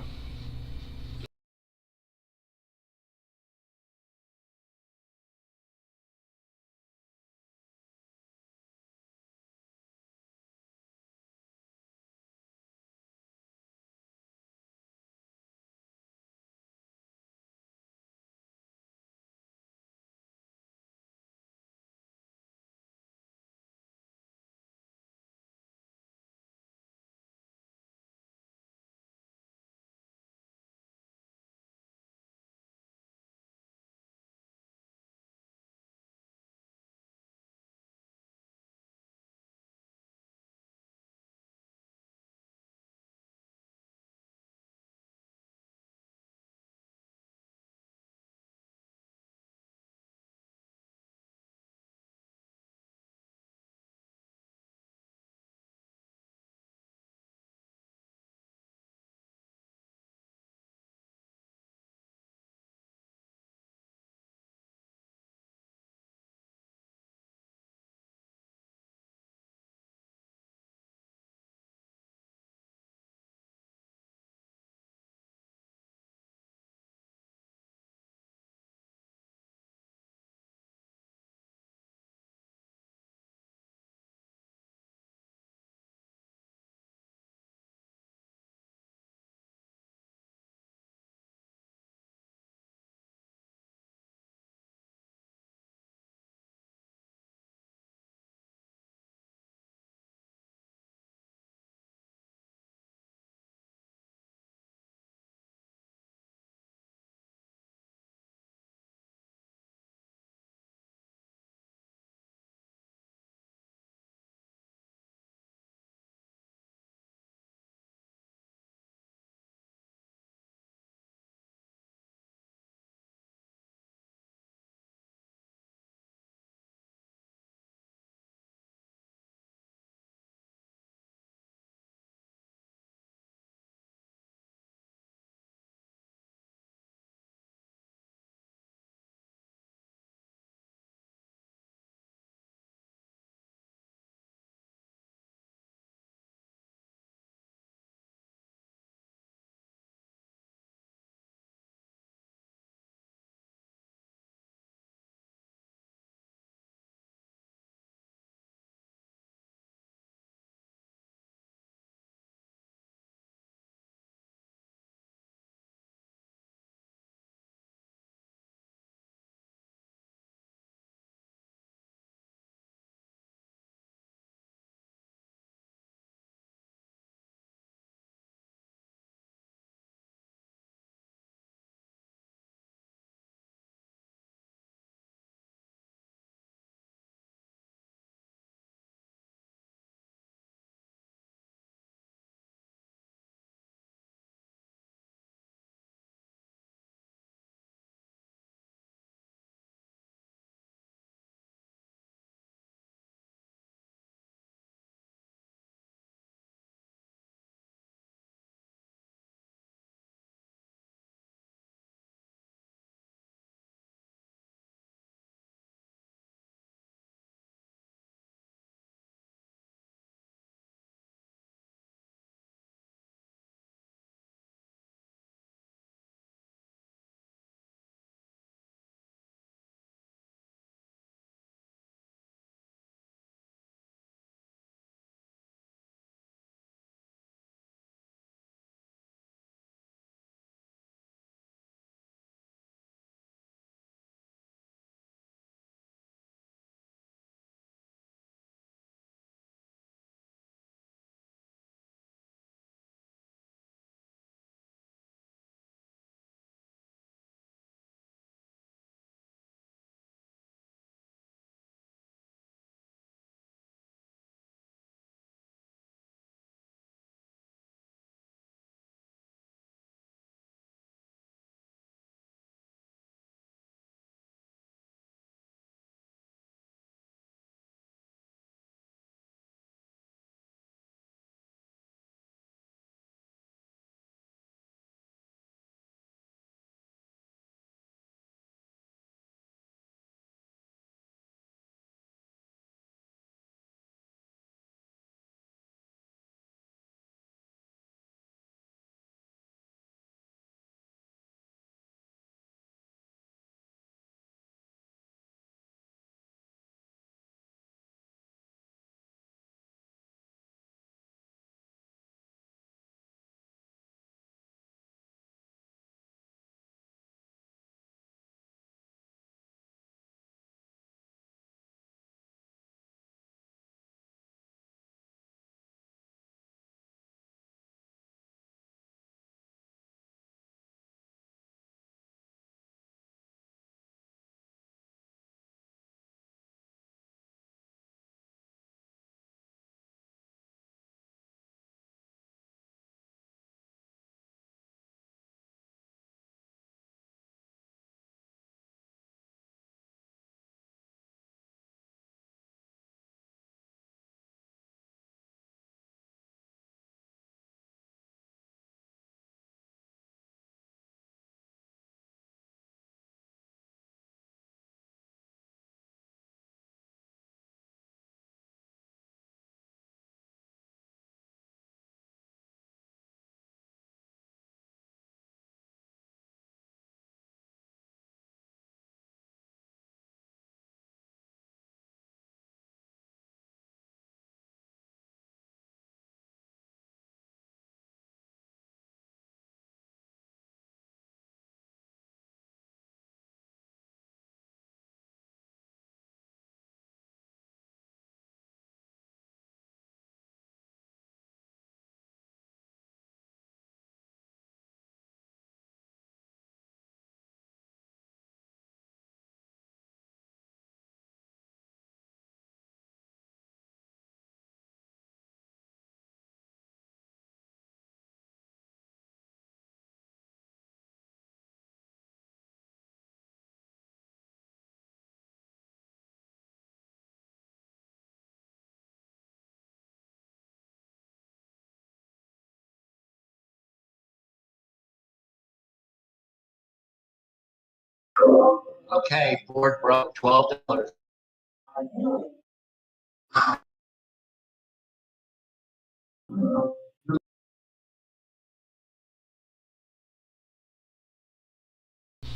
Okay, Ford broke $12.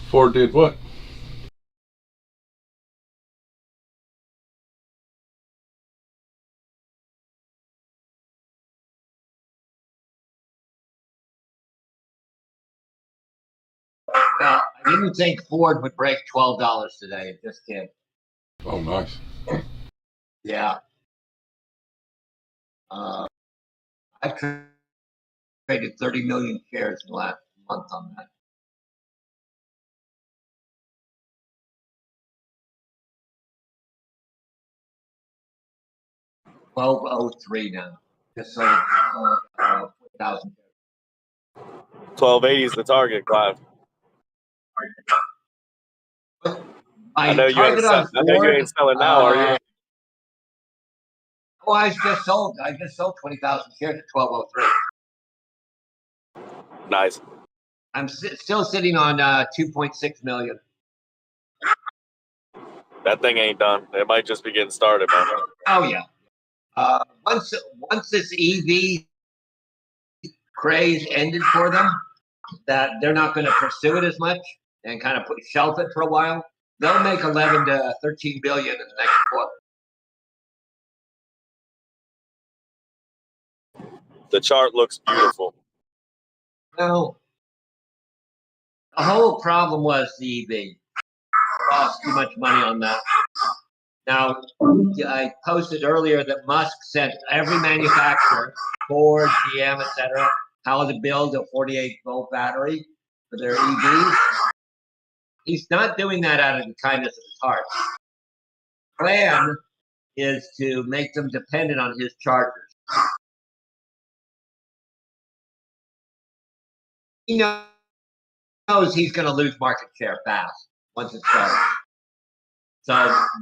Ford did what? Well, I didn't think Ford would break $12 today. It just did. Oh, nice. Yeah. I've traded 30 million shares in the last month on that. 1203 now. Just sold 1,000. 1280 is the target, Clive. My target on I know you Ford. ain't selling now, are you? Oh, I just sold 20,000 shares at 1203. Nice. I'm still sitting on 2.6 million. That thing ain't done. It might just be getting started, man. Oh yeah. Once this EV craze ended for them, that they're not going to pursue it as much and kind of shelf it for a while. They'll make 11 to 13 billion in the next quarter. The chart looks beautiful. Well, the whole problem was the EV. Lost too much money on that. Now, I posted earlier that Musk sent every manufacturer, Ford, GM, etc., how to build a 48-volt battery for their EVs. He's not doing that out of the kindness of his heart. The plan is to make them dependent on his chargers. He knows he's going to lose market share fast once it starts. So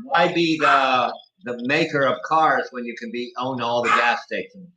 why be the maker of cars when you can own all the gas stations?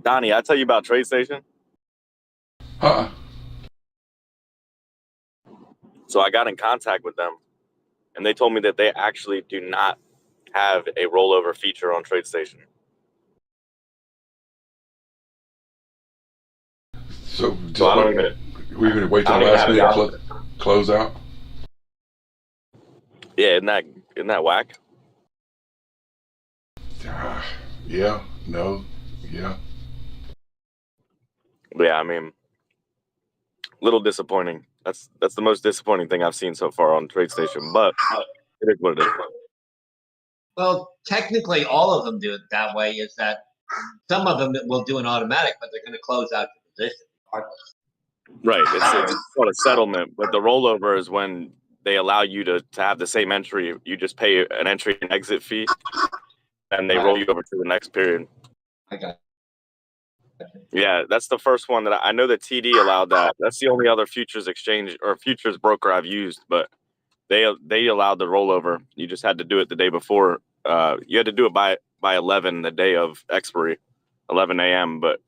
Donnie, I tell you about TradeStation. Huh? So I got in contact with them, and they told me that they actually do not have a rollover feature on TradeStation. So just So I don't wait. even. We're gonna wait till I the don't even last have the minute option. close out. Yeah, isn't that whack? Yeah. No. Yeah. Yeah, I mean, little disappointing. That's the most disappointing thing I've seen so far on TradeStation. But It is what it is. Well, technically, all of them do it that way. Is that some of them will do an automatic, but they're going to close out the position regardless. Right. It's called a settlement, but the rollover is when they allow you to have the same entry. You just pay an entry and exit fee, and they roll you over to the next period. I got. Yeah, that's the first one that I know that TD allowed that. That's the only other futures exchange or futures broker I've used, but they allowed the rollover. You just had to do it the day before. You had to do it by 11 the day of expiry, 11 a.m. But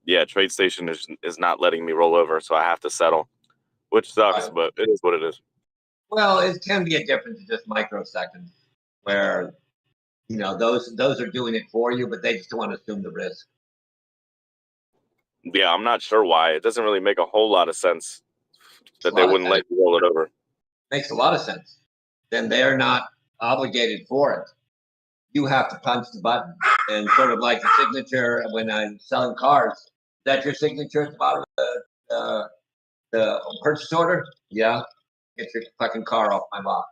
yeah, TradeStation is not letting me roll over, so I have to settle, which sucks, but it is what it is. Well, it can be a difference in just microseconds, where those are doing it for you, but they just don't want to assume the risk. Yeah, I'm not sure why. It doesn't really make a whole lot of sense that they wouldn't let you roll it over. Makes a lot of sense. Then they're not obligated for it. You have to punch the button, and sort of like the signature when I'm selling cars. Is that your signature at the bottom of the purchase order? Yeah. Get your fucking car off my lot.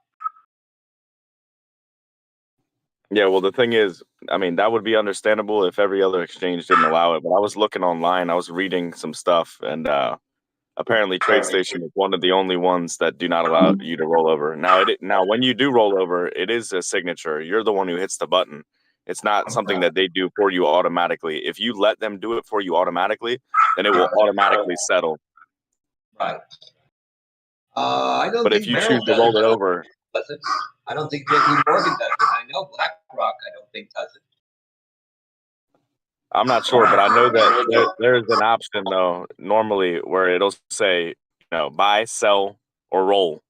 Yeah, well, the thing is, I mean, that would be understandable if every other exchange didn't allow it. But I was looking online, I was reading some stuff, and apparently TradeStation is one of the only ones that do not allow you to roll over. Now, when you do roll over, it is a signature. You're the one who hits the button. It's not something that they do for you automatically. If you let them do it for you automatically, then it will automatically settle. Right. I don't But think if you Merrill choose to does roll it over, it. I don't think JP Morgan does it. I know BlackRock, I don't think does it. I'm not sure, but I know that there's an option though, normally where it'll say, buy, sell, or roll,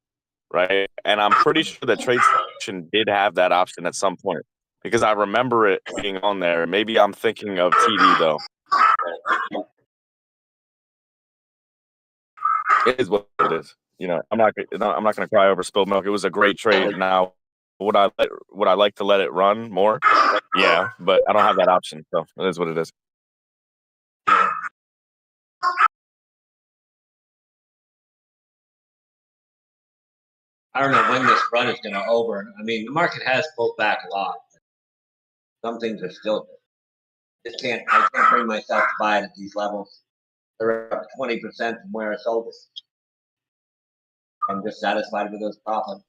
right? And I'm pretty sure that TradeStation did have that option at some point because I remember it being on there. Maybe I'm thinking of TD though. It is what it is. I'm not going to cry over spilled milk. It was a great trade. Now, would I like to let it run more? Yeah, but I don't have that option, so it is what it is. I don't know when this run is going to over. I mean, the market has pulled back a lot. Some things are still. I can't bring myself to buy it at these levels. They're up 20% from where I sold it. I'm just satisfied with those profits.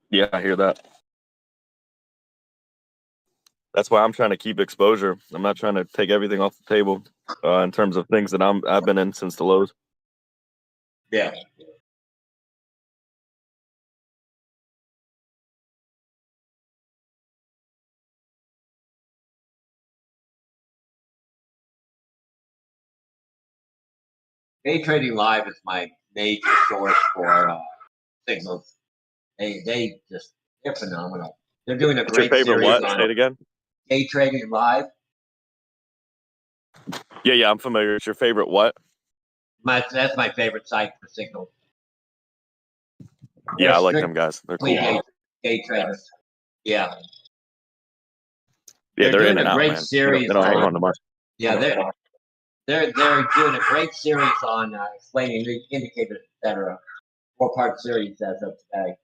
Yeah, I hear that. That's why I'm trying to keep exposure. I'm not trying to take everything off the table in terms of things that I've been in since the lows. Yeah. Day trading live is my major source for signals. They're phenomenal. They're doing a What's your great favorite series what? on Say it again. Day trading live. Yeah, I'm familiar. It's your favorite what? That's my favorite site for signals. Yeah, I like them guys. They're cool. Day traders. Yeah. Yeah, they're in doing and a out, great man. series They don't hang on on to much. Yeah, they're doing a great series on explaining the indicators, etc. 4-part series as of today.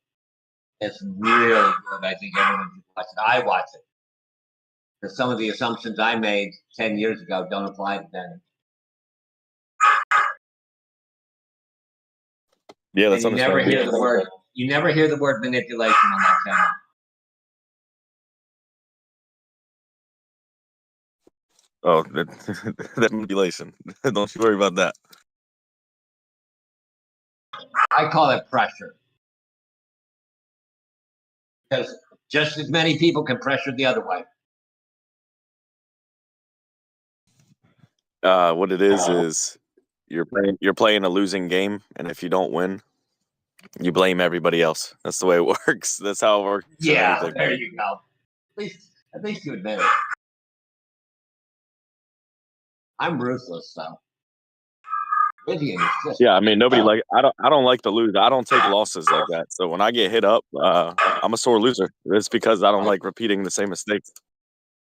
It's really good. I think everyone should watch it. I watch it because some of the assumptions I made 10 years ago don't apply today. Yeah, that's and you never understandable. hear the word manipulation on that channel. Oh, that manipulation. Don't you worry about that. I call it pressure. Because just as many people can pressure the other way. What it is you're playing a losing game, and if you don't win, you blame everybody else. That's the way it works. That's how it works. Yeah, there you go. At least you admit it. I'm ruthless, though. Yeah, I mean, I don't like to lose. I don't take losses like that. So when I get hit up, I'm a sore loser. It's because I don't like repeating the same mistakes.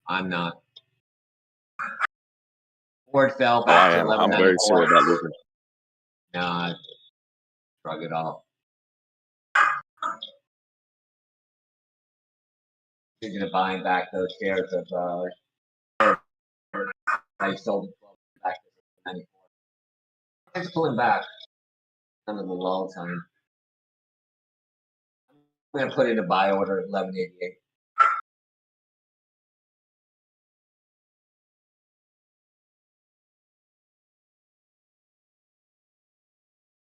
I'm not. Ford fell Oh, back I to am. 11. I'm very sore about losing. Nah, shrug it off. thinking of buying back those shares of I sold back to 94. It's pulling back some of the lull time. I'm gonna put in a buy order at 1188.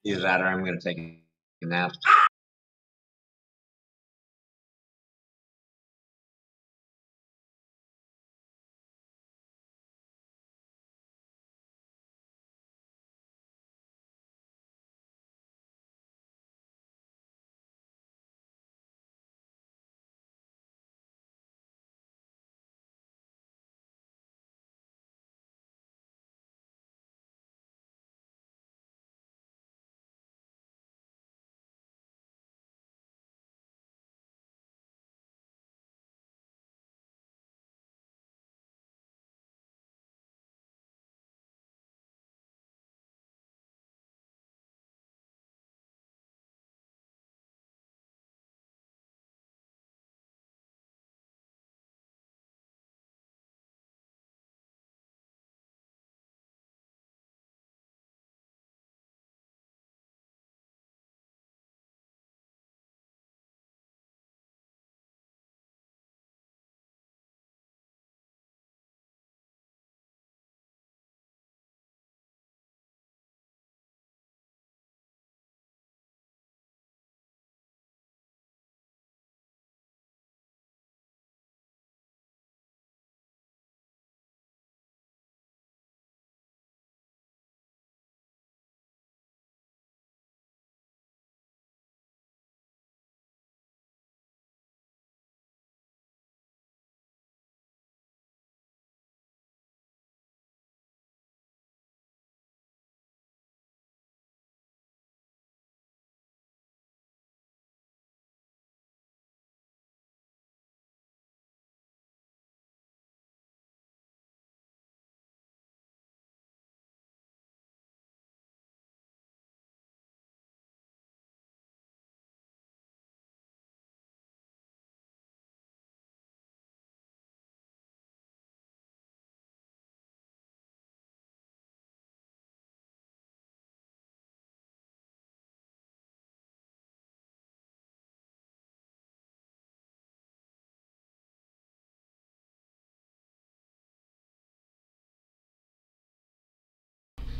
Either that or I'm gonna take a nap.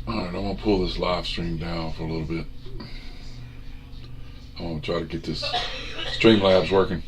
Alright, I'm gonna pull this live stream down for a little bit. I'm gonna try to get this Streamlabs working.